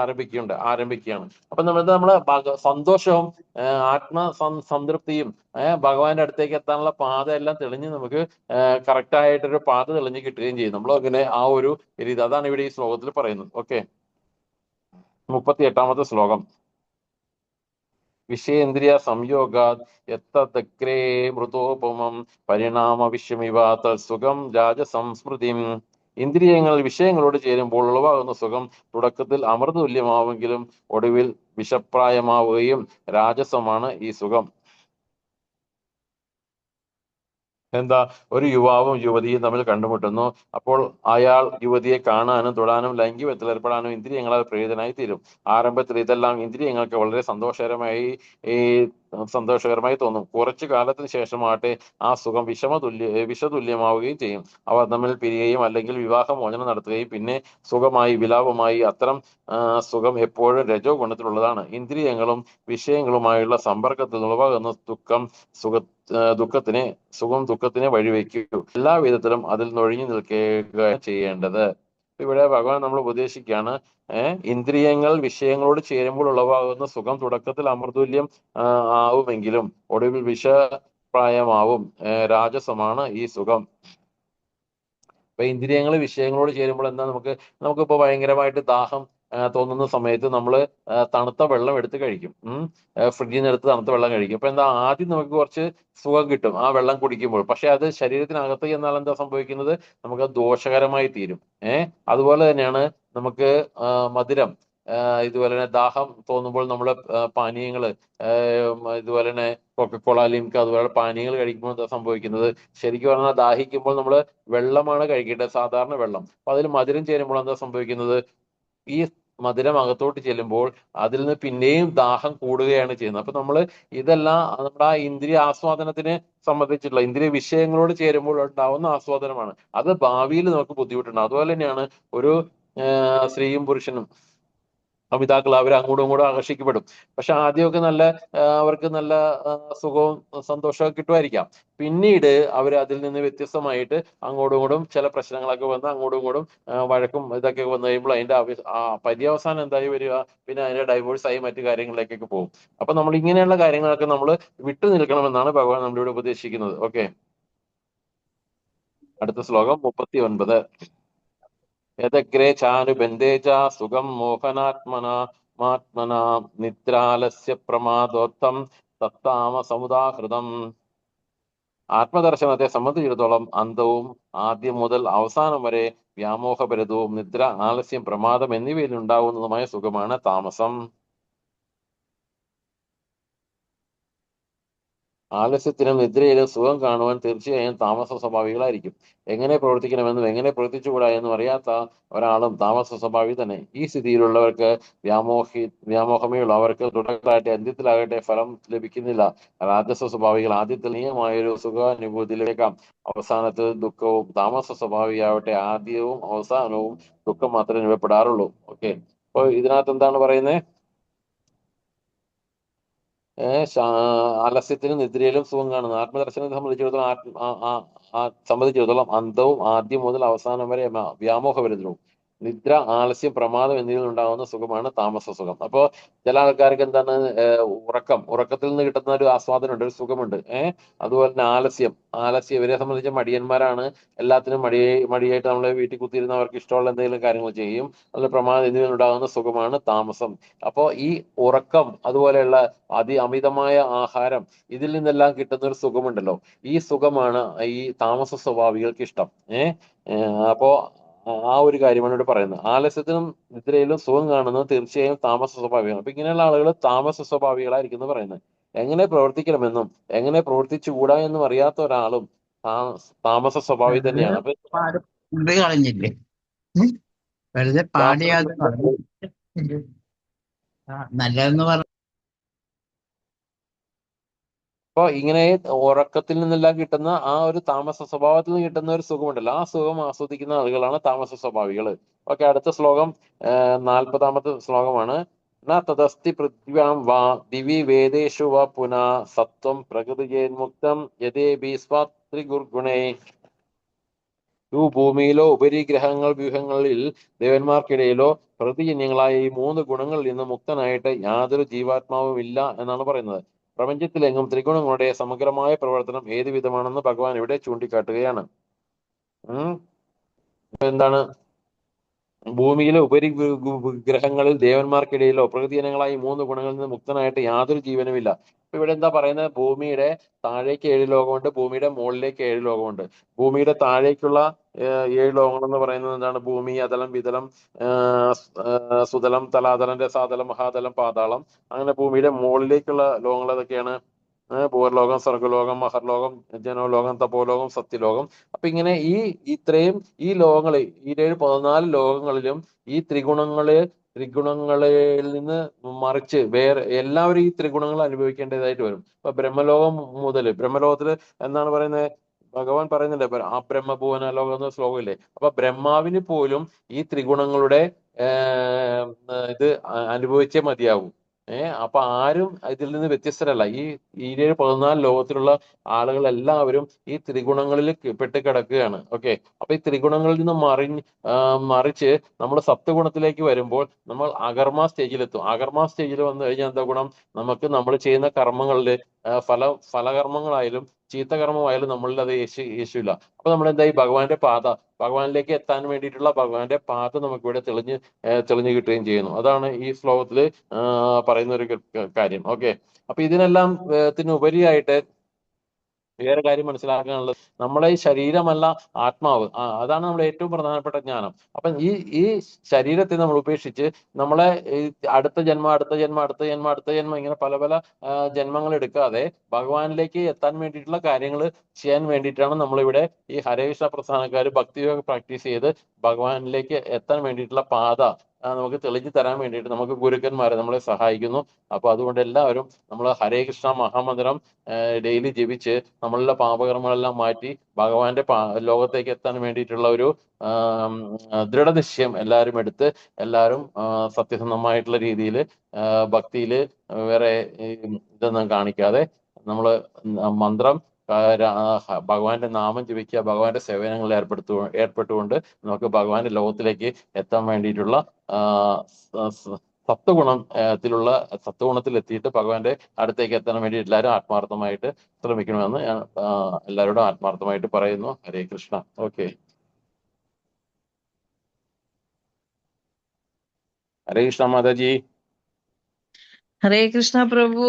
ആരംഭിക്കുകയാണ്. അപ്പൊ നമ്മളെ സന്തോഷവും സംതൃപ്തിയും ഭഗവാന്റെ അടുത്തേക്ക് എത്താനുള്ള പാത എല്ലാം തെളിഞ്ഞ് നമുക്ക് കറക്റ്റ് ആയിട്ടൊരു പാത തെളിഞ്ഞ് കിട്ടുകയും ചെയ്യും. നമ്മൾ അങ്ങനെ ആ ഒരു രീതി, അതാണ് ഇവിടെ ഈ ശ്ലോകത്തിൽ പറയുന്നത്. ഓക്കെ, 38-ാമത്തെ ശ്ലോകം. വിഷയേന്ദ്രിയ സംയോഗാത് യത്തഗ്രേ മൃതോപമം പരിണാമ വിഷമിവ തത്സുഖം രാജസംസ്മൃതിം. ഇന്ദ്രിയങ്ങൾ വിഷയങ്ങളോട് ചേരുമ്പോൾ ഉളവാകുന്ന സുഖം തുടക്കത്തിൽ അമൃതതുല്യമാവുമെങ്കിലും ഒടുവിൽ വിഷപ്രായമാവുകയും രാജസമാണ് ഈ സുഖം. എന്താ, ഒരു യുവാവും യുവതിയും തമ്മിൽ കണ്ടുമുട്ടുന്നു. അപ്പോൾ അയാൾ യുവതിയെ കാണാനും തൊടാനും ലൈംഗിക ബന്ധത്തിൽ ഏർപ്പെടാനും ഇന്ദ്രിയങ്ങളാൽ പ്രേരിതനായി തീരും. ആരംഭത്തിൽ ഇതെല്ലാം ഇന്ദ്രിയങ്ങൾക്ക് വളരെ സന്തോഷകരമായി തോന്നും. കുറച്ചു കാലത്തിന് ശേഷമാകട്ടെ ആ സുഖം വിഷതുല്യമാവുകയും ചെയ്യും. അവർ തമ്മിൽ പിരിയുകയും അല്ലെങ്കിൽ വിവാഹമോചനം നടത്തുകയും പിന്നെ സുഖമായി വിലാപമായി. അത്തരം സുഖം എപ്പോഴും രജോ ഗുണത്തിലുള്ളതാണ്. ഇന്ദ്രിയങ്ങളും വിഷയങ്ങളുമായുള്ള സമ്പർക്കത്തിൽ ഉളവാകുന്ന ദുഃഖത്തിന് വഴിവെക്കൂ. എല്ലാ വിധത്തിലും അതിൽ നൊഴിഞ്ഞു നിൽക്കുക ചെയ്യേണ്ടത്. ഇവിടെ ഭഗവാൻ നമ്മൾ ഉപദേശിക്കുകയാണ്, ഇന്ദ്രിയങ്ങൾ വിഷയങ്ങളോട് ചേരുമ്പോൾ ഉളവാകുന്ന സുഖം തുടക്കത്തിൽ അമൃതുല്യം ആവുമെങ്കിലും ഒടുവിൽ വിഷപ്രായമാവും. രാജസമാണ് ഈ സുഖം. അപ്പൊ ഇന്ദ്രിയങ്ങൾ വിഷയങ്ങളോട് ചേരുമ്പോൾ എന്താ, നമുക്കിപ്പോ ഭയങ്കരമായിട്ട് ദാഹം തോന്നുന്ന സമയത്ത് നമ്മൾ തണുത്ത വെള്ളം എടുത്ത് കഴിക്കും. ഫ്രിഡ്ജിൽ നിന്ന് എടുത്ത് തണുത്ത വെള്ളം കഴിക്കും. അപ്പൊ എന്താ, ആദ്യം നമുക്ക് കുറച്ച് സുഖം കിട്ടും ആ വെള്ളം കുടിക്കുമ്പോൾ. പക്ഷെ അത് ശരീരത്തിനകത്ത് എന്നാൽ എന്താ സംഭവിക്കുന്നത്, നമുക്ക് ദോഷകരമായി തീരും. അതുപോലെ തന്നെയാണ് നമുക്ക് മധുരം, ഇതുപോലെ തന്നെ ദാഹം തോന്നുമ്പോൾ നമ്മൾ പാനീയങ്ങള്, ഇതുപോലെ തന്നെ കൊക്കക്കോള, ലിംക അതുപോലെ പാനീയങ്ങൾ കഴിക്കുമ്പോൾ എന്താ സംഭവിക്കുന്നത്, ശരിക്കും പറഞ്ഞാൽ ദാഹിക്കുമ്പോൾ നമ്മൾ വെള്ളമാണ് കഴിക്കേണ്ടത്, സാധാരണ വെള്ളം. അപ്പൊ അതിൽ മധുരം ചേരുമ്പോൾ എന്താ സംഭവിക്കുന്നത്, ഈ മധുരം അകത്തോട്ട് ചെല്ലുമ്പോൾ അതിൽ നിന്ന് പിന്നെയും ദാഹം കൂടുകയാണ് ചെയ്യുന്നത്. അപ്പൊ നമ്മൾ ഇതെല്ലാം നമ്മുടെ ആ ഇന്ദ്രിയ ആസ്വാദനത്തിനെ സംബന്ധിച്ചിട്ടുള്ള ഇന്ദ്രിയ വിഷയങ്ങളോട് ചേരുമ്പോൾ ഉണ്ടാവുന്ന ആസ്വാദനമാണ്. അത് ഭാവിയിൽ നമുക്ക് ബുദ്ധിമുട്ടുണ്ട്. അതുപോലെ തന്നെയാണ് ഒരു സ്ത്രീയും പുരുഷനും അമിതാക്കൾ അവർ അങ്ങോട്ടും ഇങ്ങോട്ടും ആകർഷിക്കപ്പെടും. പക്ഷെ ആദ്യമൊക്കെ അവർക്ക് നല്ല സുഖവും സന്തോഷവും കിട്ടുമായിരിക്കാം. പിന്നീട് അവർ അതിൽ നിന്ന് വ്യത്യസ്തമായിട്ട് അങ്ങോട്ടും ഇങ്ങോട്ടും ചില പ്രശ്നങ്ങളൊക്കെ വന്ന് അങ്ങോട്ടും ഇങ്ങോട്ടും വഴക്കും ഇതൊക്കെ വന്നു കഴിയുമ്പോൾ അതിന്റെ പര്യവസാനം എന്തായി വരിക, പിന്നെ അതിന്റെ ഡൈവോഴ്സായി മറ്റു കാര്യങ്ങളിലേക്കൊക്കെ പോകും. അപ്പൊ നമ്മൾ ഇങ്ങനെയുള്ള കാര്യങ്ങളൊക്കെ നമ്മൾ വിട്ടു നിൽക്കണമെന്നാണ് ഭഗവാൻ നമ്മളിവിടെ ഉപദേശിക്കുന്നത്. ഓക്കെ, അടുത്ത ശ്ലോകം 39. യദഗ്രേ ചാനുബന്ധേ ച സുഖം മോഹനാത്മനാ നിദ്രാലസ്യ പ്രമാദോത്തം തത്താമസമുദാഹൃതം. ആത്മദർശനത്തെ സംബന്ധിച്ചിടത്തോളം അന്തവും ആദ്യം മുതൽ അവസാനം വരെ വ്യാമോഹപരതവും നിദ്ര, ആലസ്യം, പ്രമാദം എന്നിവയിൽ ഉണ്ടാകുന്നതുമായ സുഖമാണ് താമസം. ആലസ്യത്തിനും നിദ്രയിലും സുഖം കാണുവാൻ തീർച്ചയായും താമസ സ്വഭാവികളായിരിക്കും. എങ്ങനെ പ്രവർത്തിക്കണമെന്നും എങ്ങനെ പ്രവർത്തിച്ചുകൂടാ എന്നും അറിയാത്ത ഒരാളും താമസ സ്വഭാവി തന്നെ. ഈ സ്ഥിതിയിലുള്ളവർക്ക് വ്യാമോഹമേ ഉള്ളൂ. അവർക്ക് തുടക്കത്തിലാകട്ടെ അന്ത്യത്തിലാകട്ടെ ഫലം ലഭിക്കുന്നില്ല. രാജസ സ്വഭാവികൾ ആദ്യത്തിൽ നീയമായൊരു സുഖാനുഭൂതിയിലേക്കാം, അവസാനത്തിൽ ദുഃഖവും. താമസ സ്വഭാവിയാവട്ടെ ആദ്യവും അവസാനവും ദുഃഖം മാത്രമേ അനുഭവപ്പെടാറുള്ളൂ. ഓക്കെ, അപ്പൊ ഇതിനകത്ത് എന്താണ് പറയുന്നത്, ആലസ്യത്തിനും നിദ്രയിലും സുഖം കാണുന്നു. ആത്മദർശനത്തെ സംബന്ധിച്ചിടത്തോളം അന്തവും ആദ്യം മുതൽ അവസാനം വരെ വ്യാമോഹപരിതവും. നിദ്ര, ആലസ്യം, പ്രമാദം എന്നിവയിൽ ഉണ്ടാകുന്ന സുഖമാണ് താമസ സുഖം. അപ്പോ ചില ആൾക്കാർക്ക് എന്താണ്, ഉറക്കത്തിൽ നിന്ന് കിട്ടുന്ന ഒരു ആസ്വാദനമുണ്ട്, ഒരു സുഖമുണ്ട്. അതുപോലെ തന്നെ ആലസ്യം ഇവരെ സംബന്ധിച്ച് മടിയന്മാരാണ്. എല്ലാത്തിനും മടിയായിട്ട് നമ്മളെ വീട്ടിൽ കുത്തിയിരുന്ന അവർക്ക് ഇഷ്ടമുള്ള എന്തെങ്കിലും കാര്യങ്ങൾ ചെയ്യും. അതിൽ പ്രമാദം എന്നിവയിൽ ഉണ്ടാകുന്ന സുഖമാണ് താമസം. അപ്പോ ഈ ഉറക്കം അതുപോലെയുള്ള അമിതമായ ആഹാരം, ഇതിൽ നിന്നെല്ലാം കിട്ടുന്ന ഒരു സുഖമുണ്ടല്ലോ, ഈ സുഖമാണ് ഈ താമസ സ്വഭാവികൾക്ക് ഇഷ്ടം. അപ്പോ ആ ഒരു കാര്യമാണ് ഇവിടെ പറയുന്നത്. ആലസ്യത്തിനും നിദ്രയിലും സുഖം കാണുന്നത് തീർച്ചയായും താമസ സ്വഭാവികളാണ്. അപ്പൊ ഇങ്ങനെയുള്ള ആളുകൾ താമസ സ്വഭാവികളായിരിക്കും എന്ന് പറയുന്നത്. എങ്ങനെ പ്രവർത്തിക്കണമെന്നും എങ്ങനെ പ്രവർത്തിച്ചുകൂടാ എന്നും അറിയാത്ത ഒരാളും താമസ സ്വഭാവി തന്നെയാണ്. അപ്പൊ കളഞ്ഞില്ലേ, വെറുതെ പാടിയാതെ നല്ലതെന്ന് പറഞ്ഞു. അപ്പൊ ഇങ്ങനെ ഉറക്കത്തിൽ നിന്നെല്ലാം കിട്ടുന്ന ആ ഒരു താമസ സ്വഭാവത്തിൽ നിന്ന് കിട്ടുന്ന ഒരു സുഖമുണ്ടല്ലോ, ആ സുഖം ആസ്വദിക്കുന്ന ആളുകളാണ് താമസ സ്വഭാവികള്. ഓക്കെ, അടുത്ത ശ്ലോകം 40-ാമത്തെ ശ്ലോകമാണ്. ന തദസ്തി പൃഥ്വ്യാം വാ ദിവി വേദേഷു വാ പുനാ സത്വം പ്രകൃതിജേന്മുക്തം യഥേബി സ്വാത്രിഗുർഗുണേ. ഭൂമിയിലോ ഉപരിഗ്രഹങ്ങൾ വ്യൂഹങ്ങളിൽ ദേവന്മാർക്കിടയിലോ പ്രതിജന്യങ്ങളായ ഈ 3 ഗുണങ്ങളിൽ നിന്ന് മുക്തനായിട്ട് യാതൊരു ജീവാത്മാവും ഇല്ല എന്നാണ് പറയുന്നത്. പ്രപഞ്ചത്തിലെങ്ങും ത്രിഗുണങ്ങളുടെ സമഗ്രമായ പ്രവർത്തനം ഏത് വിധമാണെന്ന് ഭഗവാൻ ഇവിടെ ചൂണ്ടിക്കാട്ടുകയാണ്. എന്താണ്, ഭൂമിയിലെ ഗ്രഹങ്ങളിൽ ദേവന്മാർക്കിടയിലോ പ്രകൃതിജനങ്ങളായി 3 ഗുണങ്ങളിൽ നിന്ന് മുക്തനായിട്ട് യാതൊരു ജീവനുമില്ല. അപ്പൊ ഇവിടെ എന്താ പറയുന്നത്, ഭൂമിയുടെ താഴേക്ക് 7 ലോകമുണ്ട്, ഭൂമിയുടെ മുകളിലേക്ക് 7 ലോകമുണ്ട്. ഭൂമിയുടെ താഴേക്കുള്ള 7 ലോകങ്ങൾ എന്ന് പറയുന്നത് എന്താണ്, ഭൂമി, അതലം, വിതലം, സുതലം, തലാതലം, രസാതലം, മഹാതലം, പാതാളം. അങ്ങനെ ഭൂമിയുടെ മുകളിലേക്കുള്ള ലോകങ്ങൾ ഏതൊക്കെയാണ്, ഭൂവർലോകം, സ്വർഗലോകം, മഹർലോകം, ജനോലോകം, തപോലോകം, സത്യലോകം. അപ്പൊ ഇങ്ങനെ ഇത്രയും ഈ ലോകങ്ങളിൽ, ഈ 14 ലോകങ്ങളിലും ഈ ത്രിഗുണങ്ങളിൽ നിന്ന് മറിച്ച് വേറെ എല്ലാവരും ഈ ത്രിഗുണങ്ങൾ അനുഭവിക്കേണ്ടതായിട്ട് വരും. ഇപ്പൊ ബ്രഹ്മലോകത്തില് എന്താണ് പറയുന്നത്? ഭഗവാൻ പറയുന്നുണ്ട്, ആ ബ്രഹ്മഭുവന ലോകം എന്ന ശ്ലോകമില്ലേ? അപ്പൊ ബ്രഹ്മാവിന് പോലും ഈ ത്രിഗുണങ്ങളുടെ ഇത് അനുഭവിച്ചേ മതിയാവും. അപ്പൊ ആരും ഇതിൽ നിന്ന് വ്യത്യസ്തരല്ല. ഈ 14 ലോകത്തിലുള്ള ആളുകളെല്ലാവരും ഈ ത്രിഗുണങ്ങളിൽ പെട്ട് കിടക്കുകയാണ്. ഓക്കെ, അപ്പൊ ഈ ത്രിഗുണങ്ങളിൽ നിന്ന് മറിച്ച് നമ്മൾ സത്വഗുണത്തിലേക്ക് വരുമ്പോൾ നമ്മൾ അകർമ്മ സ്റ്റേജിലെത്തും. അകർമ്മ സ്റ്റേജിൽ വന്നു കഴിഞ്ഞാൽ എന്താ ഗുണം? നമുക്ക് നമ്മൾ ചെയ്യുന്ന കർമ്മങ്ങളിൽ ഫലകർമ്മങ്ങളായാലും ചീത്ത കർമ്മമായാലും നമ്മളിൽ അത് യേശുവില്ല. അപ്പൊ നമ്മൾ എന്താ, ഈ ഭഗവാനിലേക്ക് എത്താൻ വേണ്ടിയിട്ടുള്ള ഭഗവാന്റെ പാത നമുക്ക് ഇവിടെ തെളിഞ്ഞു കിട്ടുകയും ചെയ്യുന്നു. അതാണ് ഈ ശ്ലോകത്തില് പറയുന്ന ഒരു കാര്യം. ഓക്കെ, അപ്പൊ ഇതിനെല്ലാം ഉപരിയായിട്ട് വേറെ കാര്യം മനസ്സിലാക്കാനുള്ളത്, നമ്മളെ ഈ ശരീരമല്ല ആത്മാവ്. അതാണ് നമ്മുടെ ഏറ്റവും പ്രധാനപ്പെട്ട ജ്ഞാനം. അപ്പം ഈ ശരീരത്തെ നമ്മൾ ഉപേക്ഷിച്ച് നമ്മളെ അടുത്ത ജന്മം ഇങ്ങനെ പല ജന്മങ്ങൾ എടുക്കാതെ ഭഗവാനിലേക്ക് എത്താൻ വേണ്ടിയിട്ടുള്ള കാര്യങ്ങൾ ചെയ്യാൻ വേണ്ടിയിട്ടാണ് നമ്മളിവിടെ ഈ ഹരേകൃഷ്ണ പ്രസ്ഥാനക്കാർ ഭക്തിയോഗ പ്രാക്ടീസ് ചെയ്ത് ഭഗവാനിലേക്ക് എത്താൻ വേണ്ടിയിട്ടുള്ള പാത നമുക്ക് തെളിഞ്ഞു തരാൻ വേണ്ടിയിട്ട് നമുക്ക് ഗുരുക്കന്മാരെ നമ്മളെ സഹായിക്കുന്നു. അപ്പൊ അതുകൊണ്ട് എല്ലാവരും നമ്മൾ ഹരേ കൃഷ്ണ മഹാമന്ത്രം ഡെയിലി ജപിച്ച് നമ്മളുടെ പാപകർമ്മങ്ങളെല്ലാം മാറ്റി ഭഗവാന്റെ ലോകത്തേക്ക് എത്താൻ വേണ്ടിയിട്ടുള്ള ഒരു ദൃഢനിശ്ചയം എല്ലാവരും എടുത്ത് എല്ലാവരും സത്യസന്ധമായിട്ടുള്ള രീതിയിൽ ഭക്തിയില് വേറെ ഇതൊന്നും കാണിക്കാതെ നമ്മൾ മന്ത്രം ഭഗവാന്റെ നാമം ജപിക്കുക, ഭഗവാന്റെ സേവനങ്ങളിൽ ഏർപ്പെട്ടുകൊണ്ട് നമുക്ക് ഭഗവാന്റെ ലോകത്തിലേക്ക് എത്താൻ വേണ്ടിയിട്ടുള്ള സത്വഗുണത്തിൽ എത്തിയിട്ട് ഭഗവാന്റെ അടുത്തേക്ക് എത്താൻ വേണ്ടി എല്ലാവരും ആത്മാർത്ഥമായിട്ട് ശ്രമിക്കണമെന്ന് ഞാൻ എല്ലാവരോടും ആത്മാർത്ഥമായിട്ട് പറയുന്നു. ഹരേ കൃഷ്ണ. ഓക്കെ, ഹരേ കൃഷ്ണ മാതാജി. ഹരേ കൃഷ്ണ പ്രഭു,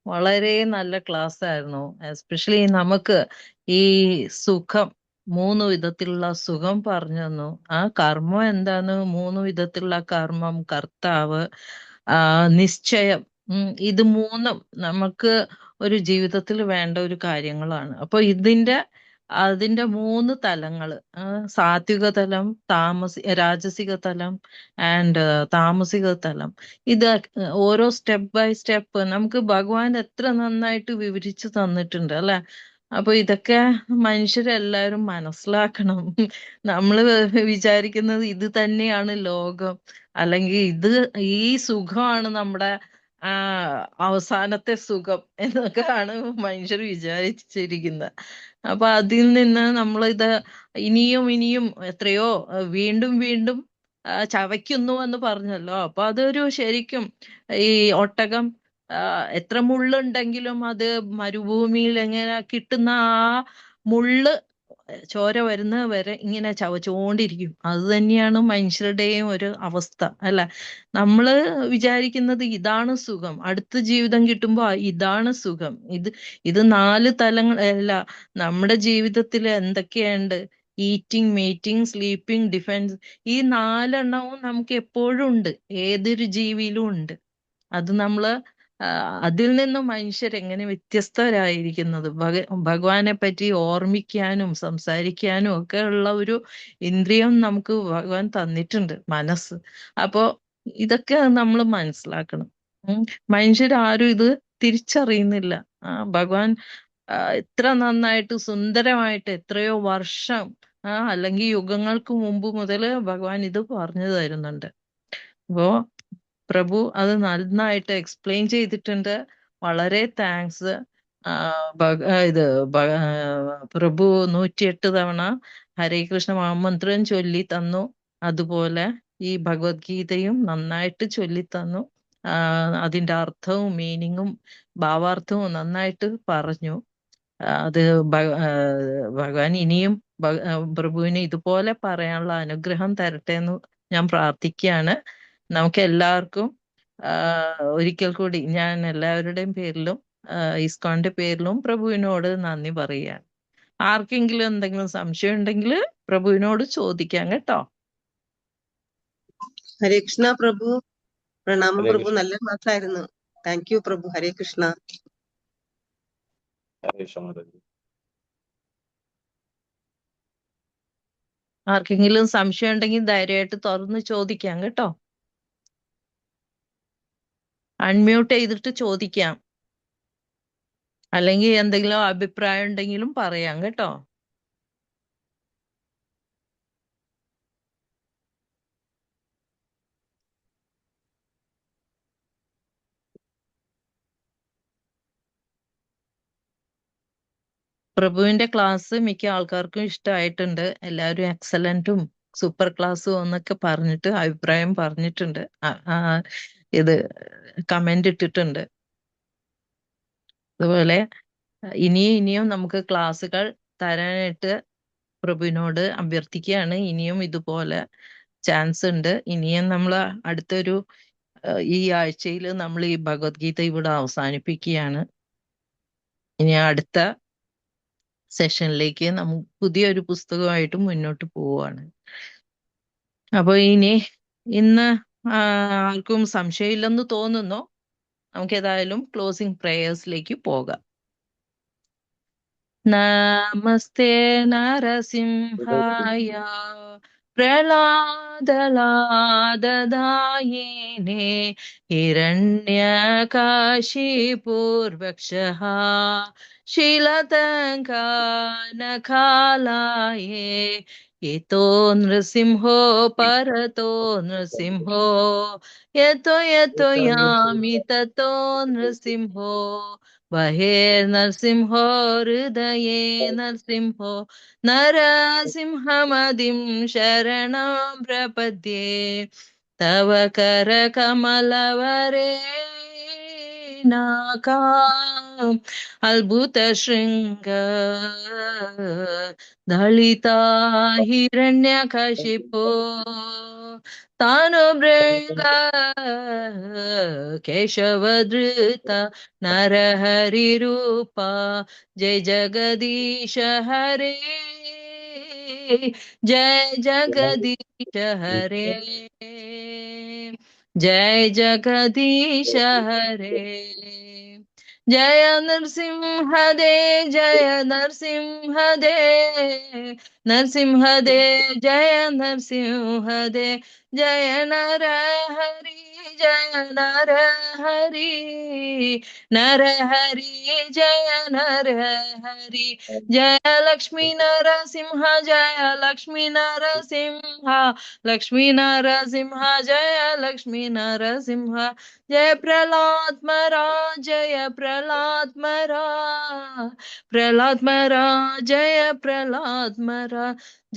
വളരെ നല്ല ക്ലാസ് ആയിരുന്നു. എസ്പെഷ്യലി നമുക്ക് ഈ സുഖം, 3 വിധത്തിലുള്ള സുഖം പറഞ്ഞു തന്നു. ആ കർമ്മം എന്താണ്? 3 വിധത്തിലുള്ള കർമ്മം, കർത്താവ്, നിശ്ചയം. ഇത് 3ഉം നമുക്ക് ഒരു ജീവിതത്തിൽ വേണ്ട ഒരു കാര്യങ്ങളാണ്. അപ്പൊ അതിന്റെ 3 തലങ്ങള്, സാത്വിക തലം, രാജസിക തലം ആൻഡ് താമസിക തലം. ഇത് ഓരോ സ്റ്റെപ്പ് ബൈ സ്റ്റെപ്പ് നമുക്ക് ഭഗവാൻ എത്ര നന്നായിട്ട് വിവരിച്ചു തന്നിട്ടുണ്ട് അല്ലെ? അപ്പൊ ഇതൊക്കെ മനുഷ്യരെല്ലാവരും മനസ്സിലാക്കണം. നമ്മള് വിചാരിക്കുന്നത് ഇത് തന്നെയാണ് ലോകം, അല്ലെങ്കിൽ ഈ സുഖമാണ് നമ്മുടെ അവസാനത്തെ സുഖം എന്നൊക്കെയാണ് മനുഷ്യർ വിചാരിച്ചിരിക്കുന്നത്. അപ്പൊ അതിൽ നിന്ന് നമ്മളിത് ഇനിയും എത്രയോ വീണ്ടും ചവയ്ക്കുന്നു എന്ന് പറഞ്ഞല്ലോ. അപ്പൊ അതൊരു ശരിക്കും ഈ ഒട്ടകം എത്ര മുള്ളുണ്ടെങ്കിലും അത് മരുഭൂമിയിൽ എങ്ങനെ കിട്ടുന്ന ആ മുള്ള് ചോര വരുന്നത് വരെ ഇങ്ങനെ ചവച്ചുകൊണ്ടിരിക്കും. അത് തന്നെയാണ് മനുഷ്യരുടെയും ഒരു അവസ്ഥ അല്ല? നമ്മള് വിചാരിക്കുന്നത് ഇതാണ് സുഖം, അടുത്ത ജീവിതം കിട്ടുമ്പോ ഇതാണ് സുഖം. ഇത് 4 തലങ്ങളല്ല. നമ്മുടെ ജീവിതത്തിൽ എന്തൊക്കെയുണ്ട്? Eating, meeting, sleeping, defence. ഈ 4 എണ്ണവും നമുക്ക് എപ്പോഴും ഉണ്ട്, ഏതൊരു ജീവിയിലും ഉണ്ട്. അത് നമ്മള് അതിൽ നിന്നും മനുഷ്യരെങ്ങനെ വ്യത്യസ്തരായിരിക്കുന്നത്? ഭഗവാനെ പറ്റി ഓർമ്മിക്കാനും സംസാരിക്കാനും ഒക്കെ ഉള്ള ഒരു ഇന്ദ്രിയം നമുക്ക് ഭഗവാൻ തന്നിട്ടുണ്ട്, മനസ്സ്. അപ്പോ ഇതൊക്കെ നമ്മൾ മനസ്സിലാക്കണം. മനുഷ്യരാരും ഇത് തിരിച്ചറിയുന്നില്ല. ഭഗവാൻ ഇത്ര നന്നായിട്ട് സുന്ദരമായിട്ട് എത്രയോ വർഷം അല്ലെങ്കിൽ യുഗങ്ങൾക്ക് മുമ്പ് മുതൽ ഭഗവാൻ ഇത് പറഞ്ഞു തരുന്നുണ്ട്. അപ്പോ പ്രഭു അത് നന്നായിട്ട് എക്സ്പ്ലെയിൻ ചെയ്തിട്ടുണ്ട്. വളരെ താങ്ക്സ്. പ്രഭു 108 തവണ ഹരേ കൃഷ്ണ മഹാമന്ത്രം ചൊല്ലി തന്നു. അതുപോലെ ഈ ഭഗവത്ഗീതയും നന്നായിട്ട് ചൊല്ലി തന്നു. അതിന്റെ അർത്ഥവും മീനിങ്ങും ഭാവാർത്ഥവും നന്നായിട്ട് പറഞ്ഞു. അത് ഭഗവാൻ ഇനിയും പ്രഭുവിന് ഇതുപോലെ പറയാനുള്ള അനുഗ്രഹം തരട്ടെ എന്ന് ഞാൻ പ്രാർത്ഥിക്കുകയാണ്. നമുക്ക് എല്ലാവർക്കും ഒരിക്കൽ കൂടി ഞാൻ എല്ലാവരുടെയും പേരിലും ഇസ്കോന്റെ പേരിലും പ്രഭുവിനോട് നന്ദി പറയുകയാണ്. ആർക്കെങ്കിലും എന്തെങ്കിലും സംശയം ഉണ്ടെങ്കിൽ പ്രഭുവിനോട് ചോദിക്കാം കേട്ടോ. ഹരേ കൃഷ്ണ പ്രഭു. പ്രണാമം പ്രഭു. നല്ല ക്ലാസ് ആയിരുന്നു. താങ്ക് യു പ്രഭു. ഹരേ കൃഷ്ണ. ഹരേ കൃഷ്ണ മാതാജി. ആർക്കെങ്കിലും സംശയം ഉണ്ടെങ്കിൽ ധൈര്യമായിട്ട് തുറന്ന് ചോദിക്കാം കേട്ടോ. അൺമ്യൂട്ട് ചെയ്തിട്ട് ചോദിക്കാം. അല്ലെങ്കിൽ എന്തെങ്കിലും അഭിപ്രായം ഉണ്ടെങ്കിലും പറയാം കേട്ടോ. പ്രഭുവിന്റെ ക്ലാസ് മിക്ക ആൾക്കാർക്കും ഇഷ്ടമായിട്ടുണ്ട്. എല്ലാവരും എക്സലന്റും സൂപ്പർ ക്ലാസ്സും എന്നൊക്കെ പറഞ്ഞിട്ട് അഭിപ്രായം പറഞ്ഞിട്ടുണ്ട്. ഇത് കമന്റ് ഇട്ടിട്ടുണ്ട്. അതുപോലെ ഇനിയും നമുക്ക് ക്ലാസ്സുകൾ തരാനായിട്ട് പ്രഭുവിനോട് അഭ്യർത്ഥിക്കുകയാണ്. ഇനിയും ഇതുപോലെ ചാൻസ് ഉണ്ട്. ഇനിയും നമ്മൾ അടുത്തൊരു ഈ ആഴ്ചയിൽ നമ്മൾ ഈ ഭഗവത്ഗീത ഇവിടെ അവസാനിപ്പിക്കുകയാണ്. ഇനി അടുത്ത സെഷനിലേക്ക് നമുക്ക് പുതിയൊരു പുസ്തകമായിട്ട് മുന്നോട്ട് പോവുകയാണ്. അപ്പൊ ഇന്ന് ആർക്കും സംശയമില്ലെന്ന് തോന്നുന്നു. നമുക്ക് ഏതായാലും ക്ലോസിംഗ് പ്രേയേഴ്സിലേക്ക് പോകാം. നമസ്തേ നരസിംഹായ പ്രഹ്ലാദലാദദായിനേ ഹിരണ്യകാശിപൂർവക്ഷഃ ശീലതങ്കാനകാലായേ യതോ നൃസിംഹോ പരതോ നൃസിംഹോ യതോ യതോ യാമി തതോ നൃസിംഹോ ബഹിർനൃസിംഹോ ഹൃദയേ നൃസിംഹോ നരസിംഹമതിം ശരണം പ്രപദ്യേ തവ കരകമലവരേണാകാം അത്ഭുത ശൃംഗ ദളിതാ ഹിരണ്യകശിപോ താനുഭൃംഗ കേശവധൃത നരഹരിരൂപ ജയ ജഗദീശ ഹരേ ജയ ജഗദീശ ഹരേ ജയ ജഗദീശ ഹരേ ജയ നരസിംഹദേ ജയ നരസിംഹദേ നരസിംഹദേ ജയ നരസിംഹദേ ജയ നരഹരി ജയ നരഹരി നരഹരി ജയ നരഹരി ജയ ലക്ഷ്മി നരസിംഹ ജയ ലക്ഷ്മി നരസിംഹ ലക്ഷ്മി നരസിംഹ ജയ ലക്ഷ്മി നരസിംഹ ജയ പ്രഹ്ലാത്മരാ ജയ പ്രഹ്ലാത്മരാ പ്രഹ്ലാത്മരാ ജയ പ്രഹ്ലാത്മരാ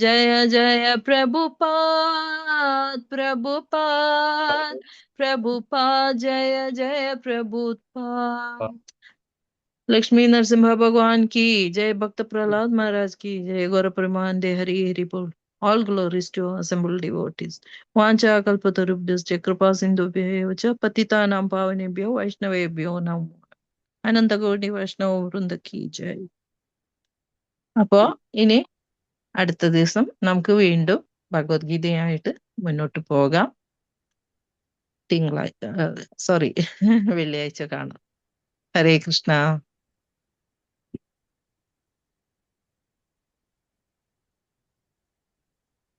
ജയ ജയ പ്രഭുപാദ് പ്രഭുപാദ് प्रभुपाद जय जय प्रभुपाद। लक्ष्मी नरसिम्हा भगवान की जय, भक्त प्रहलाद महाराज की जय, गौर प्रमानंदे हरि हरि बोल। All glories to assembled devotees. वांछा कल्पतरुभ्यश्च कृपा सिन्धुभ्यः च पतितानां पावनेभ्यो वैष्णवेभ्यो नमो। अनंत कोटि वैष्णव वृंद की जय। അപ്പോ ഇനി അടുത്ത ദിവസം നമുക്ക് വീണ്ടും ഭഗവത്ഗീതയായിട്ട് മുന്നോട്ട് പോകാം. വെള്ളിയാഴ്ച കാണാം. ഹരേ കൃഷ്ണ.